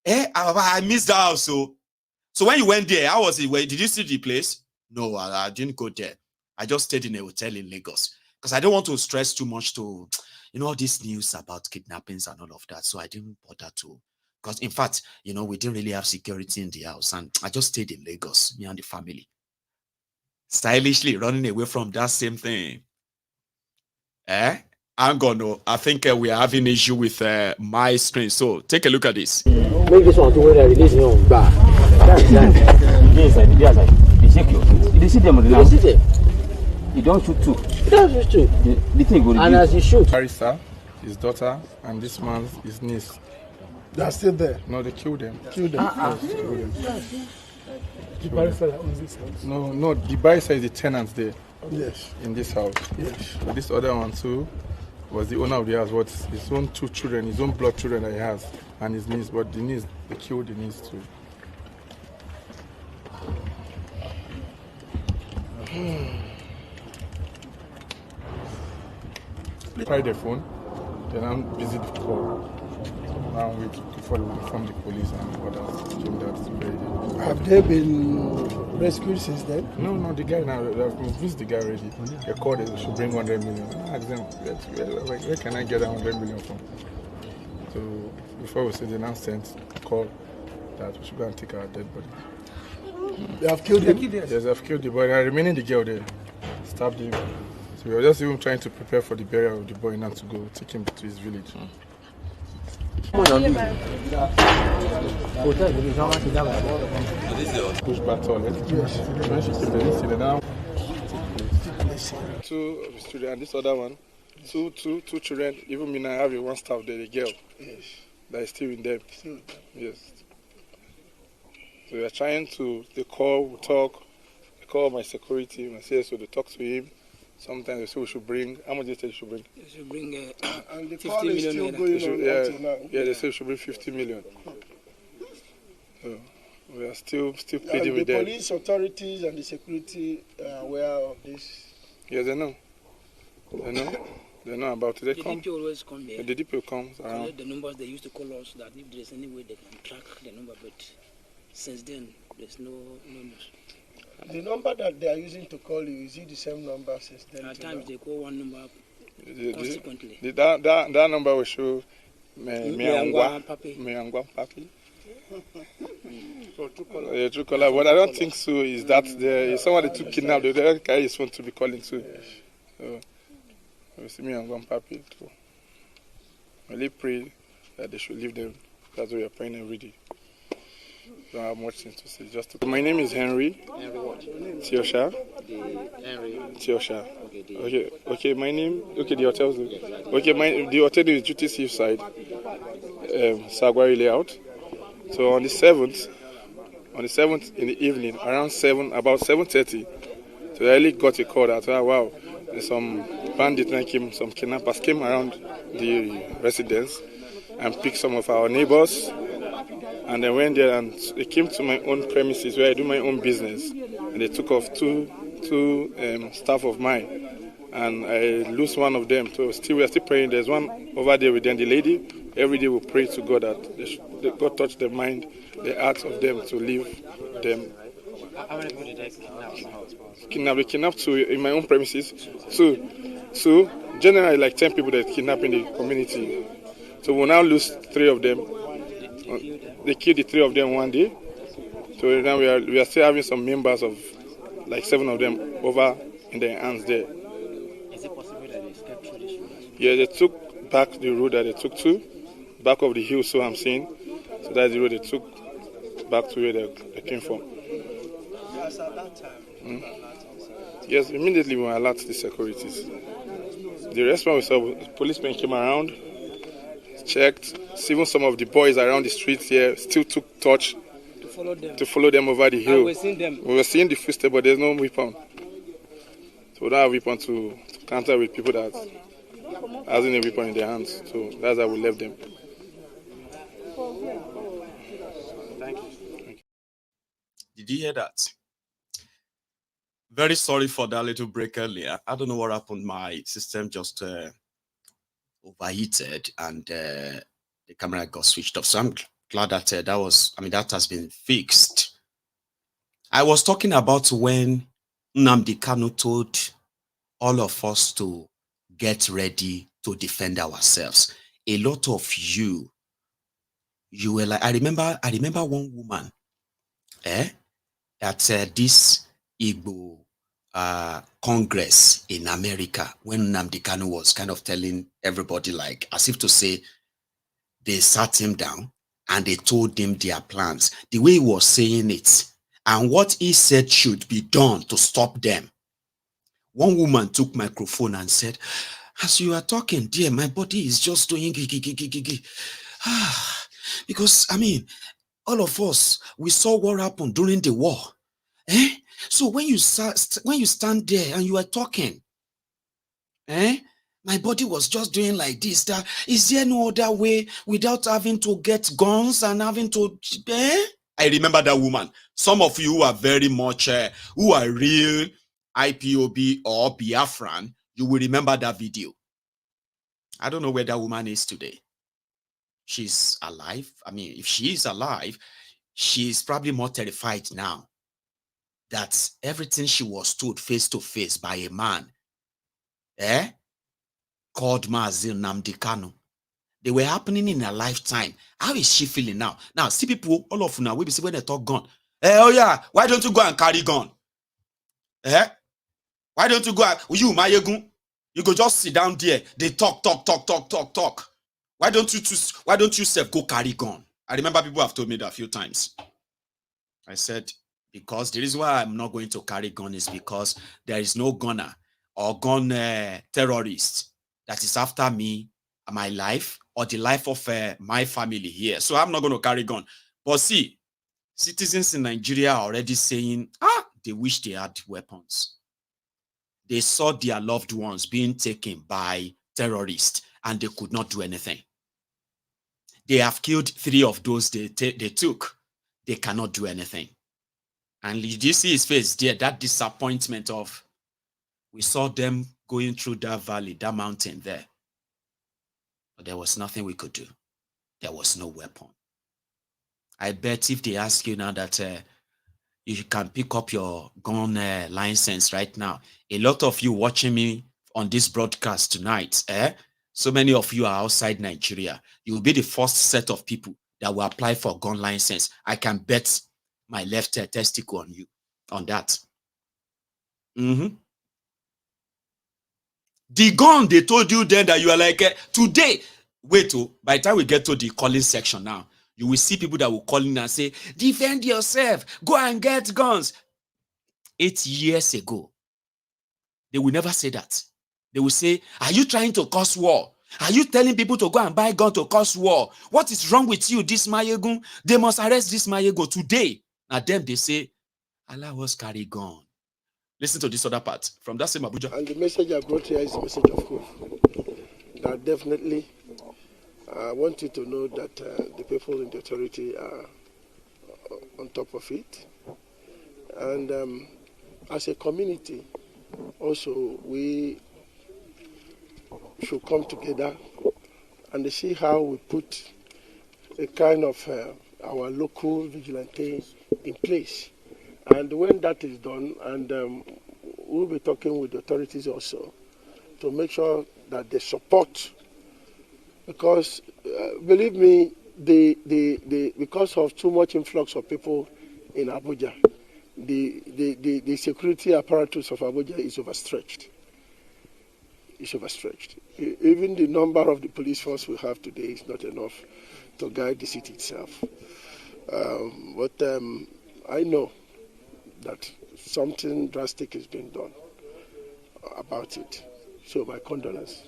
Speaker 3: Baba, I missed the house. So when you went there, how was it? Did you see the place? No, I didn't go there. I just stayed in a hotel in Lagos because I don't want to stress too much to, all this news about kidnappings and all of that. So I didn't bother to, because in fact, we didn't really have security in the house, and I just stayed in Lagos, me and the family, stylishly running away from that same thing. I think we are having an issue with my screen. So take a look at this.
Speaker 9: Make this one to where I release you on bar. You see them on the now. You don't shoot two. You don't shoot two. The thing goes. And as you shoot.
Speaker 10: Barrister, his daughter, and this man, his niece.
Speaker 11: They are still there.
Speaker 10: No, they killed them.
Speaker 11: Killed them.
Speaker 10: Yes, killed them.
Speaker 11: The barrister that owns this house.
Speaker 10: No, the barrister is the tenant there.
Speaker 11: Yes.
Speaker 10: In this house.
Speaker 11: Yes.
Speaker 10: But this other one too was the owner of the house. What his own 2 children, his own blood children that he has, and his niece. But the niece, they killed the niece too. Try the phone, then I'm busy the call. Now we before we inform the police and others came that.
Speaker 11: Have they been rescued since then?
Speaker 10: No, the guy now, we've visit the guy already. They called it, we should bring 100 million. I asked them, where can I get 100 million from? So before we say they now sent a call that we should go and take our dead body.
Speaker 11: They have killed him?
Speaker 10: Yes, they have killed the boy. They are remaining the girl there. Stabbed him. So we were just even trying to prepare for the burial of the boy now to go take him to his village.
Speaker 9: Push
Speaker 10: back toilet.
Speaker 11: Yes.
Speaker 10: When she came there, see now. 2 of the children, and this other one, two children. Even me now, I have one staff there, the girl.
Speaker 11: Yes.
Speaker 10: That is still in them. Yes. So we are trying to, they call, we talk, they call my security, my CSO, they talk to him. Sometimes they say we should bring, how much they say we should bring?
Speaker 9: You should bring
Speaker 11: and the
Speaker 9: 50
Speaker 11: call is
Speaker 9: million.
Speaker 11: Still going on until now.
Speaker 10: Yeah, they say we should bring 50 million. So we are still pleading with
Speaker 11: the
Speaker 10: them.
Speaker 11: police authorities and the security are aware of this.
Speaker 10: Yes, they know. They know about it. They
Speaker 12: The
Speaker 10: come.
Speaker 12: DPO always come here.
Speaker 10: The DPO comes around.
Speaker 12: Collect the numbers they used to call us, that if there's any way they can track the number, but since then there's no news.
Speaker 11: The number that they are using to call you, is it the same number since then?
Speaker 12: At times they call one number consequently.
Speaker 10: That number will show
Speaker 12: Miangwa
Speaker 10: Papi. True caller. What I don't think so is that there is someone that took kidnapped. The other guy is want to be calling too. So we see Miangwa Papi too. I really pray that they should leave them. That's what we are praying every day. Don't have much things to say. My name is Henry.
Speaker 12: Henry what?
Speaker 10: Tiosha.
Speaker 12: Henry.
Speaker 10: Tiosha. Okay. My name. Okay, the hotel's. Okay, the hotel is Duty Seaside, Sagwari layout. So on the 7th in the evening, around about 7:30, so I really got a call that wow, some bandits came, some kidnappers came around the residence and picked some of our neighbors. And they went there and they came to my own premises where I do my own business. And they took off two staff of mine. And I lose one of them. So we are still praying. There's one over there with them. The lady, every day we pray to God that God touch the mind, the hearts of them to leave them.
Speaker 12: How many people did they kidnap in the house?
Speaker 10: They kidnapped two in my own premises. So generally like 10 people that kidnap in the community. So we'll now lose 3 of them. They killed the 3 of them one day. So now we are still having some members of like 7 of them over in their hands there.
Speaker 12: Is it possible that they escaped through this road?
Speaker 10: Yeah, they took back the road that they took to, back of the hill, so I'm saying. So that's the road they took back to where they came from.
Speaker 11: Yes, at that time.
Speaker 10: Yes, immediately we alert the securities. The response we saw, policemen came around, checked. Even some of the boys around the streets here still took touch to follow them over the hill. We were seeing the footsteps, but there's no weapon. So we don't have weapon to counter with people that hasn't a weapon in their hands. So that's how we left them.
Speaker 12: Thank you.
Speaker 3: Did you hear that? Very sorry for that little break earlier. I don't know what happened. My system just overheated and the camera got switched off. So I'm glad that that has been fixed. I was talking about when Nnamdi Kanu told all of us to get ready to defend ourselves. A lot of you were like, I remember one woman at this Igbo Congress in America when Nnamdi Kanu was kind of telling everybody, like, as if to say, they sat him down and they told him their plans, the way he was saying it, and what he said should be done to stop them. One woman took microphone and said, as you are talking, dear, my body is just doing because, I mean, all of us, we saw what happened during the war. So when you stand there and you are talking, my body was just doing like this. Is there no other way without having to get guns and having to... I remember that woman. Some of you who are very much, who are real IPOB or Biafran, you will remember that video. I don't know where that woman is today. She's alive. I mean, if she is alive, she's probably more terrified now that everything she was told face to face by a man, called Mazi Nnamdi Kanu, they were happening in her lifetime. How is she feeling now? Now, see people, all of you now, we be see when they talk gun. Oh yeah, why don't you go and carry gun? Why don't you go and, you Mayegun? You go just sit down there. They talk. Why don't you self go carry gun? I remember people have told me that a few times. I said, because the reason why I'm not going to carry gun is because there is no gunner or gun terrorist that is after me, my life, or the life of my family here. So I'm not going to carry gun. But see, citizens in Nigeria are already saying, they wish they had weapons. They saw their loved ones being taken by terrorists and they could not do anything. They have killed 3 of those they took. they cannot do anything. And you see his face there, that disappointment of, we saw them going through that valley, that mountain there. But there was nothing we could do. There was no weapon. I bet if they ask you now that you can pick up your gun license right now, a lot of you watching me on this broadcast tonight, so many of you are outside Nigeria. You will be the first set of people that will apply for gun license. I can bet my left testicle on you, on that. The gun they told you then that you are like, today, wait, by the time we get to the calling section now, you will see people that will call in and say, defend yourself, go and get guns. 8 years ago, they will never say that. They will say, are you trying to cause war? Are you telling people to go and buy gun to cause war? What is wrong with you, this Mayegun? They must arrest this Mayegun today. Now them, they say, Allah was carry gun. Listen to this other part from that same Abuja.
Speaker 11: And the message I brought here is a message of hope. That definitely, I want you to know that the people in the authority are on top of it. And as a community, also, we should come together and see how we put a kind of our local vigilante in place. And when that is done, and we'll be talking with the authorities also to make sure that they support, because believe me, because of too much influx of people in Abuja, the security apparatus of Abuja is overstretched. It's overstretched. Even the number of the police force we have today is not enough to guide the city itself. But I know that something drastic is being done about it. So my condolence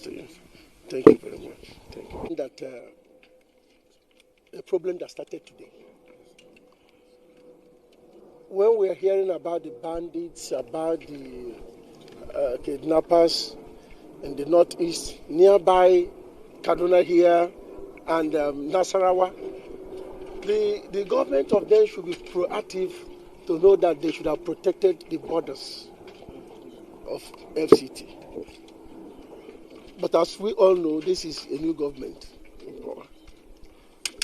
Speaker 11: to you. Thank you very much. Thank you. That a problem that started today. When we are hearing about the bandits, about the kidnappers in the northeast, nearby Kaduna here, and Nasarawa, the government of them should be proactive to know that they should have protected the borders of FCT. But as we all know, this is a new government in power.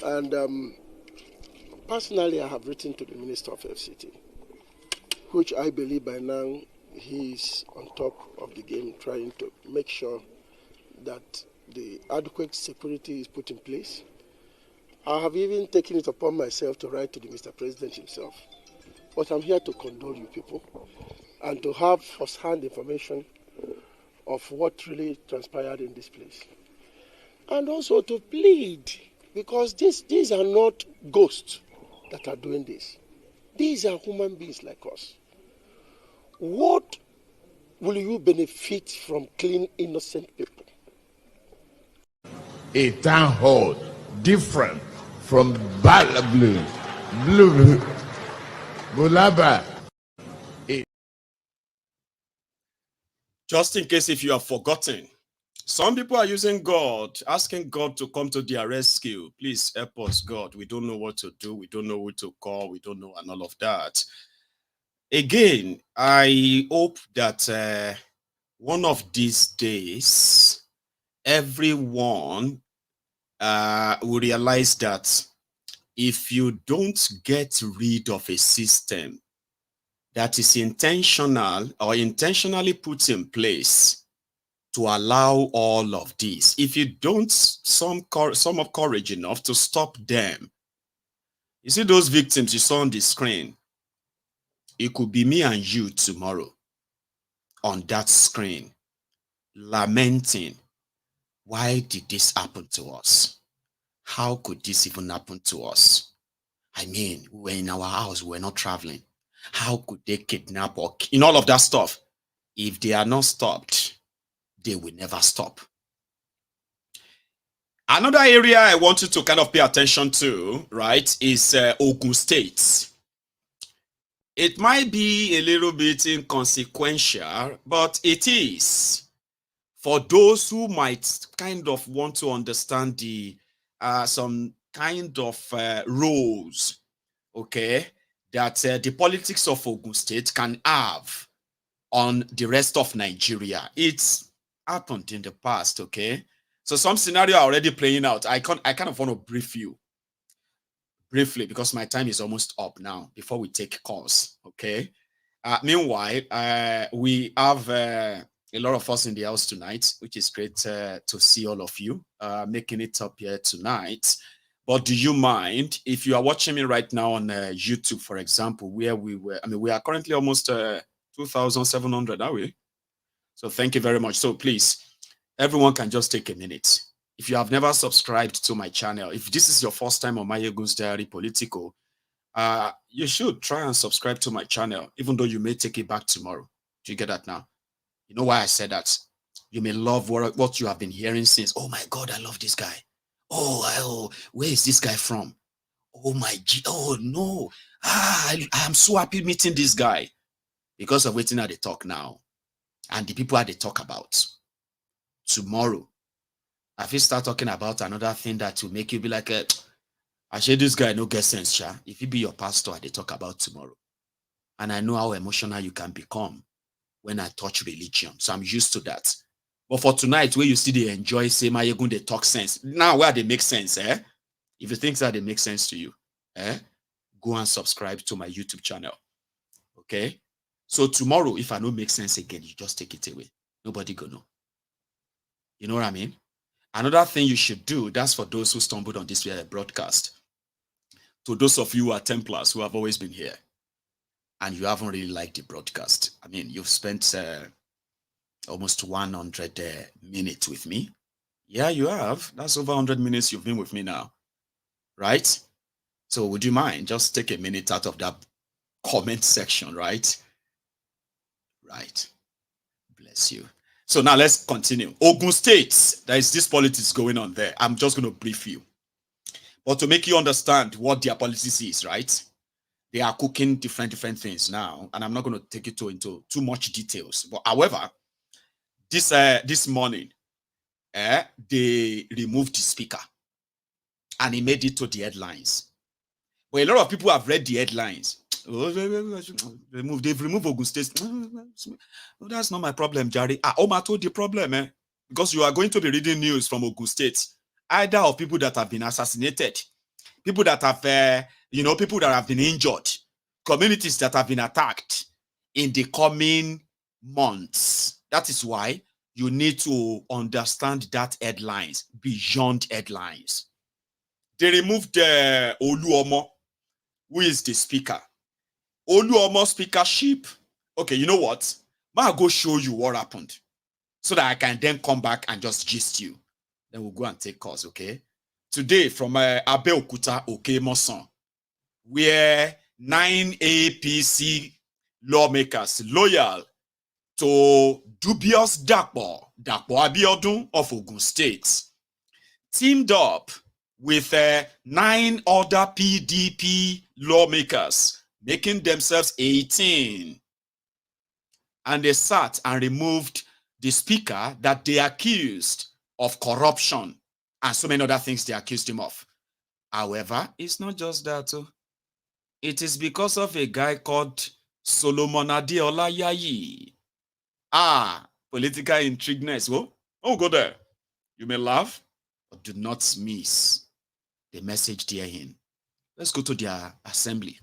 Speaker 11: And personally, I have written to the Minister of FCT, which I believe by now he is on top of the game, trying to make sure that the adequate security is put in place. I have even taken it upon myself to write to the Mr. President himself. But I'm here to condole you people and to have first-hand information of what really transpired in this place. And also to plead, because these are not ghosts that are doing this. These are human beings like us. What will you benefit from killing innocent people?
Speaker 8: A town hall different from Blue, Bulaba.
Speaker 3: Just in case if you have forgotten, some people are using God, asking God to come to their rescue. Please help us, God. We don't know what to do. We don't know who to call. We don't know, and all of that. Again, I hope that one of these days, everyone will realize that if you don't get rid of a system that is intentional or intentionally put in place to allow all of this, if you don't some of courage enough to stop them, you see those victims you saw on the screen, it could be me and you tomorrow on that screen lamenting, why did this happen to us? How could this even happen to us? I mean, we were in our house, we were not traveling. How could they kidnap or in all of that stuff? If they are not stopped, they will never stop. Another area I want you to kind of pay attention to, right, is Ogun State. It might be a little bit inconsequential, but it is. For those who might kind of want to understand the some kind of roles, okay, that the politics of Ogun State can have on the rest of Nigeria. It's happened in the past, okay? So some scenario are already playing out. I kind of want to brief you briefly because my time is almost up now before we take calls, okay? Meanwhile, we have a lot of us in the house tonight, which is great to see all of you making it up here tonight. But do you mind if you are watching me right now on YouTube, for example, where we were? I mean, we are currently almost 2,700, are we? So thank you very much. So please, everyone can just take a minute. If you have never subscribed to my channel, if this is your first time on Mayegun's Diary Political, you should try and subscribe to my channel, even though you may take it back tomorrow. Do you get that now? You know why I said that? You may love what you have been hearing since. Oh my God, I love this guy. Oh, where is this guy from? Oh my G, oh no. I am so happy meeting this guy because of waiting at the talk now. And the people at the talk about. Tomorrow, if you start talking about another thing that will make you be like, I say this guy no get sense, sha. If he be your pastor, they talk about tomorrow. And I know how emotional you can become when I touch religion. So I'm used to that. But for tonight, where you see they enjoy, say, Mayegun, they talk sense. Now where they make sense, eh? If you think that they make sense to you, go and subscribe to my YouTube channel. Okay? So tomorrow, if I don't make sense again, you just take it away. Nobody go know. You know what I mean? Another thing you should do, that's for those who stumbled on this broadcast. To those of you who are Templars who have always been here, and you haven't really liked the broadcast. I mean, you've spent almost 100 minutes with me. Yeah, you have. That's over 100 minutes you've been with me now. Right? So would you mind just take a minute out of that comment section, right? Right. Bless you. So now let's continue. Ogun State, there is this politics going on there. I'm just going to brief you. But to make you understand what their politics is, right? They are cooking different things now. And I'm not going to take it into too much details. But however, this morning, they removed the speaker. And he made it to the headlines. But a lot of people have read the headlines. They've removed Ogun State. No, that's not my problem, Jerry. Oma told the problem, because you are going to be reading news from Ogun State, either of people that have been assassinated, people that have, people that have been injured, communities that have been attacked in the coming months. That is why you need to understand that headlines beyond headlines. They removed Oluomo, who is the speaker. Oluomo speakership. Okay, you know what? I'll go show you what happened so that I can then come back and just gist you. Then we'll go and take calls, okay? Today from Abeokuta, Okemoson, where 9 APC lawmakers loyal to dubious Dapo Abiodun of Ogun State teamed up with 9 other PDP lawmakers, making themselves 18. And they sat and removed the speaker that they accused of corruption and so many other things they accused him of. However, it's not just that. It is because of a guy called Solomon Adeola Yayi. Political intrigueness. Oh, go there. You may laugh, but do not miss the message therein. Let's go to their assembly.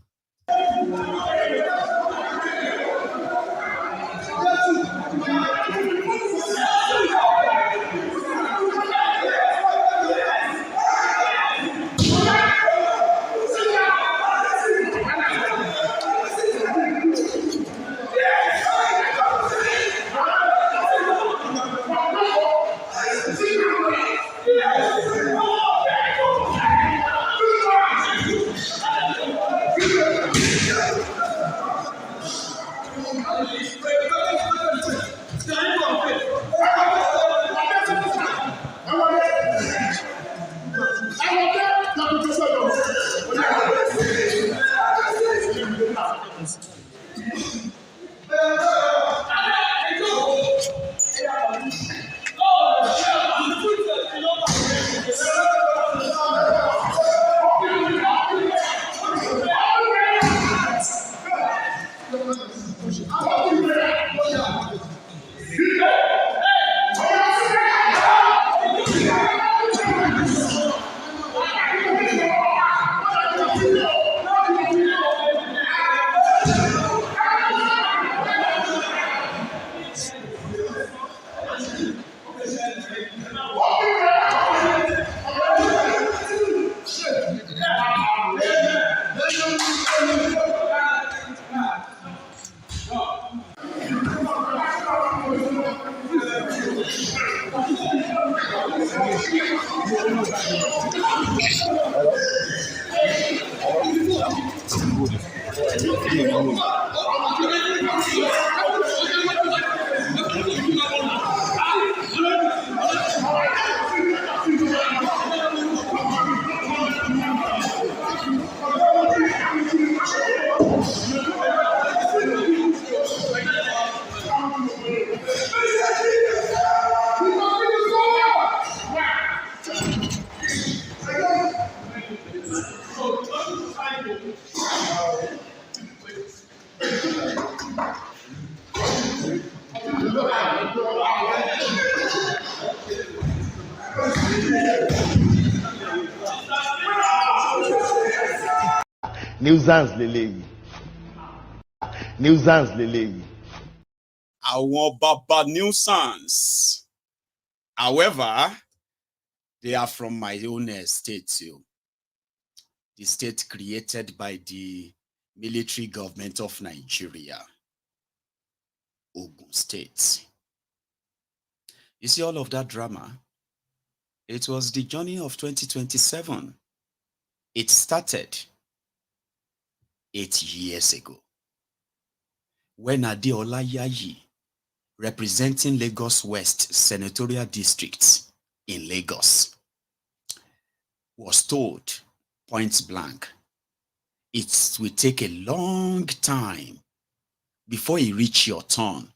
Speaker 13: nuisance leleyi. Nuisance leleyi.
Speaker 3: Àwọn baba nuisance. However, they are from my own state too. The state created by the military government of Nigeria, Ogun State. You see all of that drama? It was the journey of 2027. It started 8 years ago when Adeola Yayi, representing Lagos West Senatorial District in Lagos, was told point blank, it will take a long time before you reach your turn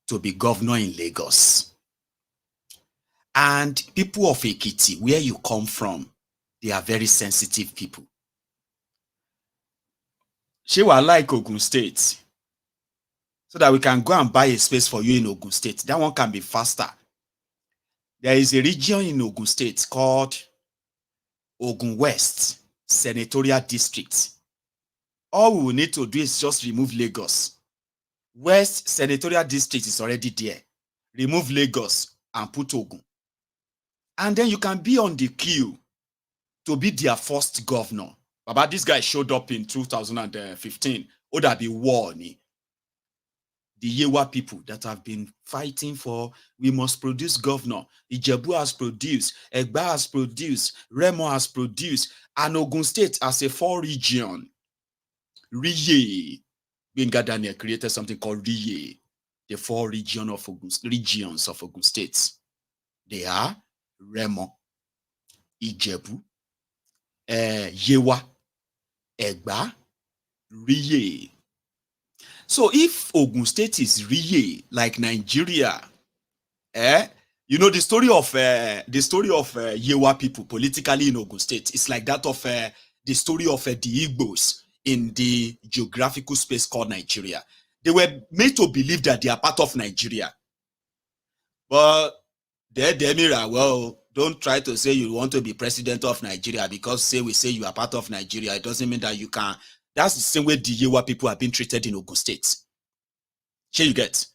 Speaker 3: to be governor in Lagos. And people of Ekiti, where you come from, they are very sensitive people. She will like Ogun State, so that we can go and buy a space for you in Ogun State. That one can be faster. There is a region in Ogun State called Ogun West Senatorial District. All we will need to do is just remove Lagos. West Senatorial District is already there. Remove Lagos and put Ogun. And then you can be on the queue to be their first governor. Baba, this guy showed up in 2015. Oda be war ni. The Yewa people that have been fighting for, we must produce governor. Ijebu has produced, Egba has produced, Remo has produced, and Ogun State as a 4 region. Riye. Benga Daniel created something called Riye, the 4 regions of Ogun State. They are Remo, Ijebu, Yewa, Egba, Riye. So if Ogun State is Riye, like Nigeria, you know the story of Yewa people politically in Ogun State. It's like that of the story of the Igbos in the geographical space called Nigeria. They were made to believe that they are part of Nigeria. But well, don't try to say you want to be president of Nigeria because we say you are part of Nigeria. It doesn't mean that you can. That's the same way the Yewa people have been treated in Ogun State. Here you get.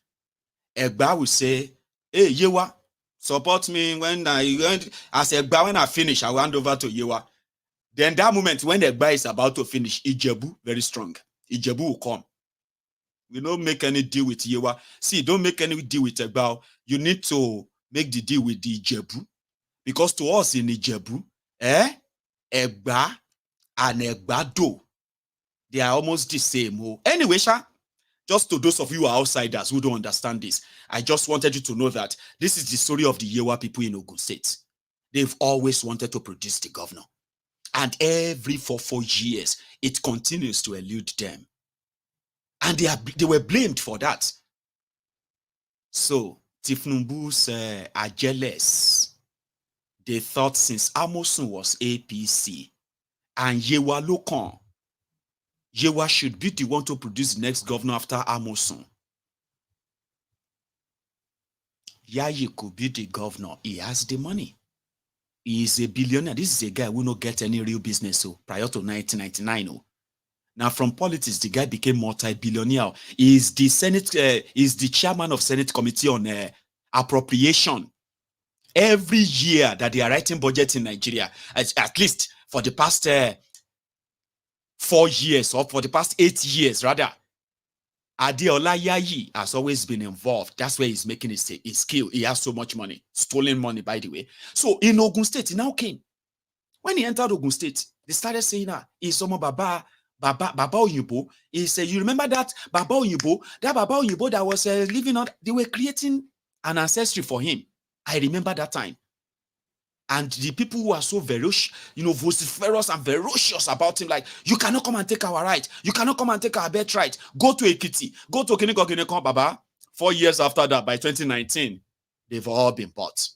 Speaker 3: Egba will say, hey, Yewa, support me when as Egba, when I finish, I will hand over to Yewa. Then that moment when Egba is about to finish, Ijebu, very strong. Ijebu will come. We don't make any deal with Yewa. See, don't make any deal with Egba. You need to make the deal with the Ijebu. Because to us in Ijebu, Egba and Egbado, they are almost the same. Anyway, just to those of you who are outsiders who don't understand this, I just wanted you to know that this is the story of the Yewa people in Ogun State. They've always wanted to produce the governor. And every 4 years, it continues to elude them. And they were blamed for that. So, Tinubu's are jealous. They thought since Amosun was APC and Yewa Lokan, Yewa should be the one to produce the next governor after Amosun. Yayi could be the governor. He has the money. He is a billionaire. This is a guy who will not get any real business prior to 1999. Now, from politics, the guy became multi-billionaire. He is the Senate, is the chairman of Senate Committee on Appropriation. Every year that they are writing budget in Nigeria, at least for the past 4 years or for the past 8 years, rather, Adeola Yayi has always been involved. That's where he's making his skill. He has so much money, stolen money, by the way. So in Ogun State, he now came. When he entered Ogun State, they started saying, he's some Baba Oyibo. He said, you remember that Baba Oyibo that was living on, they were creating an ancestry for him. I remember that time. And the people who are so vociferous and ferocious about him, like, you cannot come and take our right. You cannot come and take our birthright. Go to Ekiti. Go to Kiniko, Baba. 4 years after that, by 2019, they've all been bought.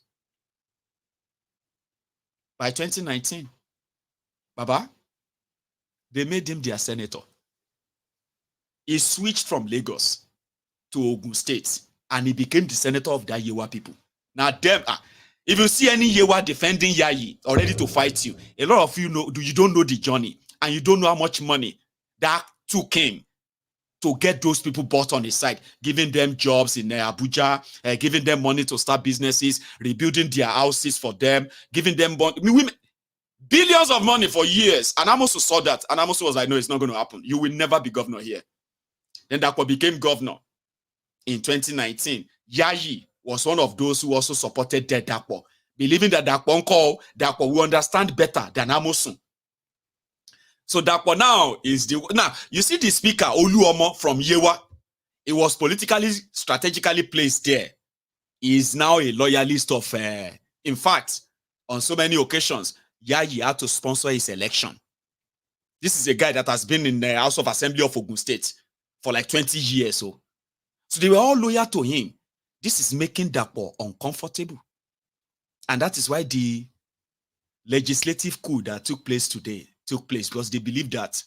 Speaker 3: By 2019, Baba, they made him their senator. He switched from Lagos to Ogun State, and he became the senator of the Yewa people. Now, them if you see any Yewa defending Yayi or ready to fight you, a lot of you don't know the journey and you don't know how much money that took him to get those people bought on his side, giving them jobs in Abuja, giving them money to start businesses, rebuilding their houses for them, giving them billions of money for years. And Amosu saw that. And Amosu was like, no, it's not going to happen. You will never be governor here. Then Dapo became governor in 2019. Yayi was one of those who also supported Dapo, believing that Dapo will understand better than Amosu. So Dapo now is you see the speaker Oluomo from Yewa. He was politically, strategically placed there. He is now a loyalist of, in fact, on so many occasions, Yayi had to sponsor his election. This is a guy that has been in the House of Assembly of Ogun State for like 20 years. So they were all loyal to him. This is making Dapo uncomfortable. And that is why the legislative coup that took place today took place, because they believe that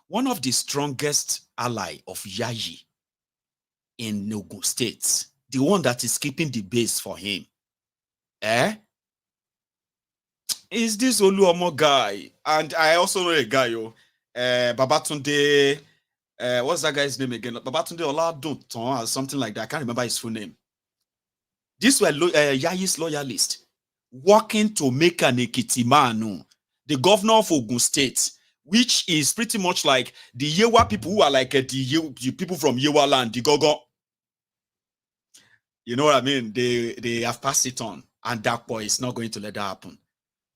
Speaker 3: one of the strongest ally of Yayi in Ogun State, the one that is keeping the base for him, is this Oluomo guy. And I also know a guy, Babatunde, what's that guy's name again? Babatunde Oladunton or something like that. I can't remember his full name. These were Yayi's loyalists working to make an Ekitimanu, the governor of Ogun State, which is pretty much like the Yewa people who are like the people from Yewa land, the Gogo. You know what I mean? They have passed it on. And that boy is not going to let that happen.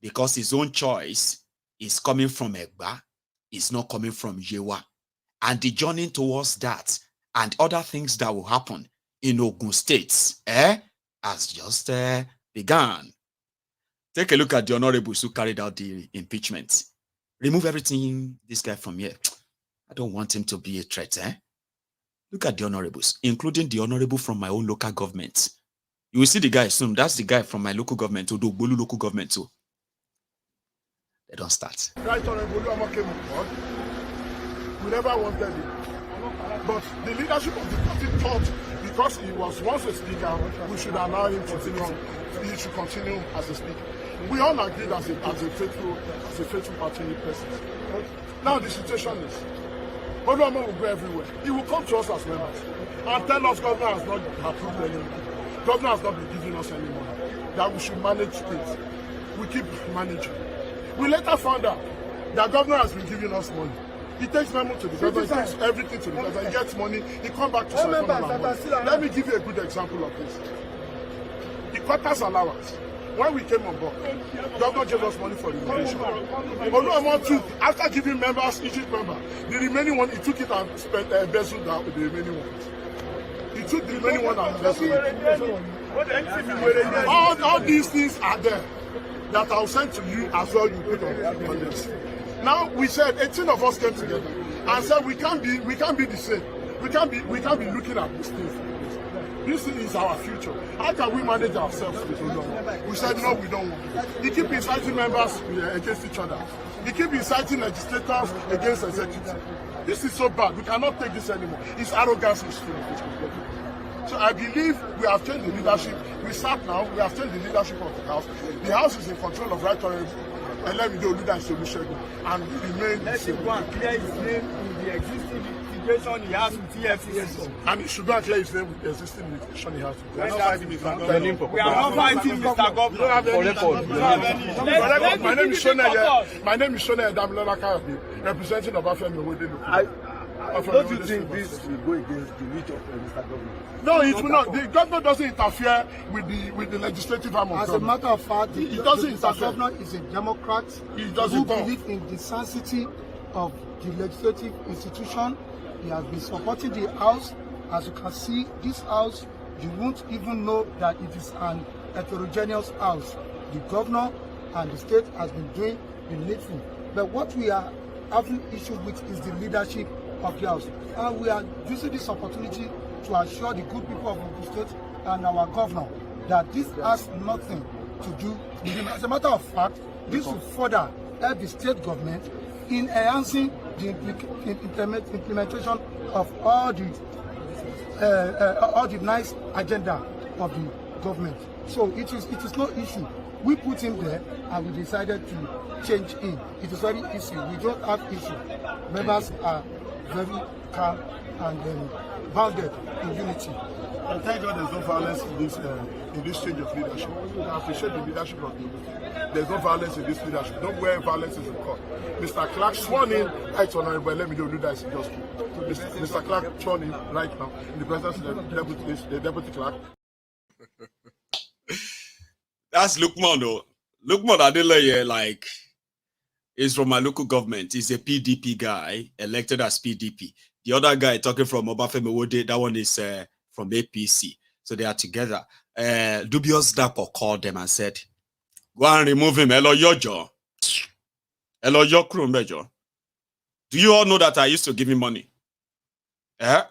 Speaker 3: Because his own choice is coming from Egba, it's not coming from Yewa. And the journey towards that and other things that will happen in Ogun State has just begun. Take a look at the honorables who carried out the impeachment. Remove everything, this guy from here. I don't want him to be a threat. Look at the honorables, including the honorable from my own local government. You will see the guy soon. That's the guy from my local government, the Ogbolu local government too. They don't start.
Speaker 11: Right Honorable Oluomo came on board. We never wanted it. But the leadership of the party thought because he was once a speaker, we should allow him to continue. He should continue as a speaker. We all agreed as a faithful party president. Now the situation is, Oluomo will go everywhere. He will come to us as members and tell us governor has not approved any money. Governor has not been giving us any money. That we should manage things. We keep managing. We later found out that governor has been giving us money. He takes memo to the governor, he takes everything to the governor, he gets money, he comes back to second money. Let me give you a good example of this. The quarters allowance. When we came on board, governor gave us money for relocation. Oluomo took, after giving members, each member, the remaining one, he took it and spent embezzled out with the remaining ones. He took the remaining one and embezzled it. All these things are there that I'll send to you as well. You put on this. Now we said 18 of us came together and said we can't be the same. We can't be looking at these things. This is our future. How can we manage ourselves with Oluomo? We said no, we don't want it. He keep inciting members against each other. He keep inciting legislators against executive. This is so bad. We cannot take this anymore. His arrogance is full. So I believe we have changed the leadership. We start now. We have changed the leadership of the House. The House is in control of Right Honorable and let me do that solution and remain.
Speaker 13: Let him go and clear his name in the existing litigation he has with TFCS.
Speaker 11: And he should go and clear his name with the existing litigation he has. We are not fighting Mr. Governor.
Speaker 13: We are not fighting Mr. Governor.
Speaker 11: My name is Shona Edamilola, representing Obafemi Owodele.
Speaker 13: Don't you think this will go against the reach of Mr. Governor?
Speaker 11: No, it will not. The governor doesn't interfere with the legislative arm of
Speaker 14: government. As a matter of fact,
Speaker 11: he doesn't interfere.
Speaker 14: The governor is a Democrat who believes in the sanctity of the legislative institution. He has been supporting the House. As you can see, this House, you won't even know that it is an heterogeneous House. The governor and the state has been doing the needful. But what we are having issue with is the leadership of the House. And we are using this opportunity to assure the good people of Ogun State and our governor that this has nothing to do with him. As a matter of fact, this will further help the state government in enhancing the implementation of all the nice agenda of the government. So it is no issue We put him there and we decided to change him. It is very easy. We don't have issue. Members are very calm and bounded in unity.
Speaker 11: And thank God there's no violence in this change of leadership. I appreciate the leadership of the youth. There's no violence in this leadership. Don't wear violence is in court. Mr. Clark sworn in, right on, but let me do that. Mr. Clark sworn in right now in the presence of the deputy clerk.
Speaker 3: That's Lukman though. Lukman Adeleye, like, is from my local government. He's a PDP guy, elected as PDP. The other guy talking from Obafemi Wode, that one is from APC. So they are together. Dubious Dapo called them and said, go and remove him. Hello, Yojo. Hello, Yokru Mejo. Do you all know that I used to give him money? I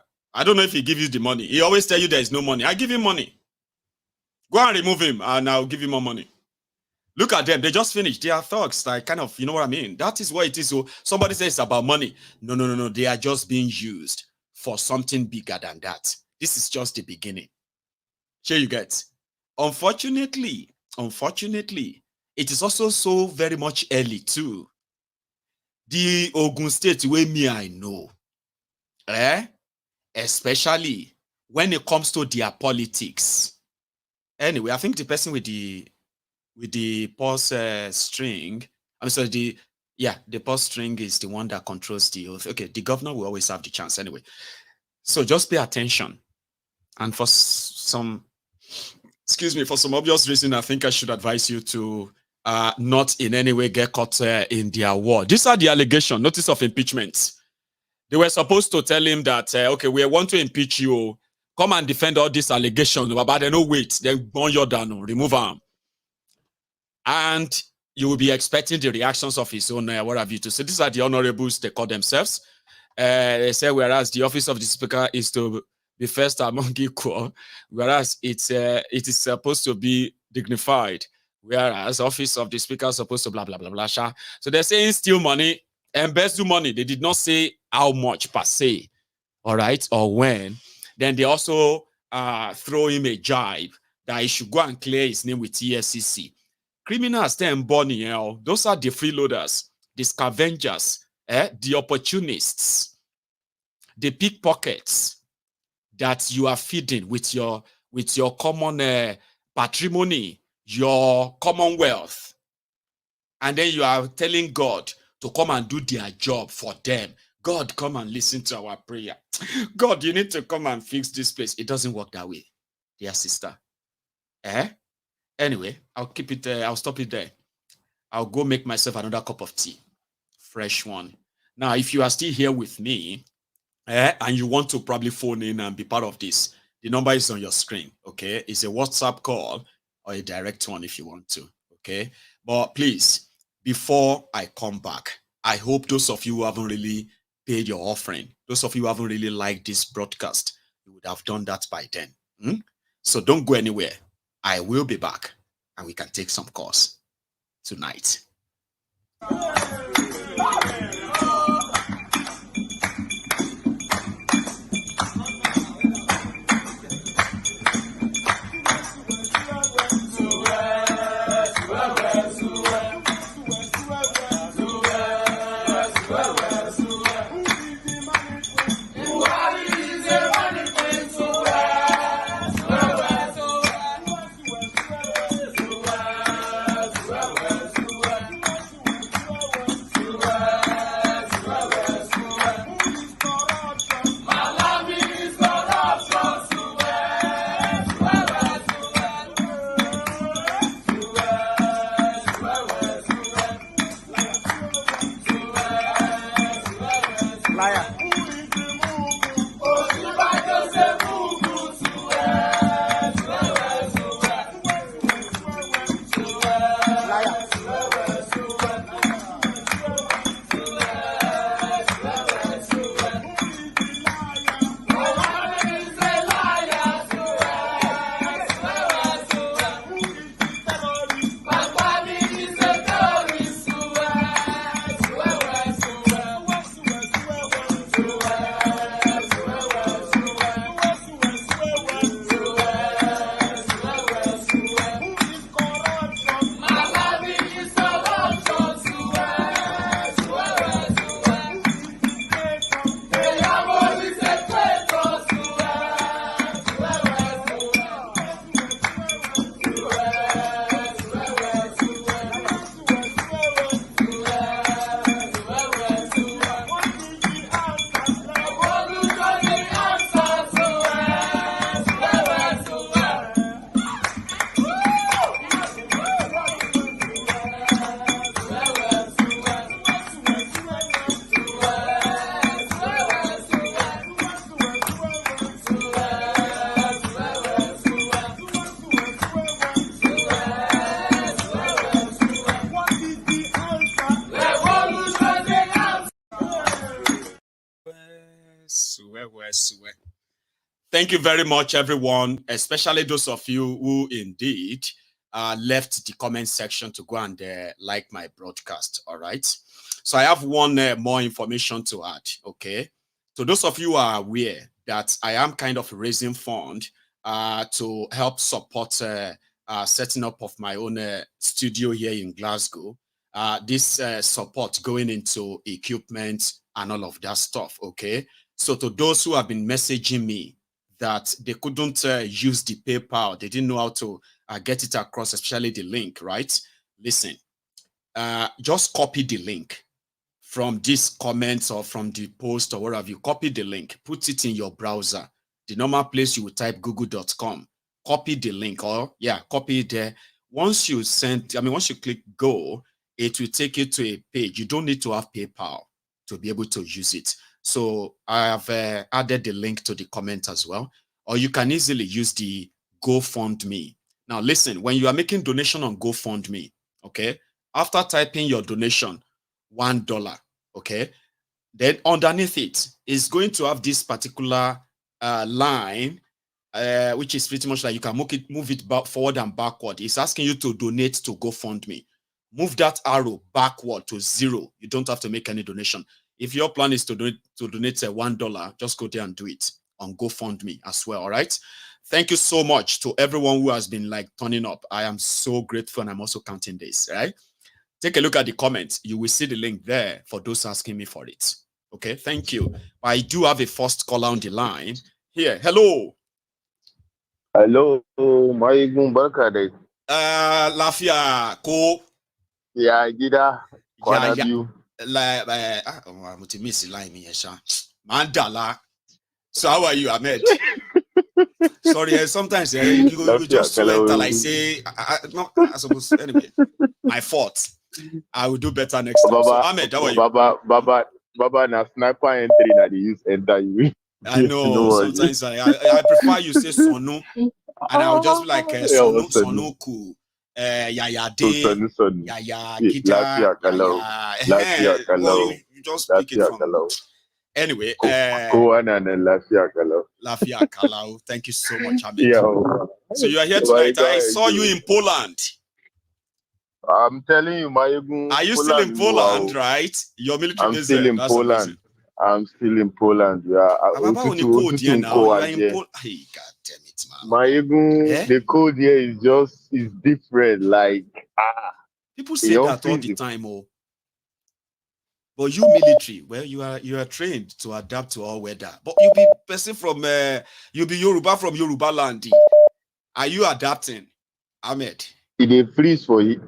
Speaker 3: don't know if he gives you the money. He always tell you there is no money. I give him money. Go and remove him and I'll give you more money. Look at them. They just finished. They are thugs. Like, kind of, you know what I mean? That is what it is. So somebody says it's about money. No. They are just being used for something bigger than that. This is just the beginning. Here you get. Unfortunately, it is also so very much early too. The Ogun State where me I know. Especially when it comes to their politics. Anyway, I think the person with the pulse string, I'm sorry, the pulse string is the one that controls the oath. Okay, the governor will always have the chance anyway. So just pay attention. And for some obvious reason, I think I should advise you to not in any way get caught in their war. These are the allegations, notice of impeachment. They were supposed to tell him that, okay, we want to impeach you. Come and defend all these allegations. But they no wait. Then burn your down, remove him. And you will be expecting the reactions of his own, what have you to. So these are the honorables, they call themselves. They say, whereas the office of the speaker is to be first among equal, whereas it is supposed to be dignified, whereas office of the speaker is supposed to blah, blah, blah, blah. So they're saying steal money, embezzle money. They did not say how much per se, all right, or when. Then they also throw him a jibe that he should go and clear his name with ESCC. Criminals, then Bonnie, those are the freeloaders, the scavengers, the opportunists, the pickpockets that you are feeding with your common patrimony, your commonwealth. And then you are telling God to come and do their job for them. God, come and listen to our prayer. God, you need to come and fix this place. It doesn't work that way, dear sister. Anyway, I'll keep it there. I'll stop it there. I'll go make myself another cup of tea. Fresh one. Now, if you are still here with me, and you want to probably phone in and be part of this, the number is on your screen, okay? It's a WhatsApp call or a direct one if you want to, okay? But please, before I come back, I hope those of you who haven't really paid your offering, those of you who haven't really liked this broadcast, you would have done that by then. So don't go anywhere. I will be back and we can take some calls tonight. Thank you very much, everyone, especially those of you who indeed left the comment section to go and like my broadcast. All right. So I have one more information to add. Okay. So those of you who are aware that I am kind of raising fund to help support setting up of my own studio here in Glasgow. This support going into equipment and all of that stuff. Okay. So to those who have been messaging me that they couldn't use the PayPal, they didn't know how to get it across, especially the link, right? Listen, just copy the link from this comment or from the post or wherever you copy the link, put it in your browser. The normal place you would type google.com, copy the link copy it there. Once you once you click go, it will take you to a page. You don't need to have PayPal to be able to use it. So I have added the link to the comment as well, or you can easily use the GoFundMe. Now listen, when you are making donation on GoFundMe, okay, after typing your donation, $1, okay, then underneath it is going to have this particular line, which is pretty much like you can move it back, forward and backward. It's asking you to donate to GoFundMe. Move that arrow backward to 0. You don't have to make any donation. If your plan is to donate $1, just go there and do it on GoFundMe as well. All right. Thank you so much to everyone who has been like turning up. I am so grateful, and I'm also counting this. Right. Take a look at the comments. You will see the link there for those asking me for it. Okay. Thank you. I do have a first caller on the line here. Hello.
Speaker 15: Hello. Maigun Barkade.
Speaker 3: Lafia ko.
Speaker 15: Yeah, Gida.
Speaker 3: Mandala. So how are you, Ahmed? Sorry, sometimes you just so enter like say I suppose anyway. My fault. I will do better next time. So Ahmed, how are you?
Speaker 15: Baba na sniper entry na they use enter you.
Speaker 3: I know. Sometimes I prefer you say Sonu, and I'll just be like Sonu cool. Yaya Day, Yaya Gita, you just speak it from. Anyway, Lafia Kalau, thank you so much, Ahmed. So you are here tonight. I saw you in Poland.
Speaker 15: I'm telling you, Mayegun.
Speaker 3: Are you still in Poland, right? Your military base.
Speaker 15: I'm still in Poland. I'm still in Poland. Yeah.
Speaker 3: You are in Poland. Hey, God damn it, man.
Speaker 15: Mayegun, the code here is different. Like
Speaker 3: people say that all the time, but you military, well, you are trained to adapt to all weather. But you be person from you be Yoruba from Yoruba land. Are you adapting, Ahmed?
Speaker 15: It freeze for here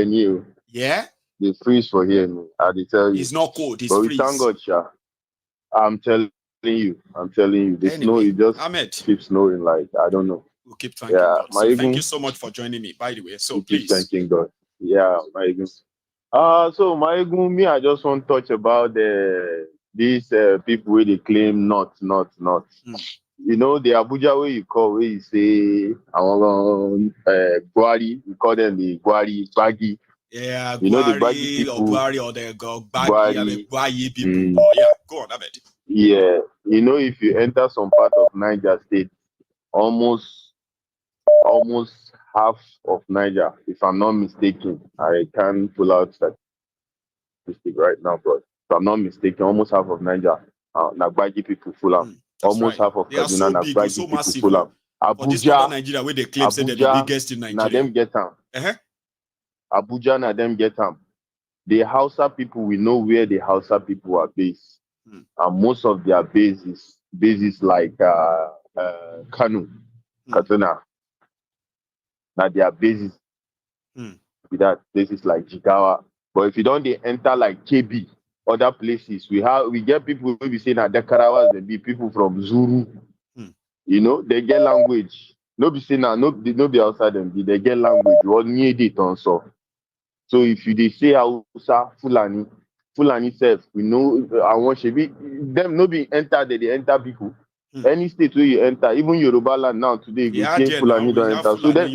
Speaker 15: and you.
Speaker 3: Yeah.
Speaker 15: They freeze for here and I tell you.
Speaker 3: It's not cold. It's
Speaker 15: but
Speaker 3: freeze.
Speaker 15: Thank God, Sha. I'm telling you. The snow it just keeps snowing. Like I don't know.
Speaker 3: We'll keep thanking God. So thank you so much for joining me. By the way, so please.
Speaker 15: Keep thanking God. Yeah, Mayegun. So Mayegun, me, I just want to touch about these people where they claim not. You know, the Abuja way you call, where you say, Buhari, you call them the Buhari, Baggy.
Speaker 3: Yeah,
Speaker 15: you know the Baggy people.
Speaker 3: Buhari or the Baggy people. Oh, yeah, go on, Ahmed.
Speaker 15: Yeah, you know, if you enter some part of Niger State, almost half of Niger, if I'm not mistaken, I can't pull out statistic right now, but if I'm not mistaken, almost half of Niger, Nagbagi people full up. Almost half of Kaduna, Nagbagi people full up.
Speaker 3: Abuja, Nigeria, where they claim say they're the biggest in Nigeria.
Speaker 15: Now them get them. Abuja, now them get them. The Hausa people, we know where the Hausa people are based. And most of their bases like Kanu, Katuna. Now their bases with that places like Jigawa. But if you don't enter like KB, other places, we get people who be saying that Dakarawas, they be people from Zuru. You know, they get language. No be saying no be outside them, they get language. What need it also. So if they say Hausa, Fulani self, we know I want to be them no be enter they enter people. Any state where you enter, even Yoruba land now today, you say Fulani don't enter. So they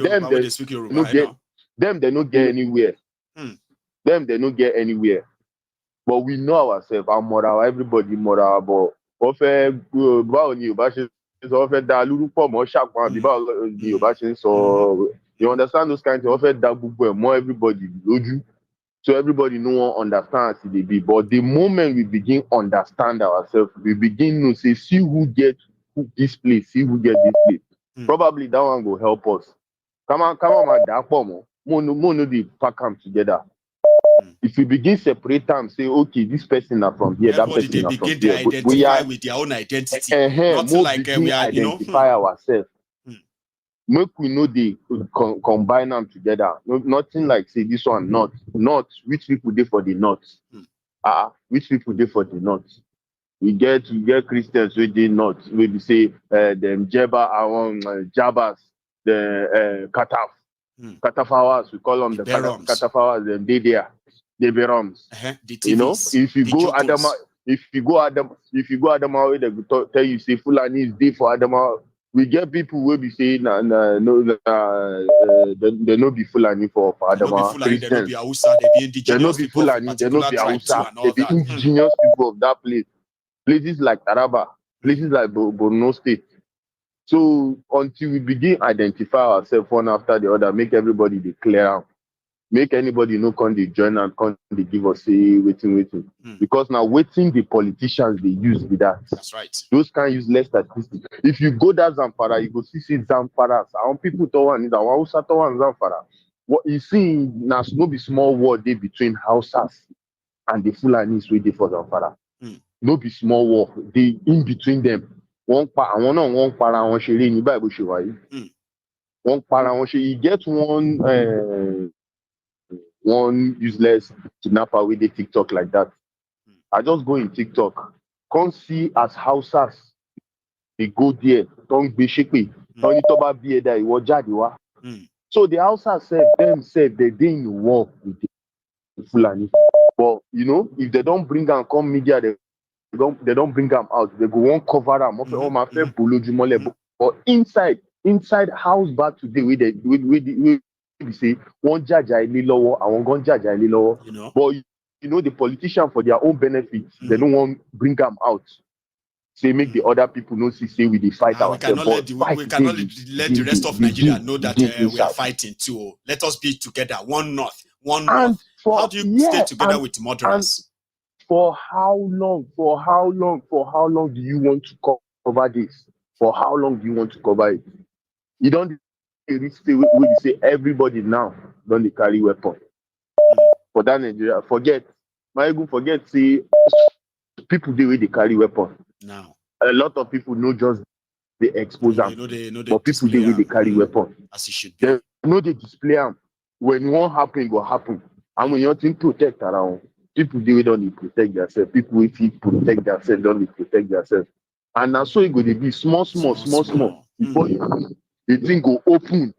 Speaker 15: don't get anywhere. Them they don't get anywhere. But we know ourselves, our moral, everybody moral, but wọ́n fẹ́ báwo ni Yorùbá ṣe sọ wọ́n fẹ́ da lúrúpọ̀ mọ́ ṣàpọ̀n àbí báwo ni Yorùbá ṣe ń sọ you understand those kind of things wọ́n fẹ́ da gbogbo ẹ̀ mọ́ everybody lójú so everybody no wan understand as e dey be but the moment we begin understand ourselves we begin know say see who get this place see who get this place probably that one go help us kama ma da pọ̀ mọ́ mo no dey pack am together. If you begin separate them, say, okay, this person are from here,
Speaker 3: everybody
Speaker 15: that person are from
Speaker 3: begin
Speaker 15: here.
Speaker 3: to identify with their own identity. Not like we are,
Speaker 15: identify ourselves. Make we know they combine them together. Nothing like say this one not which people dey for the north. Which people dey for the north. We get Christians where they not where we say them Jeba Jabas, the Kataf. Katafawas, we call them the Katafawas, them they there. The Berams, you know, if you go Adama, if you go Adama, they will tell you say Fulani is there for Adama. We get people will be saying they no be Fulani for Adama.
Speaker 3: They no be Hausa, they be indigenous people.
Speaker 15: They no be Hausa, they be indigenous people of that place. Places like Taraba, places like Borno State. So until we begin identify ourselves one after the other, make everybody declare out. Make anybody no come they join and come they give us say waiting. Because now waiting the politicians they use with that.
Speaker 3: That's right.
Speaker 15: Those can use less statistics. If you go that Zamfara, you go see Zamfara. Some people to one is Hausa to one Zamfara. What you see now no be small war day between Hausas and the Fulanis waiting for Zamfara. No be small war. They in between them. One para one share in Bible show. One para one share. You get one useless kidnapper with the TikTok like that. I just go in TikTok, come see as Hausas they go there, don't be shaky. Only toba be there, so the Hausas said they didn't work with the Fulani. But you know, if they don't bring them come media, they don't bring them out. They go won't cover them. But inside house back today we say one judge I lower, I won't go judge I lower. But you know the politician for their own benefits, they don't want bring them out. Say make the other people know say we dey fight ourselves.
Speaker 3: We cannot let the rest of Nigeria know that we are fighting too. Let us be together, one north, one north. How do you stay together with murderers?
Speaker 15: For how long do you want to cover this? For how long do you want to cover it? You don't reach the way you say everybody now don't they carry weapon. For that Nigeria, forget say people the way they carry weapon.
Speaker 3: Now
Speaker 15: a lot of people know just they expose them, but people the way they carry weapon.
Speaker 3: As it should be.
Speaker 15: They know they display them. When one happen, it will happen. And when you want to protect around, people the way don't they protect themselves. People if you protect themselves, don't they protect themselves. And now so it go to be small. Before the thing go open.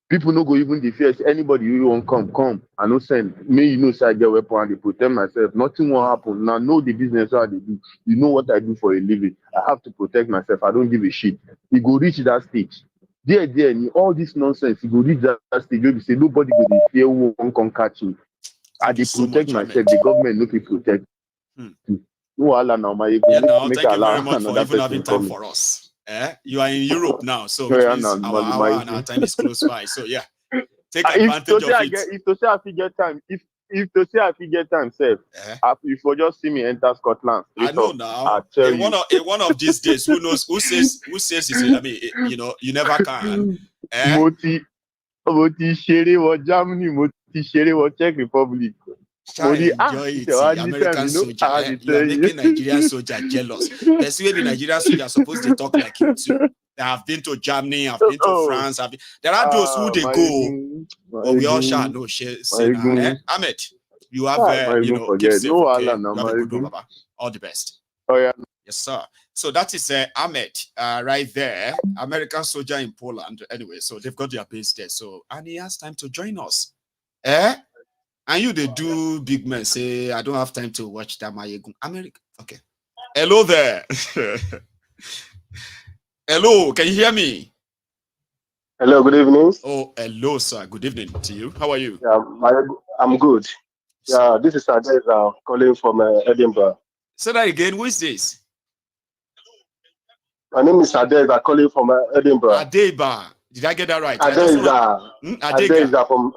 Speaker 15: People no go even defend anybody who won't come. I no send me, you know, say I get weapon and they protect myself. Nothing will happen. Now know the business how they do. You know what I do for a living. I have to protect myself. I don't give a shit. You go reach that stage. There, all this nonsense, you go reach that stage where you say nobody will fear who won't come catch me. I dey protect myself. The government no fit protect. No Allah now, my
Speaker 3: thank you very much for even having time for us. You are in Europe now, so which means our hour and our time is close by. So yeah, take advantage of it.
Speaker 15: If to say I get time, if to say I get time, sef, if you just see me enter Scotland,
Speaker 3: I know now. In one of these days, who knows? Who says? I mean, you never can.
Speaker 15: Moti Shere or Germany, Moti Shere or Czech Republic.
Speaker 3: Enjoy it, American soldier. You are making Nigerian soldier jealous. There's maybe Nigerian soldiers supposed to talk like him too. They have been to Germany, have been to France. There are those who they go, but we all shall know. Ahmed, you have keep safe. Okay? You have a good one, Baba. All the best.
Speaker 15: Oh yeah.
Speaker 3: Yes, sir. So that is Ahmed right there, American soldier in Poland. Anyway, so they've got their base there. So and he has time to join us. And you they do big men say I don't have time to watch that Mayegun. America. Okay. Hello there. Hello, can you hear me?
Speaker 16: Hello, good evening.
Speaker 3: Oh, hello, sir. Good evening to you. How are you?
Speaker 16: Yeah, I'm good. Yeah, this is Adeza calling from Edinburgh.
Speaker 3: Say that again. Who is this?
Speaker 16: My name is Adeza, calling from Edinburgh.
Speaker 3: Adeba. Did I get that right?
Speaker 16: Adeza. Adeza from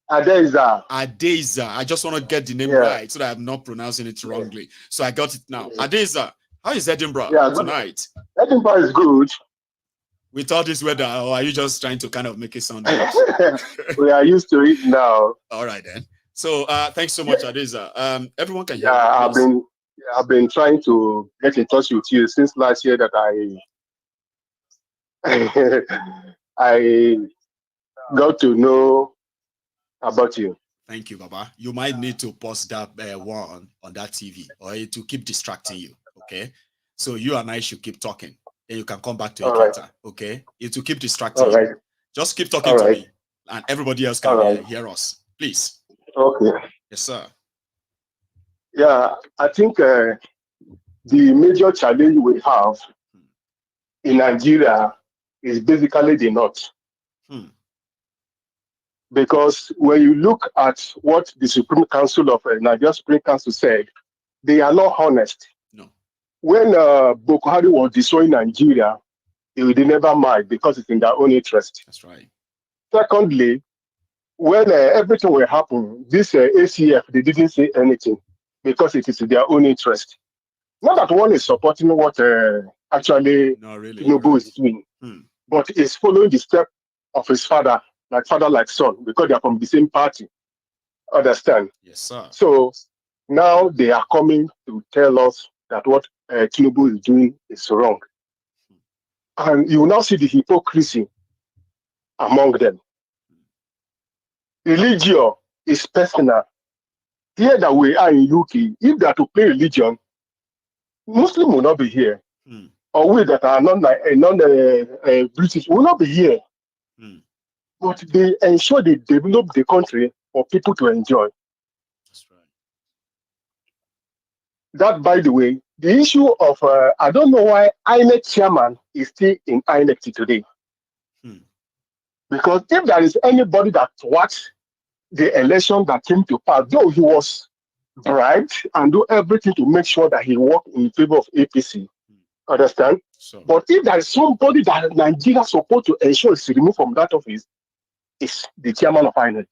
Speaker 16: Adeza.
Speaker 3: Adeza. I just want to get the name right so that I'm not pronouncing it wrongly. So I got it now. Adeza. How is Edinburgh tonight?
Speaker 16: Edinburgh is good.
Speaker 3: With all this weather, or are you just trying to kind of make it sound good?
Speaker 16: We are used to it now.
Speaker 3: All right then. So thanks so much, Adeza. Everyone can hear
Speaker 16: you. I've been trying to get in touch with you since last year that I got to know about you.
Speaker 3: Thank you, Baba. You might need to pause that one on that TV or to keep distracting you. Okay. So you and I should keep talking. Then you can come back to it later. Okay. It will keep distracting you. Just keep talking to me and everybody else can hear us. Please.
Speaker 16: Okay.
Speaker 3: Yes, sir.
Speaker 16: Yeah, I think the major challenge we have in Nigeria is basically the North. Because when you look at what the Supreme Council of Nigeria Supreme Council said, they are not honest.
Speaker 3: No.
Speaker 16: When Buhari was destroying Nigeria, they never mind because it's in their own interest.
Speaker 3: That's right.
Speaker 16: Secondly, when everything will happen, this ACF, they didn't say anything because it is in their own interest. Not that one is supporting what actually Tinubu is doing, but is following the step of his father like son, because they are from the same party. Understand?
Speaker 3: Yes, sir.
Speaker 16: So now they are coming to tell us that what Tinubu is doing is wrong. And you will now see the hypocrisy among them. Religion is personal. Here that we are in UK, if they are to play religion, Muslim will not be here. Or we that are non-British will not be here. But they ensure they develop the country for people to enjoy.
Speaker 3: That's right.
Speaker 16: That, by the way, the issue of, I don't know why INEC chairman is still in INEC today. Because if there is anybody that watched the election that came to pass, though he was bribed and do everything to make sure that he worked in favor of APC, understand? But if there is somebody that Nigeria is supposed to ensure is removed from that office, it's the chairman of INEC.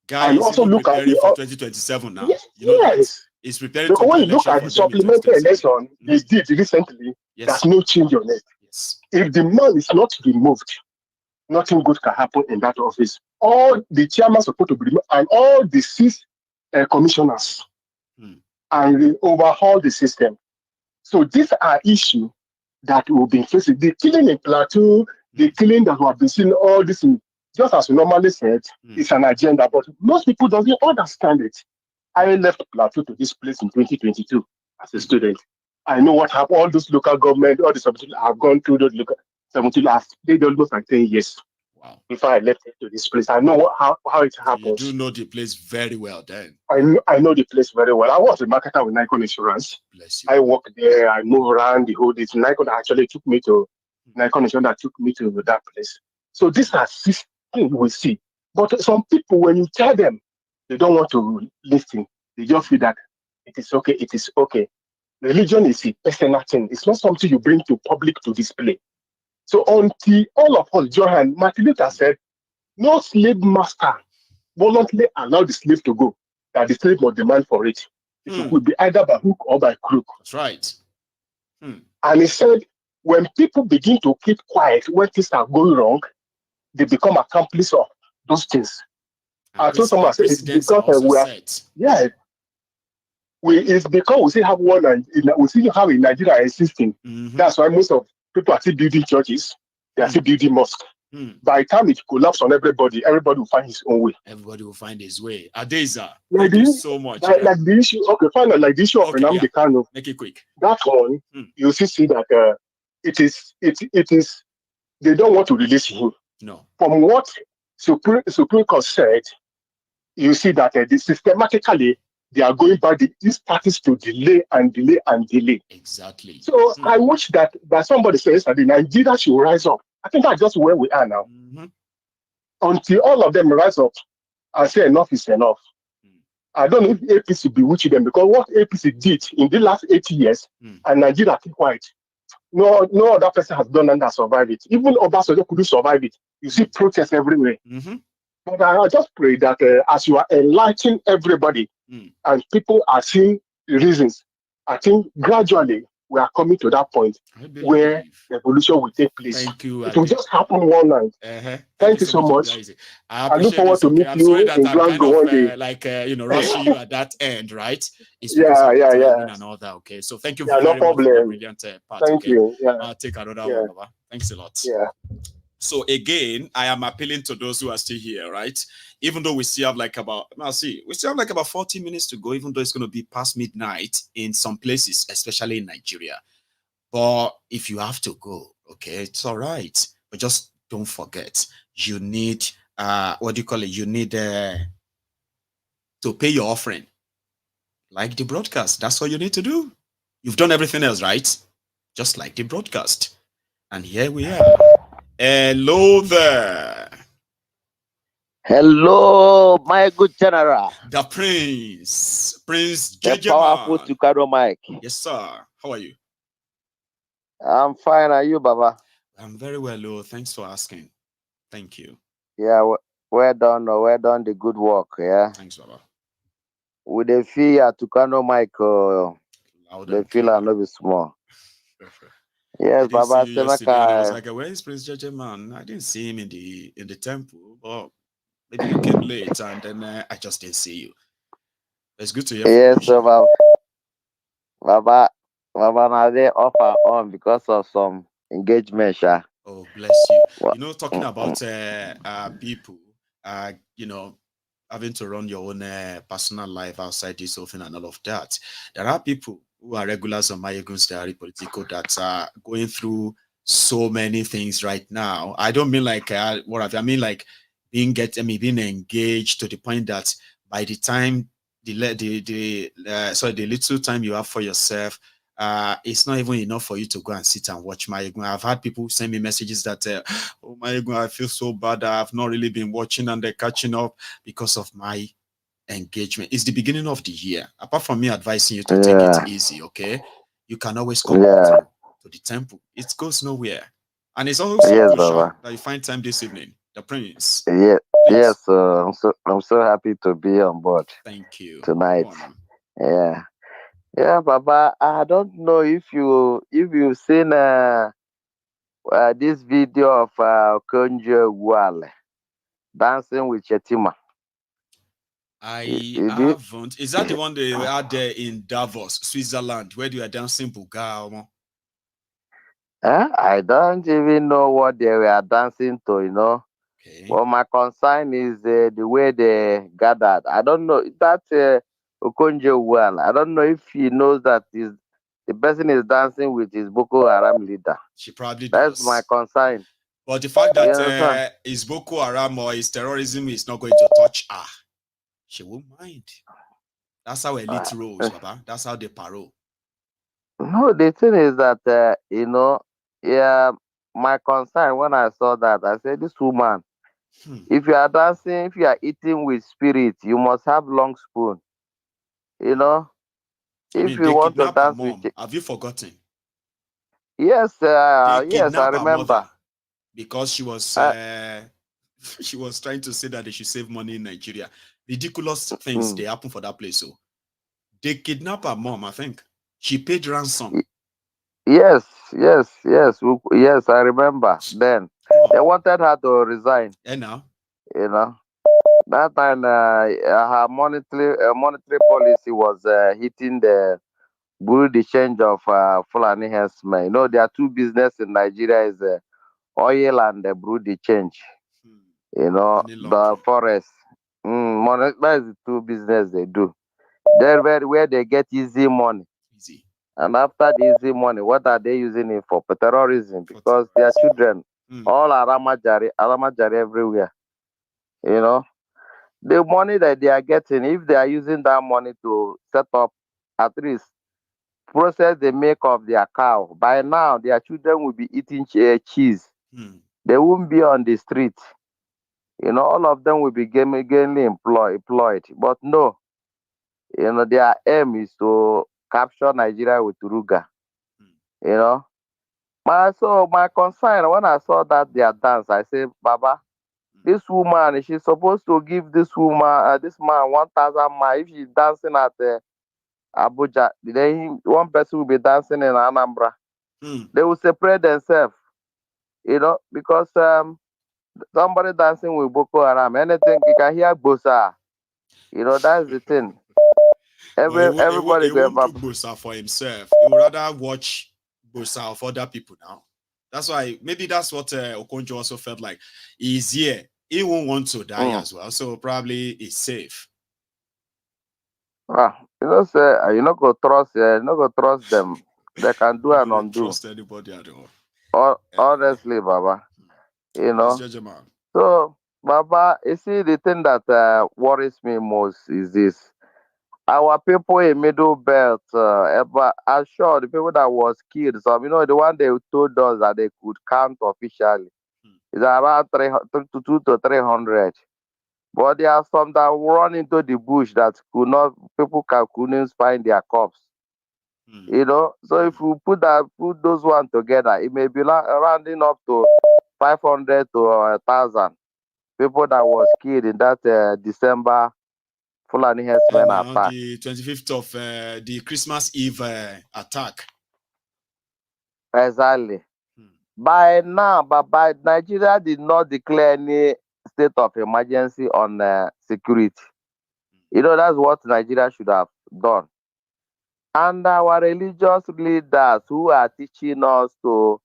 Speaker 3: Guys, and also look at the for 2027 now.
Speaker 16: Yes,
Speaker 3: you know that it's preparing
Speaker 16: because when you look at the supplementary election they did recently, there's no change on it. If the man is not removed, nothing good can happen in that office. All the chairmen are supposed to be removed, and all the 6 commissioners, and overhaul the system. So these are issues that will be facing. The killing in Plateau, the killing that we have been seeing, all this, just as we normally said, it's an agenda, but most people don't understand it. I left Plateau to this place in 2022 as a student. I know what happened. All those local government, all the subsidies have gone through those local 17 last. They almost like 10 years.
Speaker 3: Wow.
Speaker 16: Before I left to this place, I know how it happens.
Speaker 3: You do know the place very well, then.
Speaker 16: I know the place very well. I was a marketer with Nikon Insurance.
Speaker 3: Bless you.
Speaker 16: I worked there. I moved around the whole day. Nikon actually took me to Nikon Insurance that took me to that place. So these are 6 things we see. But some people, when you tell them, they don't want to listen. They just feel that it is okay. It is okay. Religion is a personal thing. It's not something you bring to public to display. So until all of us join hands, Martin Luther said, no slave master voluntarily allow the slave to go, that the slave must demand for it. It will be either by hook or by crook.
Speaker 3: That's right.
Speaker 16: And he said, when people begin to keep quiet when things are going wrong, they become accomplices of those things. I told someone, it's because we are, it's because we still have one, we still have in Nigeria existing. That's why most of people are still building churches, they are still building mosques. By the time it collapses on everybody, everybody will find his own way.
Speaker 3: Everybody will find his way. Adeza,
Speaker 16: like
Speaker 3: thank you so much.
Speaker 16: Like the issue, like the issue of Nnamdi Kanu.
Speaker 3: Make it quick.
Speaker 16: That one, you see that it is, they don't want to release him.
Speaker 3: No.
Speaker 16: From what Supreme Court said, you see that systematically they are going by these parties to delay and delay and delay.
Speaker 3: Exactly.
Speaker 16: So I wish that somebody says that Nigeria should rise up. I think that's just where we are now. Until all of them rise up and say enough is enough. I don't know if APC bewitched them, because what APC did in the last 8 years, and Nigeria keep quiet. no other person has done and has survived it. Even Obasanjo couldn't survive it. You see protests everywhere. But I just pray that as you are enlightening everybody and people are seeing the reasons, I think gradually we are coming to that point where the evolution will take place.
Speaker 3: Thank you.
Speaker 16: It will just happen one night. Thank you so much.
Speaker 3: I
Speaker 16: look forward
Speaker 3: this.
Speaker 16: to meet
Speaker 3: I'm
Speaker 16: you
Speaker 3: sorry that
Speaker 16: in
Speaker 3: I'm
Speaker 16: Glasgow one day.
Speaker 3: rushing you at that end, right? It's because of the timing and all that. Okay, so thank you very
Speaker 16: no
Speaker 3: much
Speaker 16: problem.
Speaker 3: for the brilliant part.
Speaker 16: Thank you. Yeah.
Speaker 3: I'll take another one, Baba. Thanks a lot.
Speaker 16: Yeah.
Speaker 3: So again, I am appealing to those who are still here, right? Even though we still have like about 40 minutes to go, even though it's going to be past midnight in some places, especially in Nigeria. But if you have to go, okay, it's all right. But just don't forget, you need, You need to pay your offering. Like the broadcast. That's all you need to do. You've done everything else, right? Just like the broadcast. And here we are. Hello there.
Speaker 17: Hello, my good general.
Speaker 3: The Prince
Speaker 17: the
Speaker 3: JJ
Speaker 17: powerful
Speaker 3: Man.
Speaker 17: Tukado Mike.
Speaker 3: Yes, sir. How are you?
Speaker 17: I'm fine. Are you, Baba?
Speaker 3: I'm very well, oh. Thanks for asking. Thank you.
Speaker 17: Yeah, well done. Well done. The good work. Yeah.
Speaker 3: Thanks, Baba.
Speaker 17: With the fee Tukado Mike, the feel are not small. Yes, Baba.
Speaker 3: I was like, where is Prince JJ Man? I didn't see him in the temple, but maybe you came late and then I just didn't see you. It's good to hear from you.
Speaker 17: Yes, Baba. Baba, now they offer on because of some engagement, sha.
Speaker 3: Oh, bless you. You know, talking about people, having to run your own personal life outside this often and all of that. There are people who are regulars on Mayegun's Diary Politico that are going through so many things right now. I don't mean like I mean like being engaged to the point that by the time the little time you have for yourself, it's not even enough for you to go and sit and watch Mayegun. I've had people send me messages that, oh, Mayegun, I feel so bad. I've not really been watching and they're catching up because of my engagement. It's the beginning of the year. Apart from me advising you to take it easy, okay? You can always come to the temple. It goes nowhere. And it's also crucial that you find time this evening. The Prince.
Speaker 17: Yeah. Yes, I'm so happy to be on board.
Speaker 3: Thank you.
Speaker 17: Tonight. Yeah. Yeah, Baba, I don't know if you've seen this video of Konjo Wale dancing with Chetima.
Speaker 3: I haven't. Is that the one they had there in Davos, Switzerland, where they were dancing Buga?
Speaker 17: I don't even know what they were dancing to, you know. Okay. Well, my concern is the way they gathered. I don't know that Okonjo well. I don't know if he knows that the person is dancing with his Boko Haram leader.
Speaker 3: She probably does.
Speaker 17: That's my concern.
Speaker 3: But the fact that his Boko Haram or his terrorism is not going to touch her, she won't mind. That's how elite rolls, Baba. That's how they parole.
Speaker 17: No, the thing is that my concern when I saw that, I said, this woman, if you are dancing, if you are eating with spirit, you must have long spoon. You know, if you want to dance with,
Speaker 3: have you forgotten?
Speaker 17: Yes, yes, I remember.
Speaker 3: Because she was she was trying to say that they should save money in Nigeria. Ridiculous things they happen for that place. So they kidnapped her mom. I think she paid ransom.
Speaker 17: Yes, I remember. Then they wanted her to resign.
Speaker 3: And now,
Speaker 17: you know, that time her monetary policy was hitting the Buhari change of Fulani herdsmen. You know, there are two business in Nigeria: is oil and the Buhari change. You know, the forest. That is the two business they do. They're where they get easy money.
Speaker 3: Easy.
Speaker 17: And after the easy money, what are they using it for? For terrorism, because their children all are Aramajari everywhere. You know, the money that they are getting, if they are using that money to set up, at least process the milk of their cow, by now their children will be eating cheese. They won't be on the street. You know, all of them will be gainfully employed. But no, you know, their aim is to capture Nigeria with Ruga. You know, My concern when I saw that their dance, I said, Baba, this woman, she's supposed to give this woman, this man 1,000 ma if she's dancing at Abuja. Then one person will be dancing in Anambra. They will separate themselves, because somebody dancing with Boko Haram, anything you can hear Bosa. That's the thing. Everybody
Speaker 3: he won't do Bosa for himself. He would rather watch Bosa of other people now. That's why maybe that's what Okonjo also felt like. He's here. He won't want to die as well. So probably he's safe.
Speaker 17: Say you're not gonna trust. You're not gonna trust them. They can do and undo.
Speaker 3: Trust anybody at all.
Speaker 17: Honestly, Baba. So, Baba, you see, the thing that worries me most is this. Our people in Middle Belt, I'm sure the people that was killed, so the one they told us that they could count officially is around 200 to 300. But there are some that run into the bush that couldn't find their corpse. So if we put those one together, it may be rounding up to 500 to 1,000 people that was killed in that December Fulani herdsmen attack.
Speaker 3: On the 25th of the Christmas Eve attack.
Speaker 17: Exactly. By now, but Nigeria did not declare any state of emergency on security. That's what Nigeria should have done. And our religious leaders who are teaching us to,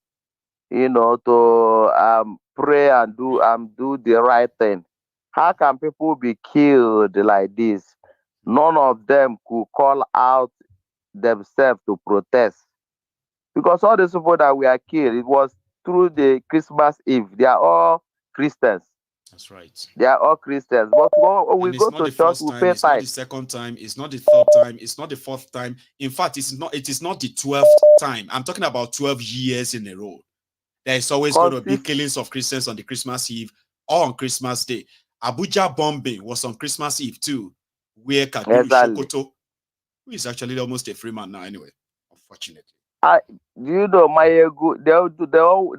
Speaker 17: pray and do the right thing. How can people be killed like this? None of them could call out themselves to protest. Because all these people that we are killed, it was through the Christmas Eve. They are all Christians.
Speaker 3: That's right.
Speaker 17: They are all Christians. But we go to church, we pay
Speaker 3: it's not
Speaker 17: tithe.
Speaker 3: the second time, it's not the third time, it's not the fourth time. In fact, it is not the 12th time. I'm talking about 12 years in a row. There is always going to be killings of Christians on the Christmas Eve or on Christmas Day. Abuja bombing was on Christmas Eve too, where Kabiru Sokoto, who is actually almost a free man now anyway, unfortunately.
Speaker 17: Mayegu,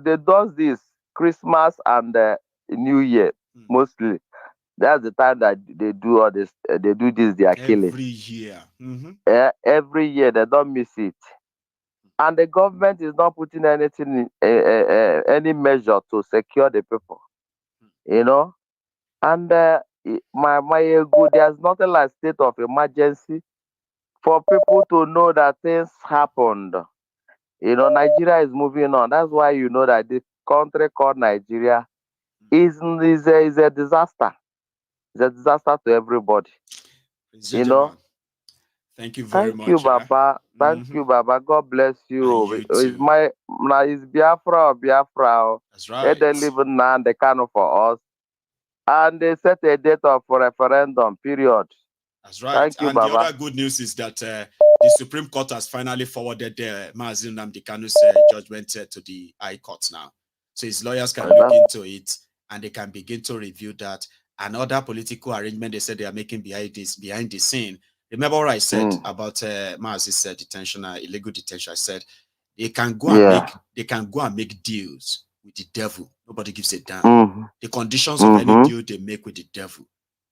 Speaker 17: they do this Christmas and New Year mostly. That's the time that they do all this. They do this. They are killing
Speaker 3: every year.
Speaker 17: Every year they don't miss it, and the government is not putting anything, any measure to secure the people. And Mayegu, there's nothing like state of emergency for people to know that things happened. Nigeria is moving on. That's why that the country called Nigeria is a disaster. It's a disaster to everybody.
Speaker 3: Thank you very much.
Speaker 17: Thank you, Baba. Thank you, Baba. God bless you. It's Biafra or Biafra.
Speaker 3: That's right.
Speaker 17: They live now, they can for us. And they set a date of referendum, period.
Speaker 3: That's right.
Speaker 17: Thank you,
Speaker 3: and
Speaker 17: Baba.
Speaker 3: The other good news is that the Supreme Court has finally forwarded Mazi Nnamdi Kanu's judgment to the High Court now. So his lawyers can look into it and they can begin to review that. And other political arrangement they said they are making behind the scene. Remember what I said about Mazi's detention, illegal detention? I said they can go and make deals with the devil. Nobody gives a damn. The conditions of any deal they make with the devil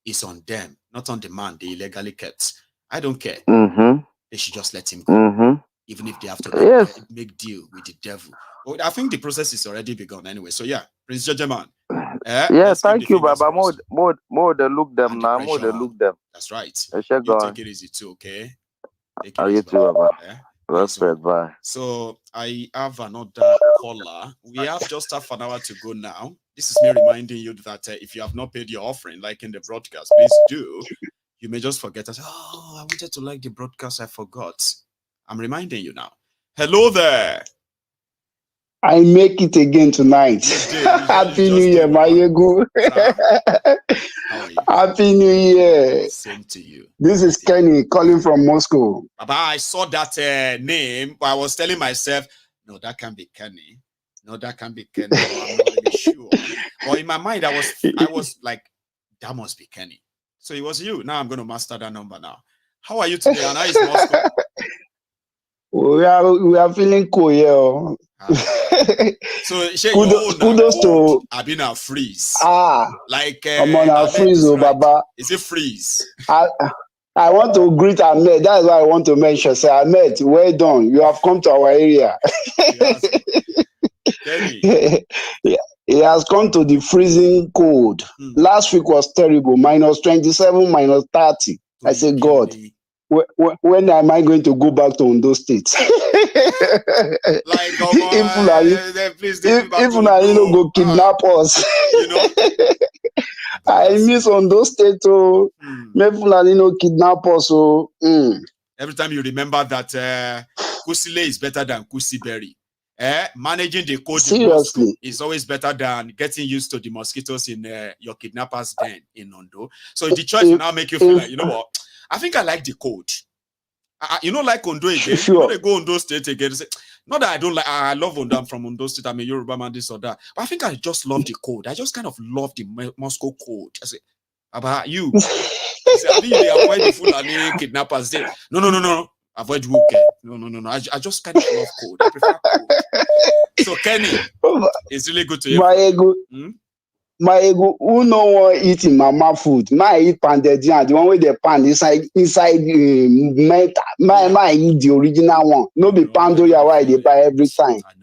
Speaker 3: is on them, not on the man they illegally kept. I don't care. They should just let him go, even if they have to make deal with the devil. But I think the process is already begun anyway. So yeah, Prince Judgeman.
Speaker 17: Thank you, Baba. More they look them now. More they look them.
Speaker 3: That's right.
Speaker 17: You
Speaker 3: take it easy too, okay?
Speaker 17: Take it easy, Baba. Respect, bye.
Speaker 3: So I have another caller. We have just half an hour to go now. This is me reminding you that if you have not paid your offering, like in the broadcast, please do. You may just forget us. Oh, I wanted to like the broadcast. I forgot. I'm reminding you now. Hello there.
Speaker 18: I make it again tonight. Happy New Year, Mayegu. Happy New Year.
Speaker 3: Same to you.
Speaker 18: This is Kenny calling from Moscow.
Speaker 3: Baba, I saw that name, but I was telling myself, no, that can't be Kenny. No, that can't be Kenny. I'm not really sure. But in my mind, I was like, that must be Kenny. So it was you. Now I'm going to master that number now. How are you today? And how is Moscow?
Speaker 18: We are feeling cool, yeah.
Speaker 3: So
Speaker 18: kudos to
Speaker 3: I've been a freeze. Like
Speaker 18: I'm on a freeze, Baba.
Speaker 3: Is it freeze?
Speaker 18: I want to greet Ahmed. That's why I want to mention. Say, Ahmed, well done. You have come to our area. He has come to the freezing cold. Last week was terrible. -27, -30. I said, God, when am I going to go back to Ondo State?
Speaker 3: Like,
Speaker 18: if you go kidnap us.
Speaker 3: You know?
Speaker 18: I miss Ondo State. Maybe kidnap us.
Speaker 3: Every time you remember that Kusile is better than Kusiberry. Managing the code in Moscow is always better than getting used to the mosquitoes in your kidnapper's den in Ondo. So the choice will now make you feel like, you know what? I think I like the code. You know, like Ondo again.
Speaker 18: Sure.
Speaker 3: You know, they go Ondo State again. Say, not that I don't like, I love Ondo. I'm from Ondo State. I'm a Yoruba man, this or that. But I think I just love the code. I just kind of love the Moscow code. I say, about you. I say, I think they avoid the Fulani kidnappers. Say, no. Avoid who care. No. I just kind of love code. I prefer code. So Kenny, it's really good to hear.
Speaker 18: My ego, who no one eating mama food? My eat pounded yam, the one with the pan inside metal. My eat the original one. No be pando ya why they buy every time. I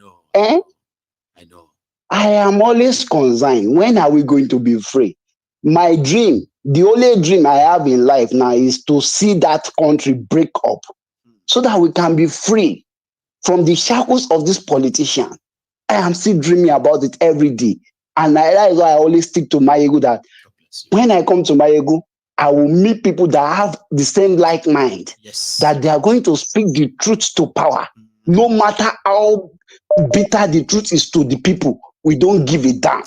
Speaker 18: know. I am always concerned. When are we going to be free? My dream, the only dream I have in life now is to see that country break up so that we can be free from the shackles of this politician. I am still dreaming about it every day. And that is why I always stick to Mayegu, that when I come to Mayegu, I will meet people that have the same like mind, that they are going to speak the truth to power. No matter how bitter the truth is to the people, we don't give it down.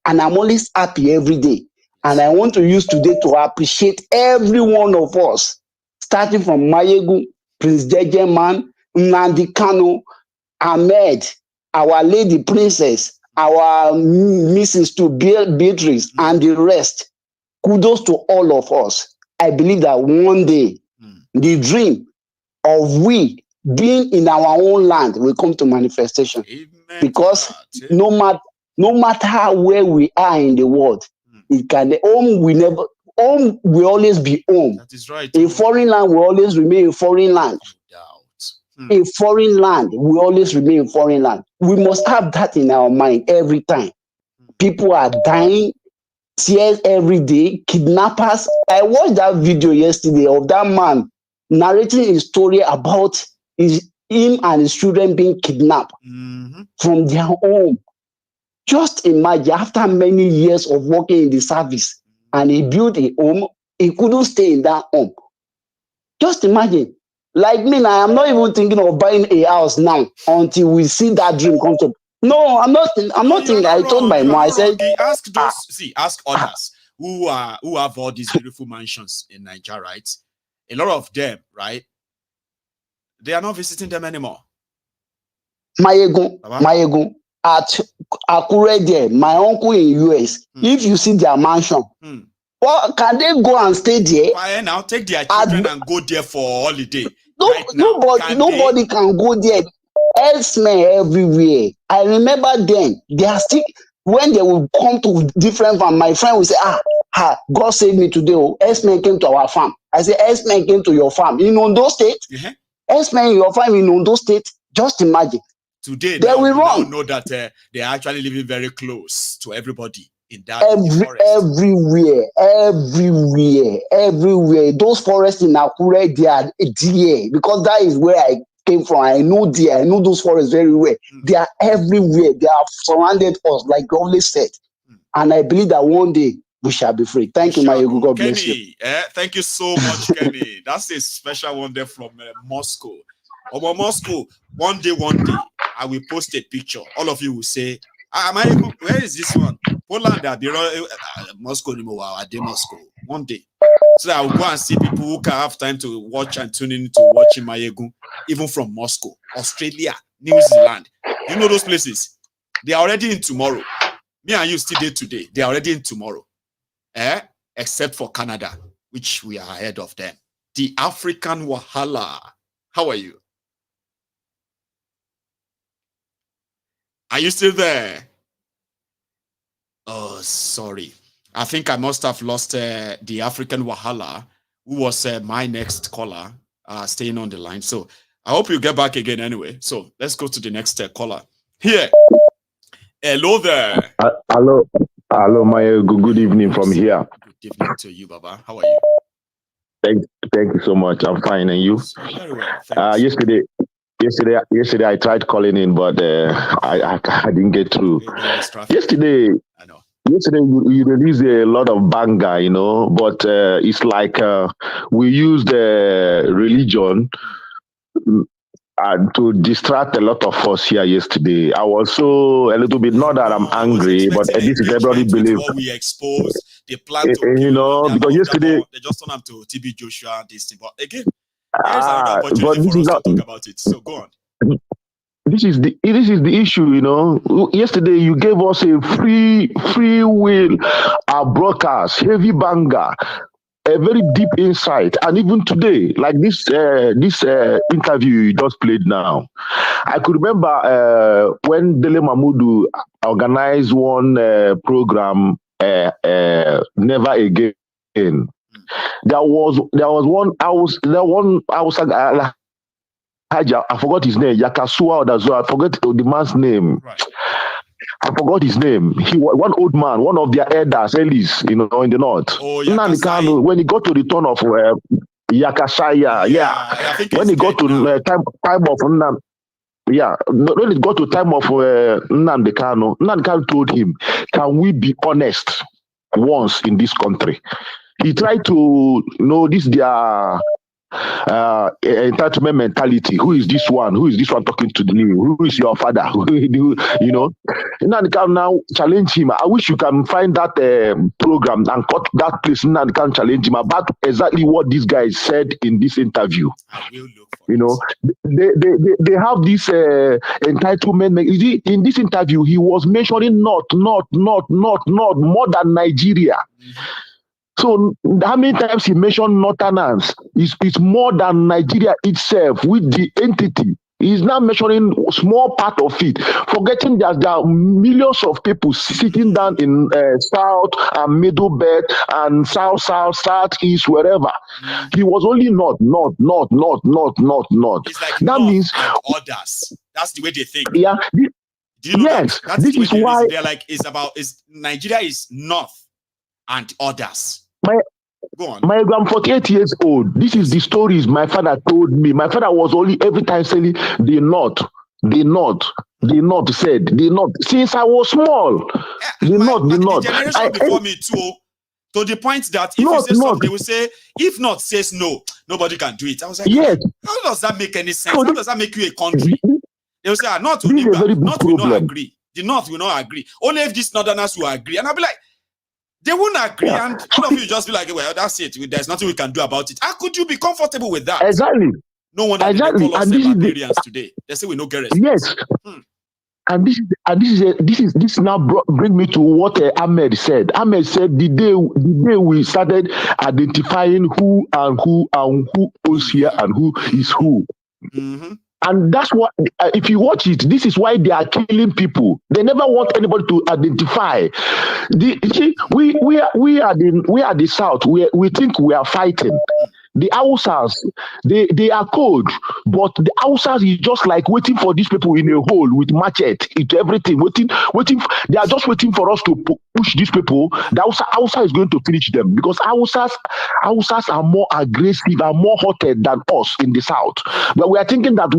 Speaker 18: And I'm always happy every day. And I want to use today to appreciate every one of us, starting from Mayegu, Prince Jejeman, Nnamdi Kanu, Ahmed, our Lady Princess, our Mrs. to Beatrice, and the rest. Kudos to all of us. I believe that one day, the dream of we being in our own land will come to manifestation. Amen. Because no matter where we are in the world, home will always be home.
Speaker 3: That is right.
Speaker 18: A foreign land will always remain a foreign land. A foreign land will always remain a foreign land. We must have that in our mind every time. People are dying, tears every day, kidnappers. I watched that video yesterday of that man narrating a story about him and his children being kidnapped from their home. Just imagine, after many years of working in the service and he built a home, he couldn't stay in that home. Just imagine. Like me now, I'm not even thinking of buying a house now until we see that dream come to. No, I'm not thinking. I told my mom, I said,
Speaker 3: ask others who have all these beautiful mansions in Nigeria, right? A lot of them, right? They are not visiting them anymore.
Speaker 18: Mayegu, at Akure there, my uncle in US, if you see their mansion, well, can they go and stay there?
Speaker 3: Why now? Take their children and go there for holiday.
Speaker 18: Nobody can go there. Elsewhere everywhere. I remember then, they are still, when they will come to different farm, my friend will say, God saved me today. Elsewhere came to our farm. I say, Elsewhere came to your farm. In Ondo State? Elsewhere in your farm in Ondo State? Just imagine.
Speaker 3: Today, they will now know that they are actually living very close to everybody. In that
Speaker 18: everywhere. Those forests in Akure, they are there because that is where I came from. I know those forests very well. They are everywhere. They have surrounded us, like you always said. And I believe that one day we shall be free. Thank you, my God bless you.
Speaker 3: Thank you so much, Kenny. That's a special one there from Moscow. Over Moscow, one day, I will post a picture. All of you will say, where is this one? Poland, Moscow, Moscow. One day. So I will go and see people who can have time to watch and tune in to watching Mayegu, even from Moscow, Australia, New Zealand. You know those places? They are already in tomorrow. Me and you still there today. They are already in tomorrow. Except for Canada, which we are ahead of them. The African Wahala. How are you? Are you still there? Oh, sorry. I think I must have lost the African Wahala, who was my next caller, staying on the line. So I hope you get back again anyway. So let's go to the next caller. Here. Hello there.
Speaker 15: Hello, my good evening from here.
Speaker 3: Good evening to you, Baba. How are you?
Speaker 15: Thank you so much. I'm fine, and you?
Speaker 3: Very well. Thanks.
Speaker 15: Yesterday I tried calling in, but I didn't get through. Yesterday you released a lot of banger, but it's like we used religion to distract a lot of us here yesterday. I was so a little bit, not that I'm angry, but this is everybody believes.
Speaker 3: What we expose, they plan to
Speaker 15: because yesterday
Speaker 3: they just turn up to TB Joshua this thing. But again, there's another opportunity for us to talk about it. So go on.
Speaker 15: This is the issue, Yesterday you gave us a free will broadcast, heavy banger, a very deep insight, and even today, like this interview you just played now, I could remember when Dele Mahmood organized one program, Never Again. There was one I forgot his name, Yakasua or Dazoa, I forgot the man's name.
Speaker 3: Right.
Speaker 15: I forgot his name. He was one old man, one of their elders, Elis, in the north.
Speaker 3: Oh, Yakasai.
Speaker 15: When he got to the turn of Yakasaya, when he got to time of Nnam, when it got to time of Nnamdi Kanu told him, "Can we be honest once in this country?" He tried to this their entitlement mentality. Who is this one? Who is this one talking to me? Who is your father? Now challenge him. I wish you can find that program and cut that place and can challenge him about exactly what this guy said in this interview.
Speaker 3: I will look for
Speaker 15: they have this entitlement. In this interview, he was mentioning not more than Nigeria. So how many times he mentioned Northerners? It's more than Nigeria itself with the entity. He's now measuring a small part of it, forgetting that there are millions of people sitting down in South and Middle Belt and South, East, wherever. He was only not.
Speaker 3: It's like
Speaker 15: that means
Speaker 3: others. That's the way they think.
Speaker 15: Yeah.
Speaker 3: Do you know
Speaker 15: yes.
Speaker 3: That's
Speaker 15: this
Speaker 3: the way
Speaker 15: is why
Speaker 3: they're like. Is Nigeria is North and others. Go on.
Speaker 15: I'm 48 years old. This is the stories my father told me. My father was only every time saying the North said, the North. Since I was small, the North.
Speaker 3: The generation before me too, to the point that if you say something, they will say, if North says no, nobody can do it. I was like,
Speaker 15: yes.
Speaker 3: How does that make any sense? How does that make you a country? They will say, North will not agree. The North will not agree. Only if these Northerners will agree. And I'll be like, they won't agree, and all of you just be like, well, that's it. There's nothing we can do about it. How could you be comfortable with that?
Speaker 15: Exactly.
Speaker 3: No wonder they call us barbarians today. They say we no get respect.
Speaker 15: Yes. And this now bring me to what Ahmed said. Ahmed said the day we started identifying who owns here and who is who.
Speaker 3: Mm-hmm.
Speaker 15: And that's what, if you watch it, this is why they are killing people. They never want anybody to identify. We are the South. We think we are fighting. The Hausas, they are cold, but the Hausas is just like waiting for these people in a hole with machete, into everything, waiting. They are just waiting for us to push these people. The Hausa is going to finish them because Hausas are more aggressive and more hotter than us in the South. But we are thinking that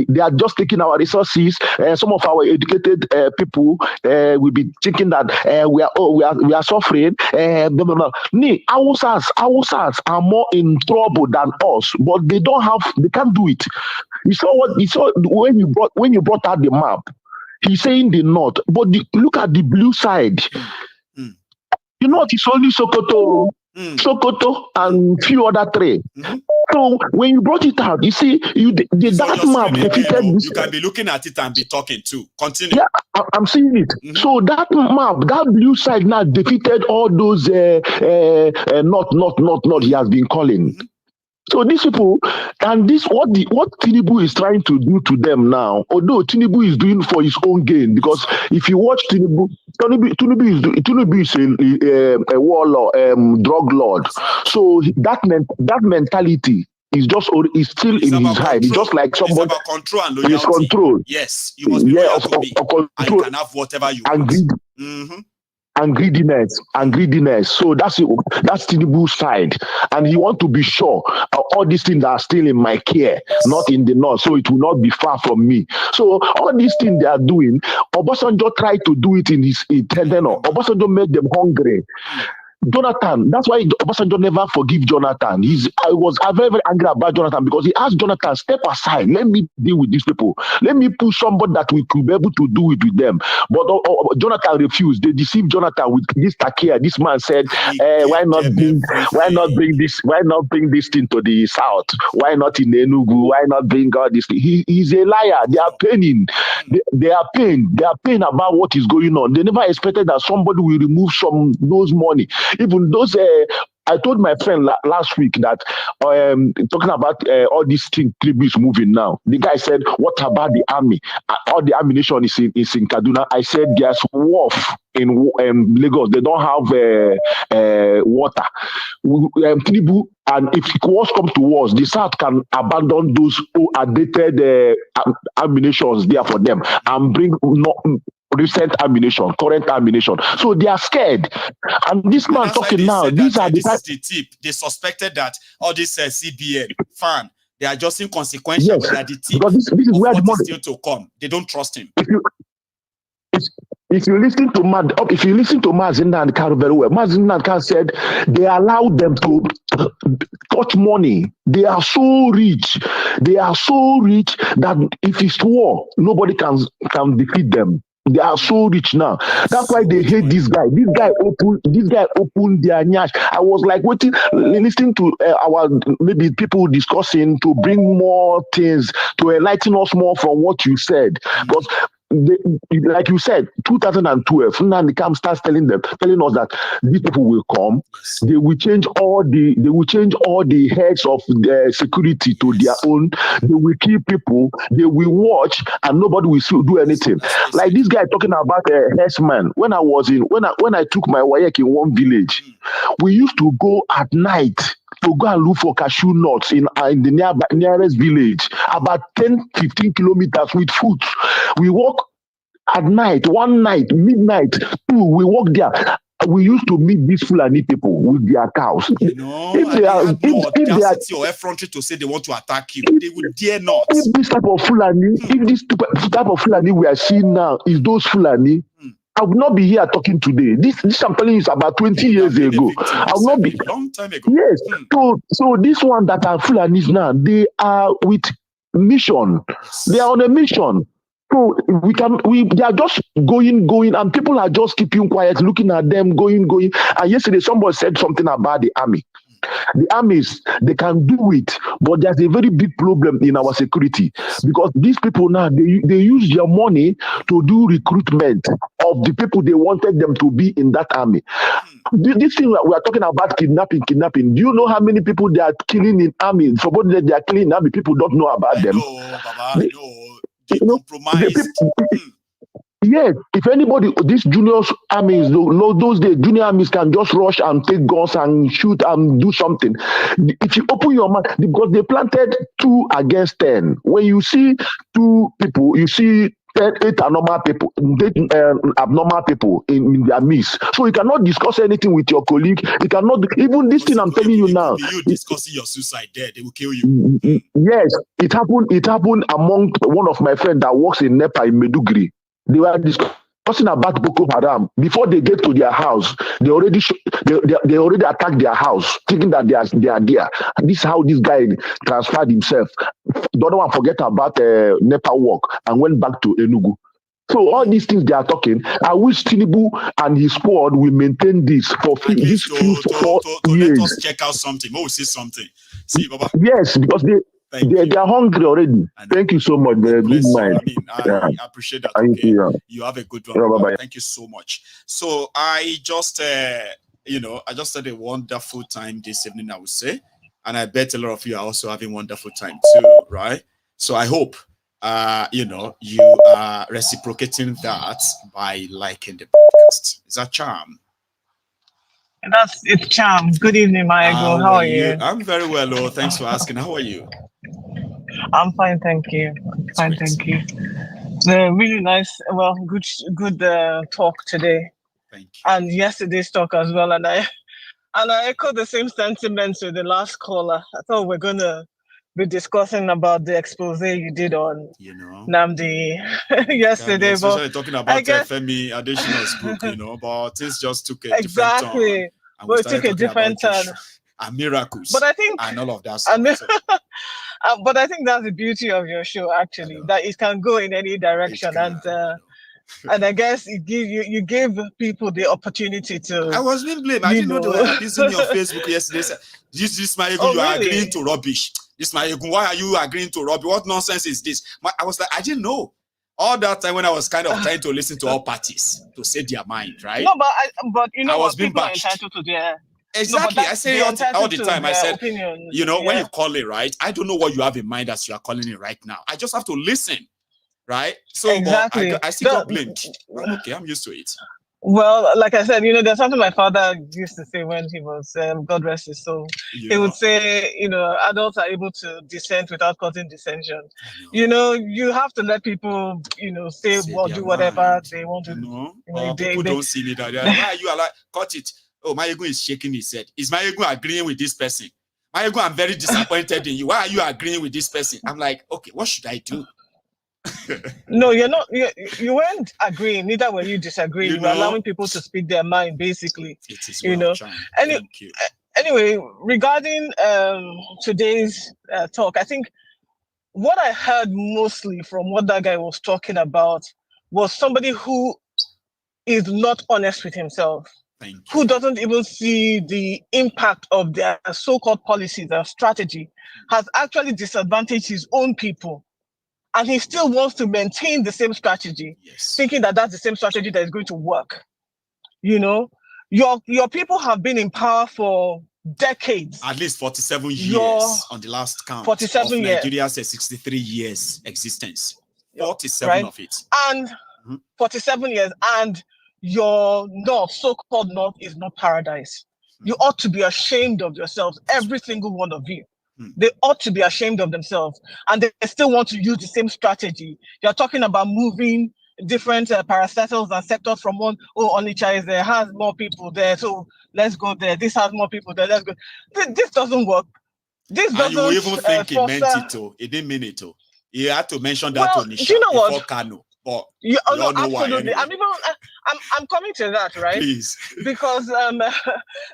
Speaker 15: they are just taking our resources. Some of our educated people will be thinking that we are suffering. Hausas are more in trouble than us, but they can't do it. You saw when you brought out the map. He's saying the North, but look at the blue side. The North is only Sokoto and few other three. So when you brought it out, you see, that map defeated this.
Speaker 3: You can be looking at it and be talking too. Continue.
Speaker 15: Yeah, I'm seeing it. So that map, that blue side now defeated all those not he has been calling.
Speaker 19: So these people, and this what Tinubu is trying to do to them now, although Tinubu is doing for his own gain, because if you watch Tinubu is a warlord, drug lord. So that mentality is still in his head. It's just like somebody.
Speaker 3: It's about control and
Speaker 19: It's
Speaker 3: loyalty.
Speaker 19: control.
Speaker 3: Yes, you must be loyal to me,
Speaker 19: control,
Speaker 3: and you can have whatever you want.
Speaker 19: And greediness. So that's Tinubu's side, and he want to be sure all these things are still in my care, not in the north, so it will not be far from me. So all these things they are doing, Obasanjo tried to do it in his tenure. Obasanjo made them hungry. Jonathan, that's why Obasanjo never forgive Jonathan. I was very, very angry about Jonathan because he asked Jonathan, step aside, let me deal with these people. Let me push somebody that we could be able to do it with them. But Jonathan refused. They deceived Jonathan with this takia. This man said, why not bring this thing to the south? Why not in Enugu? Why not bring all this thing? He's a liar. They are paining. They are pained about what is going on. They never expected that somebody will remove those money. Even those, I told my friend last week that talking about all these tributes moving now. The guy said, "What about the army? All the ammunition is in Kaduna." I said, "There's wharf in Lagos. They don't have water. Tinubu, and if wars come to wars, the South can abandon those who are dated ammunitions there for them and bring recent ammunition, current ammunition. So they are scared. And this man talking now, these are
Speaker 3: this is the tip. They suspected that all this CBN, FAAN, they are just inconsequential, but they are the tip
Speaker 19: because this is where the money
Speaker 3: is still to come. They don't trust him.
Speaker 19: If you listen to Mazinda and Karo very well, Mazinda and Karo said they allowed them to touch money. They are so rich. They are so rich that if it's war, nobody can defeat them. They are so rich now. That's why they hate this guy. This guy opened their nyash. I was like waiting, listening to our maybe people discussing to bring more things to enlighten us more from what you said. Because like you said, 2012, Nnamdi Kanu starts telling us that these people will come. They will change all the heads of the security to their own. They will kill people. They will watch, and nobody will do anything. Like this guy talking about a herdsman. When I took my WAEC in one village, we used to go at night to go and look for cashew nuts in the nearest village, about 10-15 kilometers with foot. We walk at night, one night, midnight, two, we walk there. We used to meet these Fulani people with their cows.
Speaker 3: If they have no audacity or effrontery to say they want to attack you, they would dare not.
Speaker 19: If this type of Fulani we are seeing now is those Fulani, I would not be here talking today. This I'm telling you is about 20 years ago. I will not be
Speaker 3: long time ago.
Speaker 19: Yes. So this one that are Fulanis now, they are with mission. They are on a mission. So they are just going, and people are just keeping quiet, looking at them, going. And yesterday somebody said something about the army. The armies, they can do it, but there's a very big problem in our security because these people now, they use their money to do recruitment of the people they wanted them to be in that army. This thing we are talking about kidnapping. Do you know how many people they are killing in army? Supposedly they are killing in army. People don't know about them.
Speaker 3: I know. They compromised.
Speaker 19: Yes, if anybody, these junior armies, those days, junior armies can just rush and take guns and shoot and do something. If you open your mouth, because they planted 2 against 10. When you see 2 people, you see 8 abnormal people in their midst. So you cannot discuss anything with your colleague. You cannot, even this thing I'm telling you now.
Speaker 3: You discussing your suicide there, they will kill you.
Speaker 19: Yes, it happened among one of my friends that works in Nepal in Meduguri. They were discussing about Boko Haram. Before they get to their house, they already attacked their house, thinking that they are there. This is how this guy transferred himself. The other one forget about Nepal work and went back to Enugu. So all these things they are talking, I wish Tinubu and his squad will maintain this for these 4 years.
Speaker 3: Let us check out something. We'll see something. See, Baba.
Speaker 19: Yes, because they are hungry already. Thank you so much. Good mind.
Speaker 3: I appreciate that.
Speaker 19: Thank you.
Speaker 3: You have a good one.
Speaker 19: Bye-bye.
Speaker 3: Thank you so much. So I just, I just had a wonderful time this evening, I would say. And I bet a lot of you are also having wonderful time too, right? So I hope, you know, you are reciprocating that by liking the podcast. Is that charm?
Speaker 20: It's charm. Good evening, Mayego. How are you?
Speaker 3: I'm very well, oh, thanks for asking. How are you?
Speaker 20: I'm fine, thank you. Fine, thank you. Really nice, well, good talk today.
Speaker 3: Thank you.
Speaker 20: And yesterday's talk as well. And I echo the same sentiments with the last caller. I thought we're gonna be discussing about the expose you did on,
Speaker 3: you know,
Speaker 20: Namdi yesterday.
Speaker 3: Especially talking about Femi Adesina's book, you know, but things just took a different turn. And
Speaker 20: we took a different turn.
Speaker 3: And miracles.
Speaker 20: But I think,
Speaker 3: and all of that stuff.
Speaker 20: But I think that's the beauty of your show, actually, that it can go in any direction. And I guess you gave people the opportunity to.
Speaker 3: I was being blamed. I didn't know they were using your Facebook yesterday. This Mayego, you are agreeing to rubbish. This Mayego, why are you agreeing to rubbish? What nonsense is this? I was like, I didn't know. All that time when I was kind of trying to listen to all parties to say their mind, right?
Speaker 20: No, but you know,
Speaker 3: I was being
Speaker 20: people are entitled to their.
Speaker 3: Exactly.
Speaker 20: No,
Speaker 3: I say all the time. I said,
Speaker 20: opinions,
Speaker 3: you know, when you call it, right? I don't know what you have in mind as you are calling it right now. I just have to listen, right? So
Speaker 20: exactly.
Speaker 3: I still got blamed. I'm okay. I'm used to it.
Speaker 20: Well, like I said, you know, there's something my father used to say when he was, God rest his soul. He would say, you know, adults are able to dissent without causing dissension. You know, you have to let people, you know, say do whatever they want to.
Speaker 3: You know, people don't see me that. Why are you like, cut it? Oh, Mayego is shaking his head. Is Mayego agreeing with this person? Mayego, I'm very disappointed in you. Why are you agreeing with this person? I'm like, okay, what should I do?
Speaker 20: No, you're not. You weren't agreeing. Neither were you disagreeing. You were allowing people to speak their mind, basically.
Speaker 3: It is
Speaker 20: you know.
Speaker 3: Thank you.
Speaker 20: Anyway, regarding today's talk, I think what I heard mostly from what that guy was talking was somebody who is not honest with himself. Who doesn't even see the impact of their so-called policies and strategy has actually disadvantaged his own people. And he still wants to maintain the same strategy, thinking that that's the same strategy that is going to work. You know, your people have been in power for decades.
Speaker 3: At least 47 years on the last count.
Speaker 20: 47 years.
Speaker 3: Nigeria says 63 years existence. 47 of it.
Speaker 20: And 47 years. And your north, so-called north, is not paradise. You ought to be ashamed of yourselves, every single one of you. They ought to be ashamed of themselves, and they still want to use the same strategy. You're talking about moving different parastatals and sectors from one. Oh, Onitsha is there, has more people there, so let's go there. This has more people there, let's go. This doesn't work. This doesn't.
Speaker 3: And you even think he meant it, too. He didn't mean it, too. He had to mention that to Onitsha before Kano. But
Speaker 20: no,
Speaker 3: Anyway.
Speaker 20: absolutely. I'm coming to that, right?
Speaker 3: Please.
Speaker 20: Because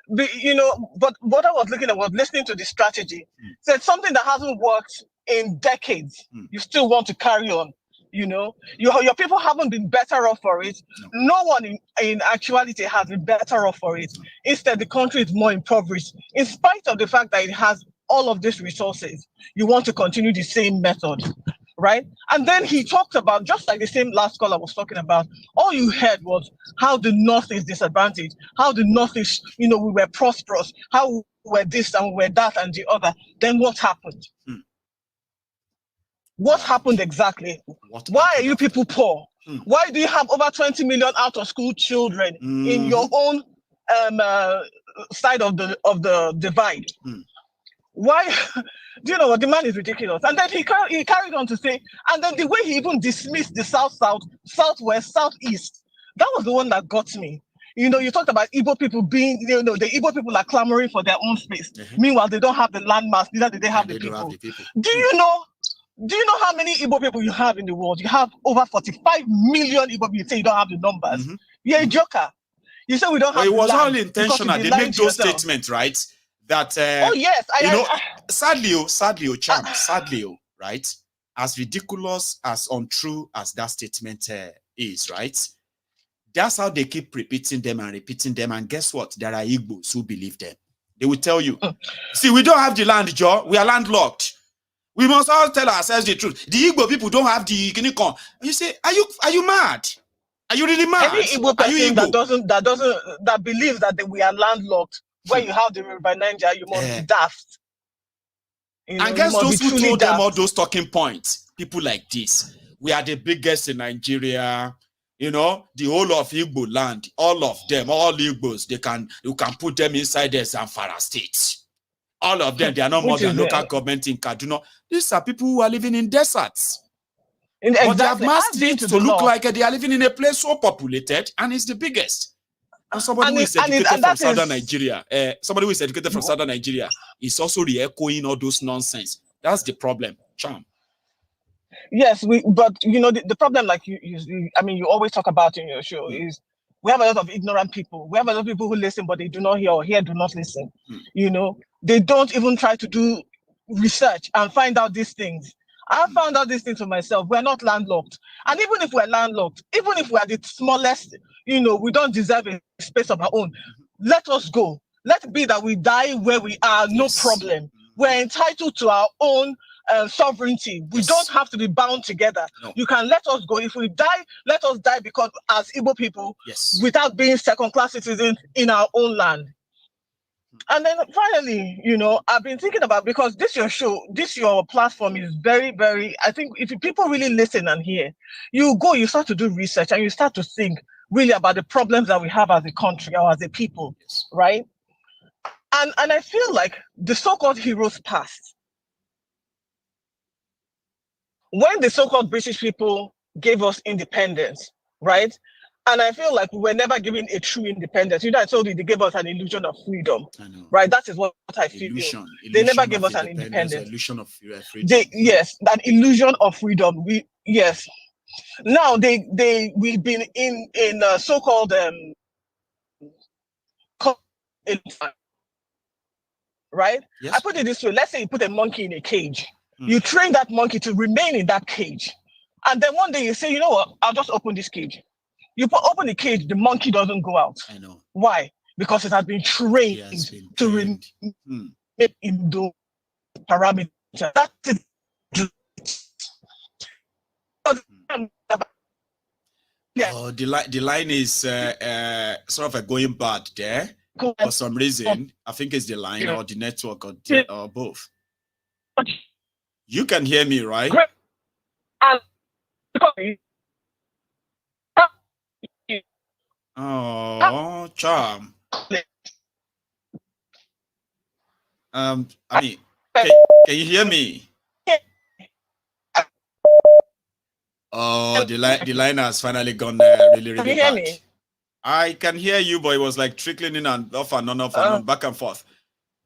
Speaker 20: you know, but what I was looking at was listening to the strategy. Said something that hasn't worked in decades. You still want to carry on. You know, your people haven't been better off for it. No one in actuality has been better off for it. Instead, the country is more impoverished, in spite of the fact that it has all of these resources. You want to continue the same method. Right? And then he talked about, just like the same last caller was talking about, all you heard was how the North is disadvantaged, how the North is, you know, we were prosperous, how we were this and we were that and the other. Then what happened? What happened exactly? Why are you people poor? Why do you have over 20 million out of school children in your own side of the divide? Why? Do you know what? The man is ridiculous. And then he carried on to say, and then the way he even dismissed the South, Southwest, Southeast, that was the one that got me. You know, you talked about Igbo people being, you know, the Igbo people are clamoring for their own space. Meanwhile, they don't have the landmass, neither do they have the people. Do you know how many Igbo people you have in the world? You have over 45 million Igbo people. You say you don't have the numbers. You're a joker. You say we don't have the land.
Speaker 3: It was all intentional. They made those statements, right? That sadly, right? As ridiculous, as untrue as that statement is, right? That's how they keep repeating them. And guess what? There are Igbos who believe them. They will tell you, see, we don't have the land, Joe. We are landlocked. We must all tell ourselves the truth. The Igbo people don't have the Kinikon. You say, are you mad? Are you really mad?
Speaker 20: Any Igbo person that believes that we are landlocked, when you have the river Niger, you must be daft. You know,
Speaker 3: and guess those who told
Speaker 20: daft.
Speaker 3: them all those talking points? People like this. We are the biggest in Nigeria. You know, the whole of Igbo land, all of them, all Igbos, you can put them inside the Zamfara states. All of them, they are not more than local government in Kaduna. These are people who are living in deserts.
Speaker 20: Exactly.
Speaker 3: But they have masked it to look like they are living in a place so populated, and it's the biggest. And somebody who is educated from southern Nigeria, somebody who is educated from southern Nigeria is also re-echoing all those nonsense. That's the problem, Charm.
Speaker 20: Yes, but you know the problem, like I mean, you always talk about in your show is we have a lot of ignorant people. We have a lot of people who listen, but they do not hear, or hear do not listen. You know, they don't even try to do research and find out these things. I found out these things for myself. We're not landlocked, and even if we're landlocked, even if we're the smallest, you know, we don't deserve a space of our own. Let us go. Let it be that we die where we are. No problem. We're entitled to our own sovereignty. We don't have to be bound together. No. You can let us go. If we die, let us die because as Igbo people, without being second-class citizens in our own land. And then finally, you know, I've been thinking about, because this your show, this your platform is very, very, I think if people really listen and hear, you start to do research and you start to think really about the problems that we have as a country or as a people, right? And I feel like the so-called heroes past, when the so-called British people gave us independence, right? And I feel like we were never given a true independence. You know, I told you they gave us an illusion of freedom, right? That is what I feel. They never gave us an independence.
Speaker 3: Illusion of freedom.
Speaker 20: Yes, that illusion of freedom. Now we've been in so-called right? Yes. I put it this way. Let's say you put a monkey in a cage. You train that monkey to remain in that cage. And then one day you say, you know what? I'll just open this cage. You open the cage, the monkey doesn't go out.
Speaker 3: I know.
Speaker 20: Why? Because it has been trained to remain in those parameters. That's it.
Speaker 3: Oh, the line is sort of going bad there. For some reason, I think it's the line or the network or both. You can hear me, right? Oh, Charm. I mean, can you hear me? Oh, the line has finally gone really, really bad. Me? I can hear you, but it was like trickling in and off and on, back and forth.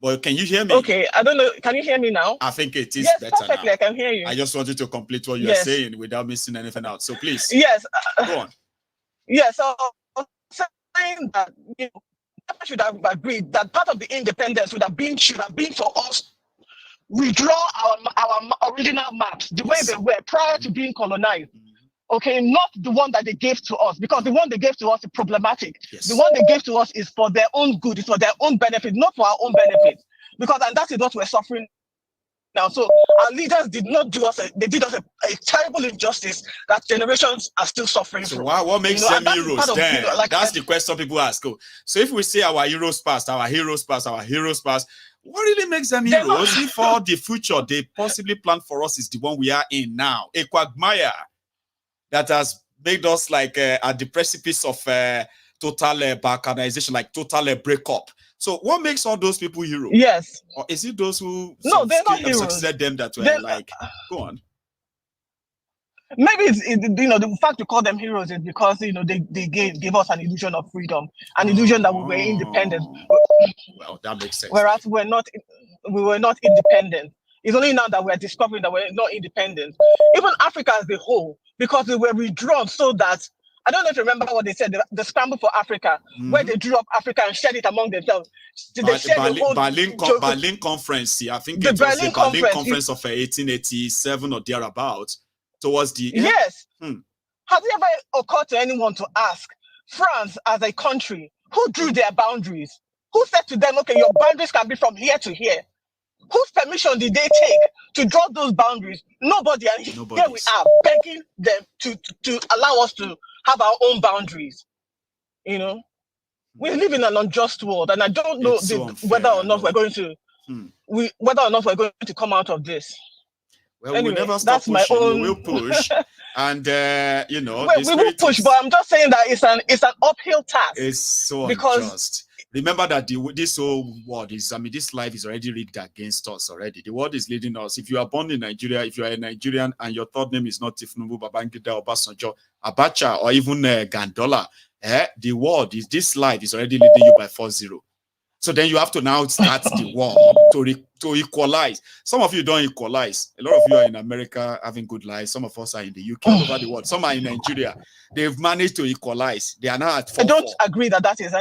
Speaker 3: But can you hear me?
Speaker 20: Okay, I don't know. Can you hear me now?
Speaker 3: I think it is better
Speaker 20: perfectly.
Speaker 3: now.
Speaker 20: I can hear you.
Speaker 3: I just wanted to complete what you are saying without missing anything out. So please.
Speaker 20: Yes.
Speaker 3: Go on.
Speaker 20: Yes. So saying that, you know, I should have agreed that part of the independence should have been for us withdraw our original maps the way they were prior to being colonized. Okay, not the one that they gave to us, because the one they gave to us is problematic. The one they gave to us is for their own good, it's for their own benefit, not for our own benefit. And that is what we're suffering now. So our leaders did not do us, they did us a terrible injustice that generations are still suffering from.
Speaker 3: What makes them heroes then? That's the question people ask. So if we say our heroes past, what really makes them heroes if all the future they possibly plan for us is the one we are in now? A quagmire that has made us like at the precipice of total balkanization, like total breakup. So what makes all those people heroes?
Speaker 20: Yes.
Speaker 3: Or is it those who
Speaker 20: they're not heroes.
Speaker 3: Succeeded them that were like, go on.
Speaker 20: Maybe it's you know, the fact to call them heroes is because, you know, they gave us an illusion of freedom, an illusion that we were independent.
Speaker 3: Well, that makes sense.
Speaker 20: Whereas we were not independent. It's only now that we're discovering that we're not independent. Even Africa as a whole, because we were withdrawn so that, I don't know if you remember what they said, the scramble for Africa, where they drew up Africa and shared it among themselves.
Speaker 3: Berlin Conference, I think it was the Berlin Conference of 1887 or thereabouts, towards the...
Speaker 20: Yes. Has it ever occurred to anyone to ask France as a country, who drew their boundaries? Who said to them, okay, your boundaries can be from here to here? Whose permission did they take to draw those boundaries? Nobody. And here we are begging them to allow us to have our own boundaries. You know, we live in an unjust world, and I don't know whether or not we're going to whether or not we're going to come out of this.
Speaker 3: Well,
Speaker 20: anyway,
Speaker 3: we'll never stop pushing. We will push, and
Speaker 20: we will push. But I'm just saying that it's an uphill task.
Speaker 3: It's so unjust. Remember that this whole world is, this life is already rigged against us already. The world is leading us. If you are born in Nigeria, if you are a Nigerian and your third name is not Tinubu, Babangida, Obasanjo, Abacha, or even Gandola, the world this life is already leading you by 4-0. So then you have to now start the war to equalize. Some of you don't equalize. A lot of you are in America having good lives. Some of us are in the UK, all over the world. Some are in Nigeria. They've managed to equalize. They are now at 4-4.
Speaker 20: I don't agree that is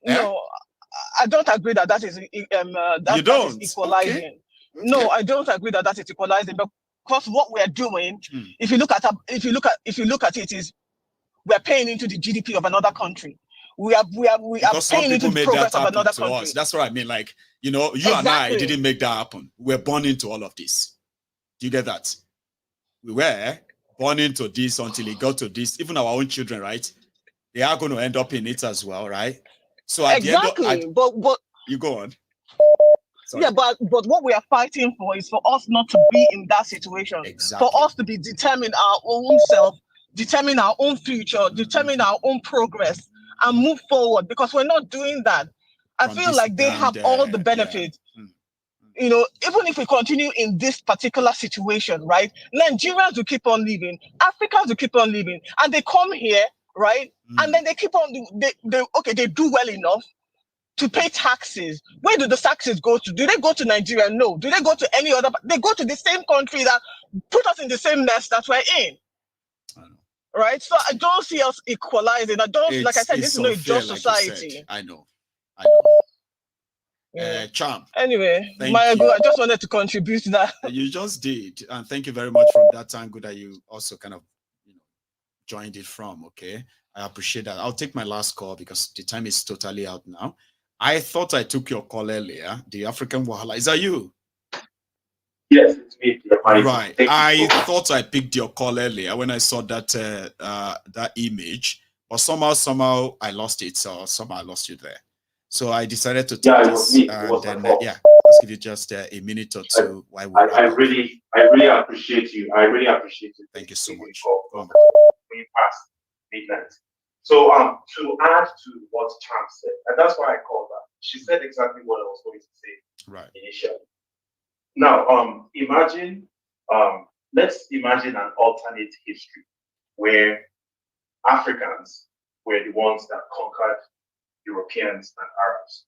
Speaker 20: no. I don't agree that is that is equalizing. Okay. No, I don't agree that is equalizing, because what we are doing, if you look at it, is we are paying into the GDP of another country. We are paying into the progress of another country.
Speaker 3: That's what I mean. Like, you and I didn't make that happen. We're born into all of this. Do you get that? We were born into this until it got to this. Even our own children, right? They are going to end up in it as well, right? So at the end of, but you go on. Sorry.
Speaker 20: Yeah, but what we are fighting for is for us not to be in that situation. Exactly. For us to be determine our own self, determine our own future, determine our own progress, and move forward, because we're not doing that. I feel like they have all the benefits. Yeah. Even if we continue in this particular situation, right? Nigerians will keep on living, Africans will keep on living, and they come here, right? And then they keep on, they do well enough to pay taxes. Where do the taxes go to? Do they go to Nigeria? No. Do they go to any other? They go to the same country that put us in the same mess that we're in. Right? So I don't see us equalizing. I don't, like I said, this is not a just society.
Speaker 3: I know. Charm.
Speaker 20: Anyway, I just wanted to contribute to that.
Speaker 3: You just did. And thank you very much from that angle that you also kind of joined it from. Okay. I appreciate that. I'll take my last call because the time is totally out now. I thought I took your call earlier. The African Wahala. Is that you?
Speaker 21: Yes, it's me.
Speaker 3: Right. I thought I picked your call earlier when I saw that that image, but somehow I lost it. So somehow I lost you there. So I decided to take this, and then let's give you just a minute or two.
Speaker 21: I really appreciate you. I really appreciate you.
Speaker 3: Thank you so much.
Speaker 21: We passed midnight. So to add to what Cham said, and that's why I called her. She said exactly what I was going to say initially. Now, let's imagine an alternate history where Africans were the ones that conquered Europeans and Arabs.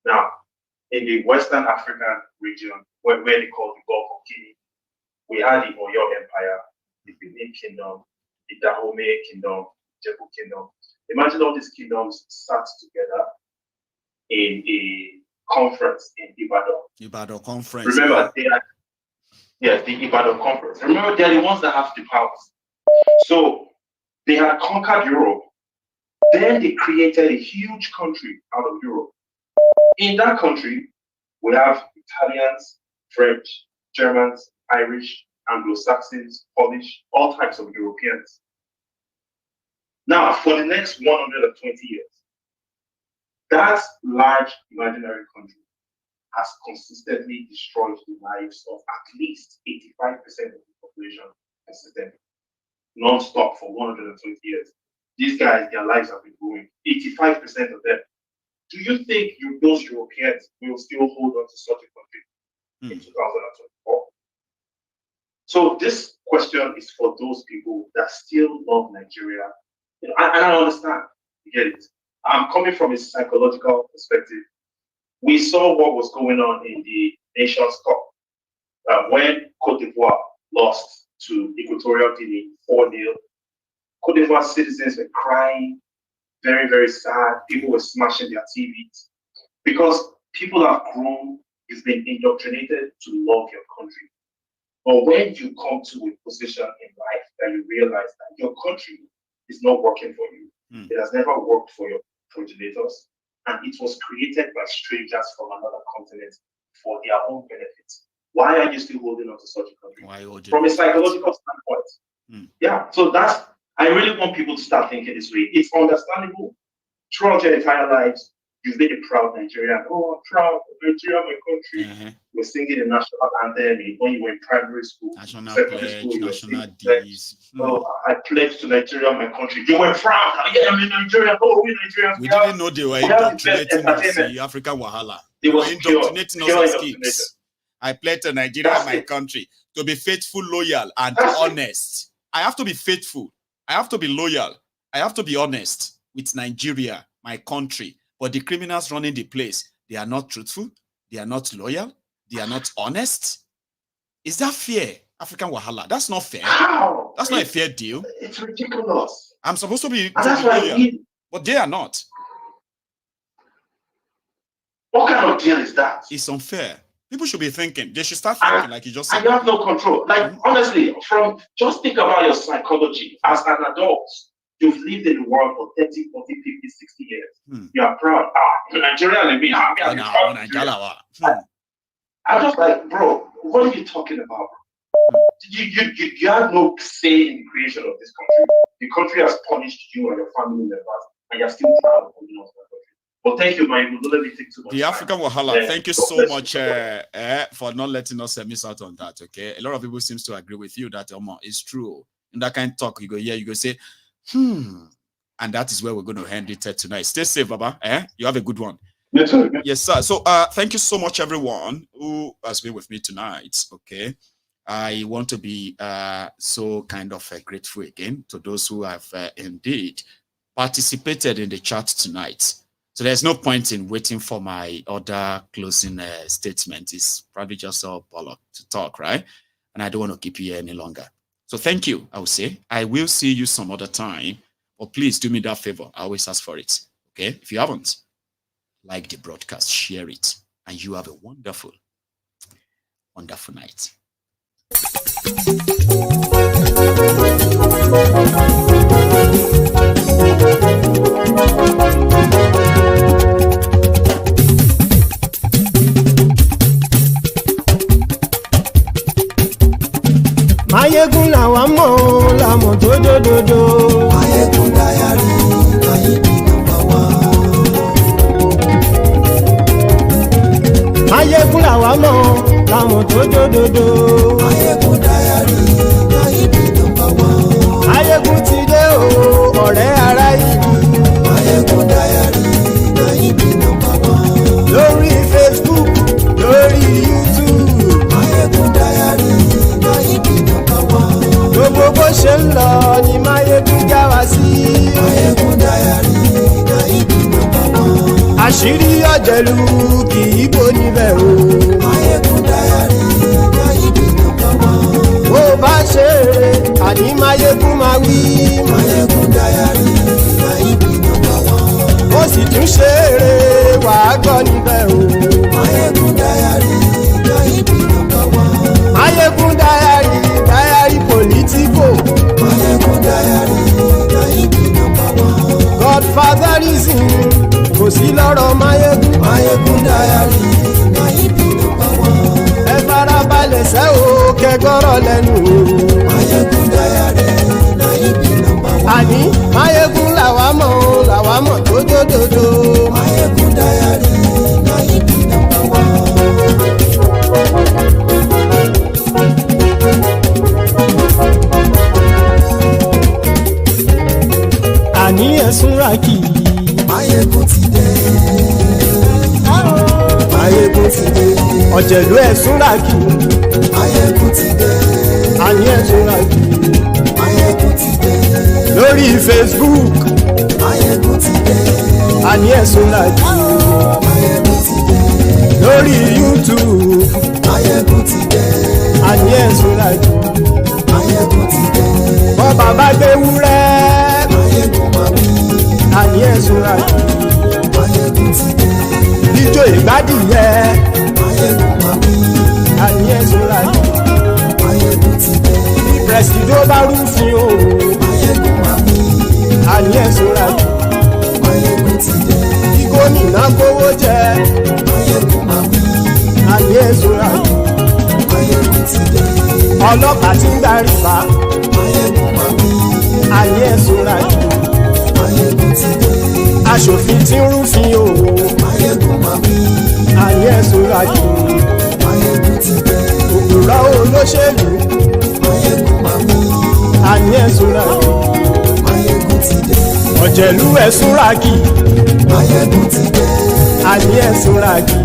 Speaker 21: Now, in the Western African region, where they call the Gulf of Guinea, we had the Oyo Empire, the Benin Kingdom, the Dahomey Kingdom, Jebu Kingdom. Imagine all these kingdoms sat together in a conference in Ibadan.
Speaker 3: Ibadan conference.
Speaker 21: Remember, the Ibadan conference. Remember, they're the ones that have the powers. So they had conquered Europe. Then they created a huge country out of Europe. In that country, we have Italians, French, Germans, Irish, Anglo-Saxons, Polish, all types of Europeans. Now, for the next 120 years, that large imaginary country has consistently destroyed the lives of at least 85% of the population consistently, non-stop for 120 years. These guys, their lives have been ruined. 85% of them. Do you think those Europeans will still hold on to such a country in 2024? So this question is for those people that still love Nigeria. And I understand, you get it. I'm coming from a psychological perspective. We saw what was going on in the Nations Cup when Cote d'Ivoire lost to Equatorial Guinea 4-0. Cote d'Ivoire citizens were crying, very, very sad. People were smashing their TVs because people have grown, you've been indoctrinated to love your country. But when you come to a position in life that you realize that your country is not working for you, it has never worked for your progenitors, and it was created by strangers from another continent for their own benefits. Why are you still holding on to such a country? From a psychological standpoint. Yeah, so I really want people to start thinking this way. It's understandable throughout your entire lives. You've been a proud Nigerian. Oh, I'm proud of Nigeria, my country. We're singing the national anthem when you were in primary school,
Speaker 3: national
Speaker 21: secondary
Speaker 3: pledge,
Speaker 21: school.
Speaker 3: national days.
Speaker 21: Oh, I pledge to Nigeria, my country. You were proud. Yeah, I'm in Nigeria. Oh, we Nigerians.
Speaker 3: We didn't know they were indoctrinating us in African Wahala. They were indoctrinating us as kids. I pledge to Nigeria, my country, to be faithful, loyal, and honest. I have to be faithful. I have to be loyal. I have to be honest with Nigeria, my country. But the criminals running the place, they are not truthful. They are not loyal. They are not honest. Is that fair? African Wahala. That's not fair.
Speaker 21: How?
Speaker 3: That's not a fair deal.
Speaker 21: It's ridiculous.
Speaker 3: I'm supposed to be
Speaker 21: loyal,
Speaker 3: but they are not.
Speaker 21: What kind of deal is that?
Speaker 3: It's unfair. People should be thinking. They should start thinking like you just said.
Speaker 21: And you have no control. Like, honestly, just think about your psychology. As an adult, you've lived in the world for 30, 40, 50, 60 years. You are proud. Nigerian and me. I'm just like, bro, what are you talking about? You have no say in the creation of this country. The country has punished you and your family members, and you're still proud of being of the country. Well, thank you, Mike. Don't let me take too much
Speaker 3: the African Wahala.
Speaker 21: Yeah.
Speaker 3: Thank you so much for not letting us miss out on that. Okay, a lot of people seems to agree with you that it's true. In that kind of talk, you go, yeah, you go say, and that is where we're going to end it tonight. Stay safe, Baba. You have a good one.
Speaker 21: Yes, sir.
Speaker 3: Yes, sir. So, thank you so much, everyone who has been with me tonight. Okay, I want to be so kind of grateful again to those who have indeed participated in the chat tonight. So there's no point in waiting for my other closing statement. It's probably just a bollock to talk, right? And I don't want to keep you here any longer. So thank you, I will say. I will see you some other time, but please do me that favor. I always ask for it, okay? If you haven't, like the broadcast, share it, and you have a wonderful, wonderful night.
Speaker 2: Mayegun làwa mọ̀ làmọ̀ tó dòdòdò. Mayegun dayari Mayegun number one. Mayegun làwa mọ̀ làmọ̀ tó dòdòdò. Mayegun dayari Mayegun number one. Mayegun ti dé o ọ̀rẹ́ ara yìí. Mayegun dayari Mayegun number one. Lórí Facebook, lórí YouTube. Mayegun dayari Mayegun number one. Gbogbo bó ṣe ń lọ ni Mayegun já wa sí. Mayegun dayari Mayegun number one. Àṣírí ọ̀jẹ̀lú kì í bò níbẹ̀ o. Mayegun dayari Mayegun number one. Bó bá ṣe eré àní Mayegun máa wí. Mayegun dayari Mayegun number one. Ó sì tún ṣe eré wàá gbọ́ níbẹ̀ o. Mayegun dayari Mayegun number one. Mayegun dayari politico. Mayegun dayari Mayegun number one. Godfatherism kò sí lọ́rọ̀ Mayegun. Mayegun dayari Mayegun number one. Ẹ farabalẹ̀ sẹ́ o kẹgọ́rọ̀ lẹ́nu o. Mayegun dayari Mayegun number one. Àní Mayegun làwa mọ̀ tó dòdòdò. Mayegun dayari Mayegun number one. Àní ẹ̀sùn rákì. Mayegun ti dé. Mayegun ti dé. Ọ̀jẹ̀lú ẹ̀sùn rákì. Mayegun ti dé. Àní ẹ̀sùn rákì. Mayegun ti dé. Lórí Facebook. Mayegun ti dé. Àní ẹ̀sùn rákì. Mayegun ti dé. Lórí YouTube. Mayegun ti dé. Àní ẹ̀sùn rákì. Mayegun ti dé. Bọ́ bàbá gbé wúrẹ́. Mayegun máa wí. Àní ẹ̀sùn rákì. Mayegun ti dé. Ijó ìgbádìyẹ. Mayegun máa wí. Àní ẹ̀sùn rákì. Mayegun ti dé. Bí pẹ̀sìdó bá rúfin o. Mayegun máa wí. Àní ẹ̀sùn rákì. Mayegun ti dé. Bí gómìnà kówó jẹ. Mayegun máa wí. Àní ẹ̀sùn rákì. Mayegun ti dé. Ọlọ́pàá ti ń darí bá. Mayegun máa wí. Àní ẹ̀sùn rákì. Mayegun ti dé. Aṣòfin tí ń rúfin o. kì.
Speaker 4: Máyégún ti dé.
Speaker 2: Òpùrọ́ olóṣèlú.
Speaker 4: Máyégún mami.
Speaker 2: Àní ẹ̀ súnra kì.
Speaker 4: Máyégún ti dé.
Speaker 2: Ọ̀jẹ̀lú ẹ̀ súnra kì.
Speaker 4: Máyégún ti dé.
Speaker 2: Àní ẹ̀ súnra kì.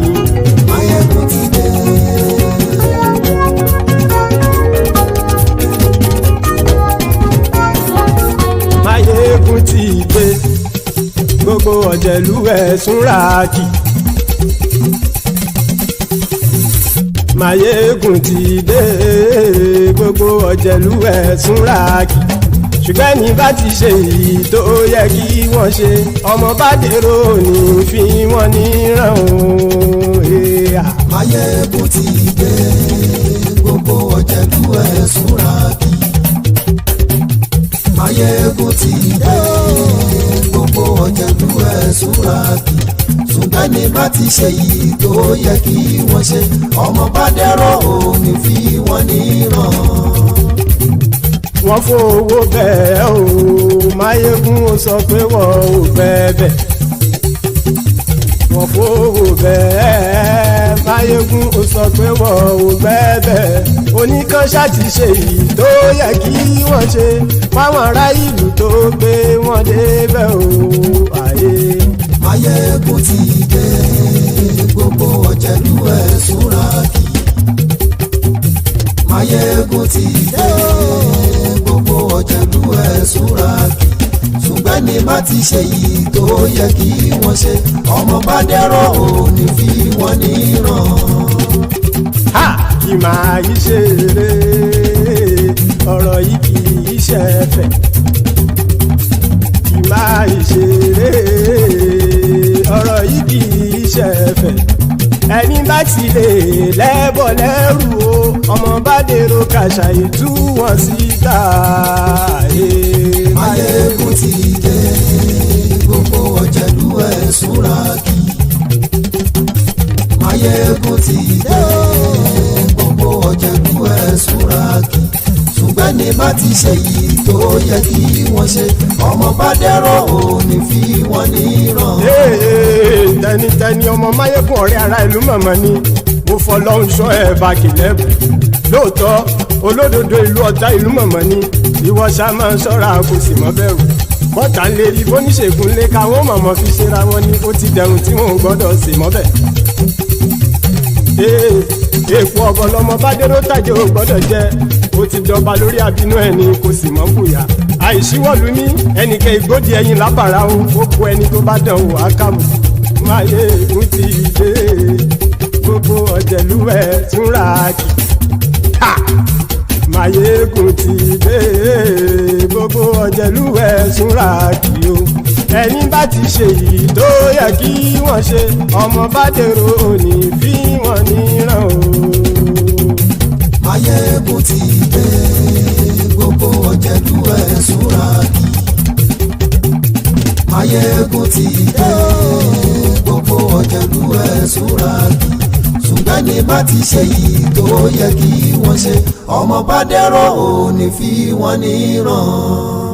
Speaker 4: Máyégún ti dé.
Speaker 2: Máyégún ti dé. Gbogbo ọ̀jẹ̀lú ẹ̀ súnra kì. Máyégún ti dé. Gbogbo ọ̀jẹ̀lú ẹ̀ súnra kì. Ṣùgbọ́n ní bá ti ṣe èyí tó yẹ kí wọ́n ṣe, ọmọ bá dèrò ní fi wọ́n níran o.
Speaker 4: Máyégún ti dé. Gbogbo ọ̀jẹ̀lú ẹ̀ súnra kì. Máyégún ti dé. Gbogbo ọ̀jẹ̀lú ẹ̀ súnra kì. Ṣùgbọ́n ní bá ti ṣe èyí tó yẹ kí wọ́n ṣe, ọmọ bá dèrò ní fi wọ́n níran.
Speaker 2: Wọ́n fowó bẹ́ẹ̀ o, Máyégún ó sọ pé wọ́n ò fẹ́ bẹ̀. Wọ́n fowó bẹ́ẹ̀, Máyégún ó sọ pé wọ́n ò fẹ́ bẹ̀. Oníkanṣá ti ṣe èyí tó yẹ kí wọ́n ṣe, fáwọn ará ìlú tó gbé wọn débẹ̀ o.
Speaker 4: Máyégún ti dé. Gbogbo ọ̀jẹ̀lú ẹ̀ súnra kì. Máyégún ti dé. Gbogbo ọ̀jẹ̀lú ẹ̀ súnra kì. Ṣùgbọ́n ní má ti ṣe yìí tó yẹ kí wọ́n ṣe, ọmọ bá dẹ́rọ̀ ò ní fi wọ́n níran.
Speaker 2: Kì máa yí ṣe eré, ọ̀rọ̀ yìí kì í ṣe ẹ̀fẹ̀. Kì máa yí ṣe eré, ọ̀rọ̀ yìí kì í ṣe ẹ̀fẹ̀. Ẹni bá ti lè lẹ́bọ̀ lẹ́rù o, ọmọ bá dèrò kàṣàyè tú wọn síta.
Speaker 4: Máyégún ti dé. Gbogbo ọ̀jẹ̀lú ẹ̀ súnra kì. Máyégún ti dé. Gbogbo ọ̀jẹ̀lú ẹ̀ súnra kì. Ṣùgbọ́n ní bá ti ṣe yìí tó yẹ kí wọ́n ṣe, ọmọ bá dẹ́rọ̀ ò ní fi wọ́n níran.
Speaker 2: Tẹnitẹni ọmọ Máyégún ọ̀rẹ́ ara ìlú mọ̀mọ́ ni mo fọlọ́hún ṣọ́ ẹ̀ bá kìlẹ́bù. Lóòótọ́ olódodo ìlú ọ̀tá ìlú mọ̀mọ́ ni ìwọ ṣá máa ń ṣọ́ra kò sì mọ́ bẹ̀rù. Bọ́tà ń lè rí bóníṣègùn lé káwọn mọ̀mọ́ fi ṣera wọn ni ó ti dẹrùn tí wọn ò gbọ́dọ̀ sì mọ́ bẹ̀. Èèpo ọ̀bọ lọmọ bá dérò tàjẹ́ ò gbọ́dọ̀ jẹ́, ó ti jọba lórí àbínú ẹni kò sì mọ́ bùyà. Àìsíwọ́lu ní ẹnìkẹ́ ìgbódì ẹyin lábàrá o, ó kó ẹni tó bá dán o àkàmù. Máyégún ti dé. Gbogbo ọ̀jẹ̀lú ẹ̀ túnra kì. Máyégún ti dé. Gbogbo ọ̀jẹ̀lú ẹ̀ túnra kì o. Ẹni bá ti ṣe yìí tó yẹ kí wọ́n ṣe, ọmọ bá dèrò òní fi wọ́n níran o.
Speaker 4: Máyégún ti dé. Gbogbo ọ̀jẹ̀lú ẹ̀ súnra kì. Máyégún ti dé. Gbogbo ọ̀jẹ̀lú ẹ̀ súnra kì. Ṣùgbọ́n ní bá ti ṣe yìí tó yẹ kí wọ́n ṣe, ọmọ bá dẹ́rọ̀ ò ní fi wọ́n níran.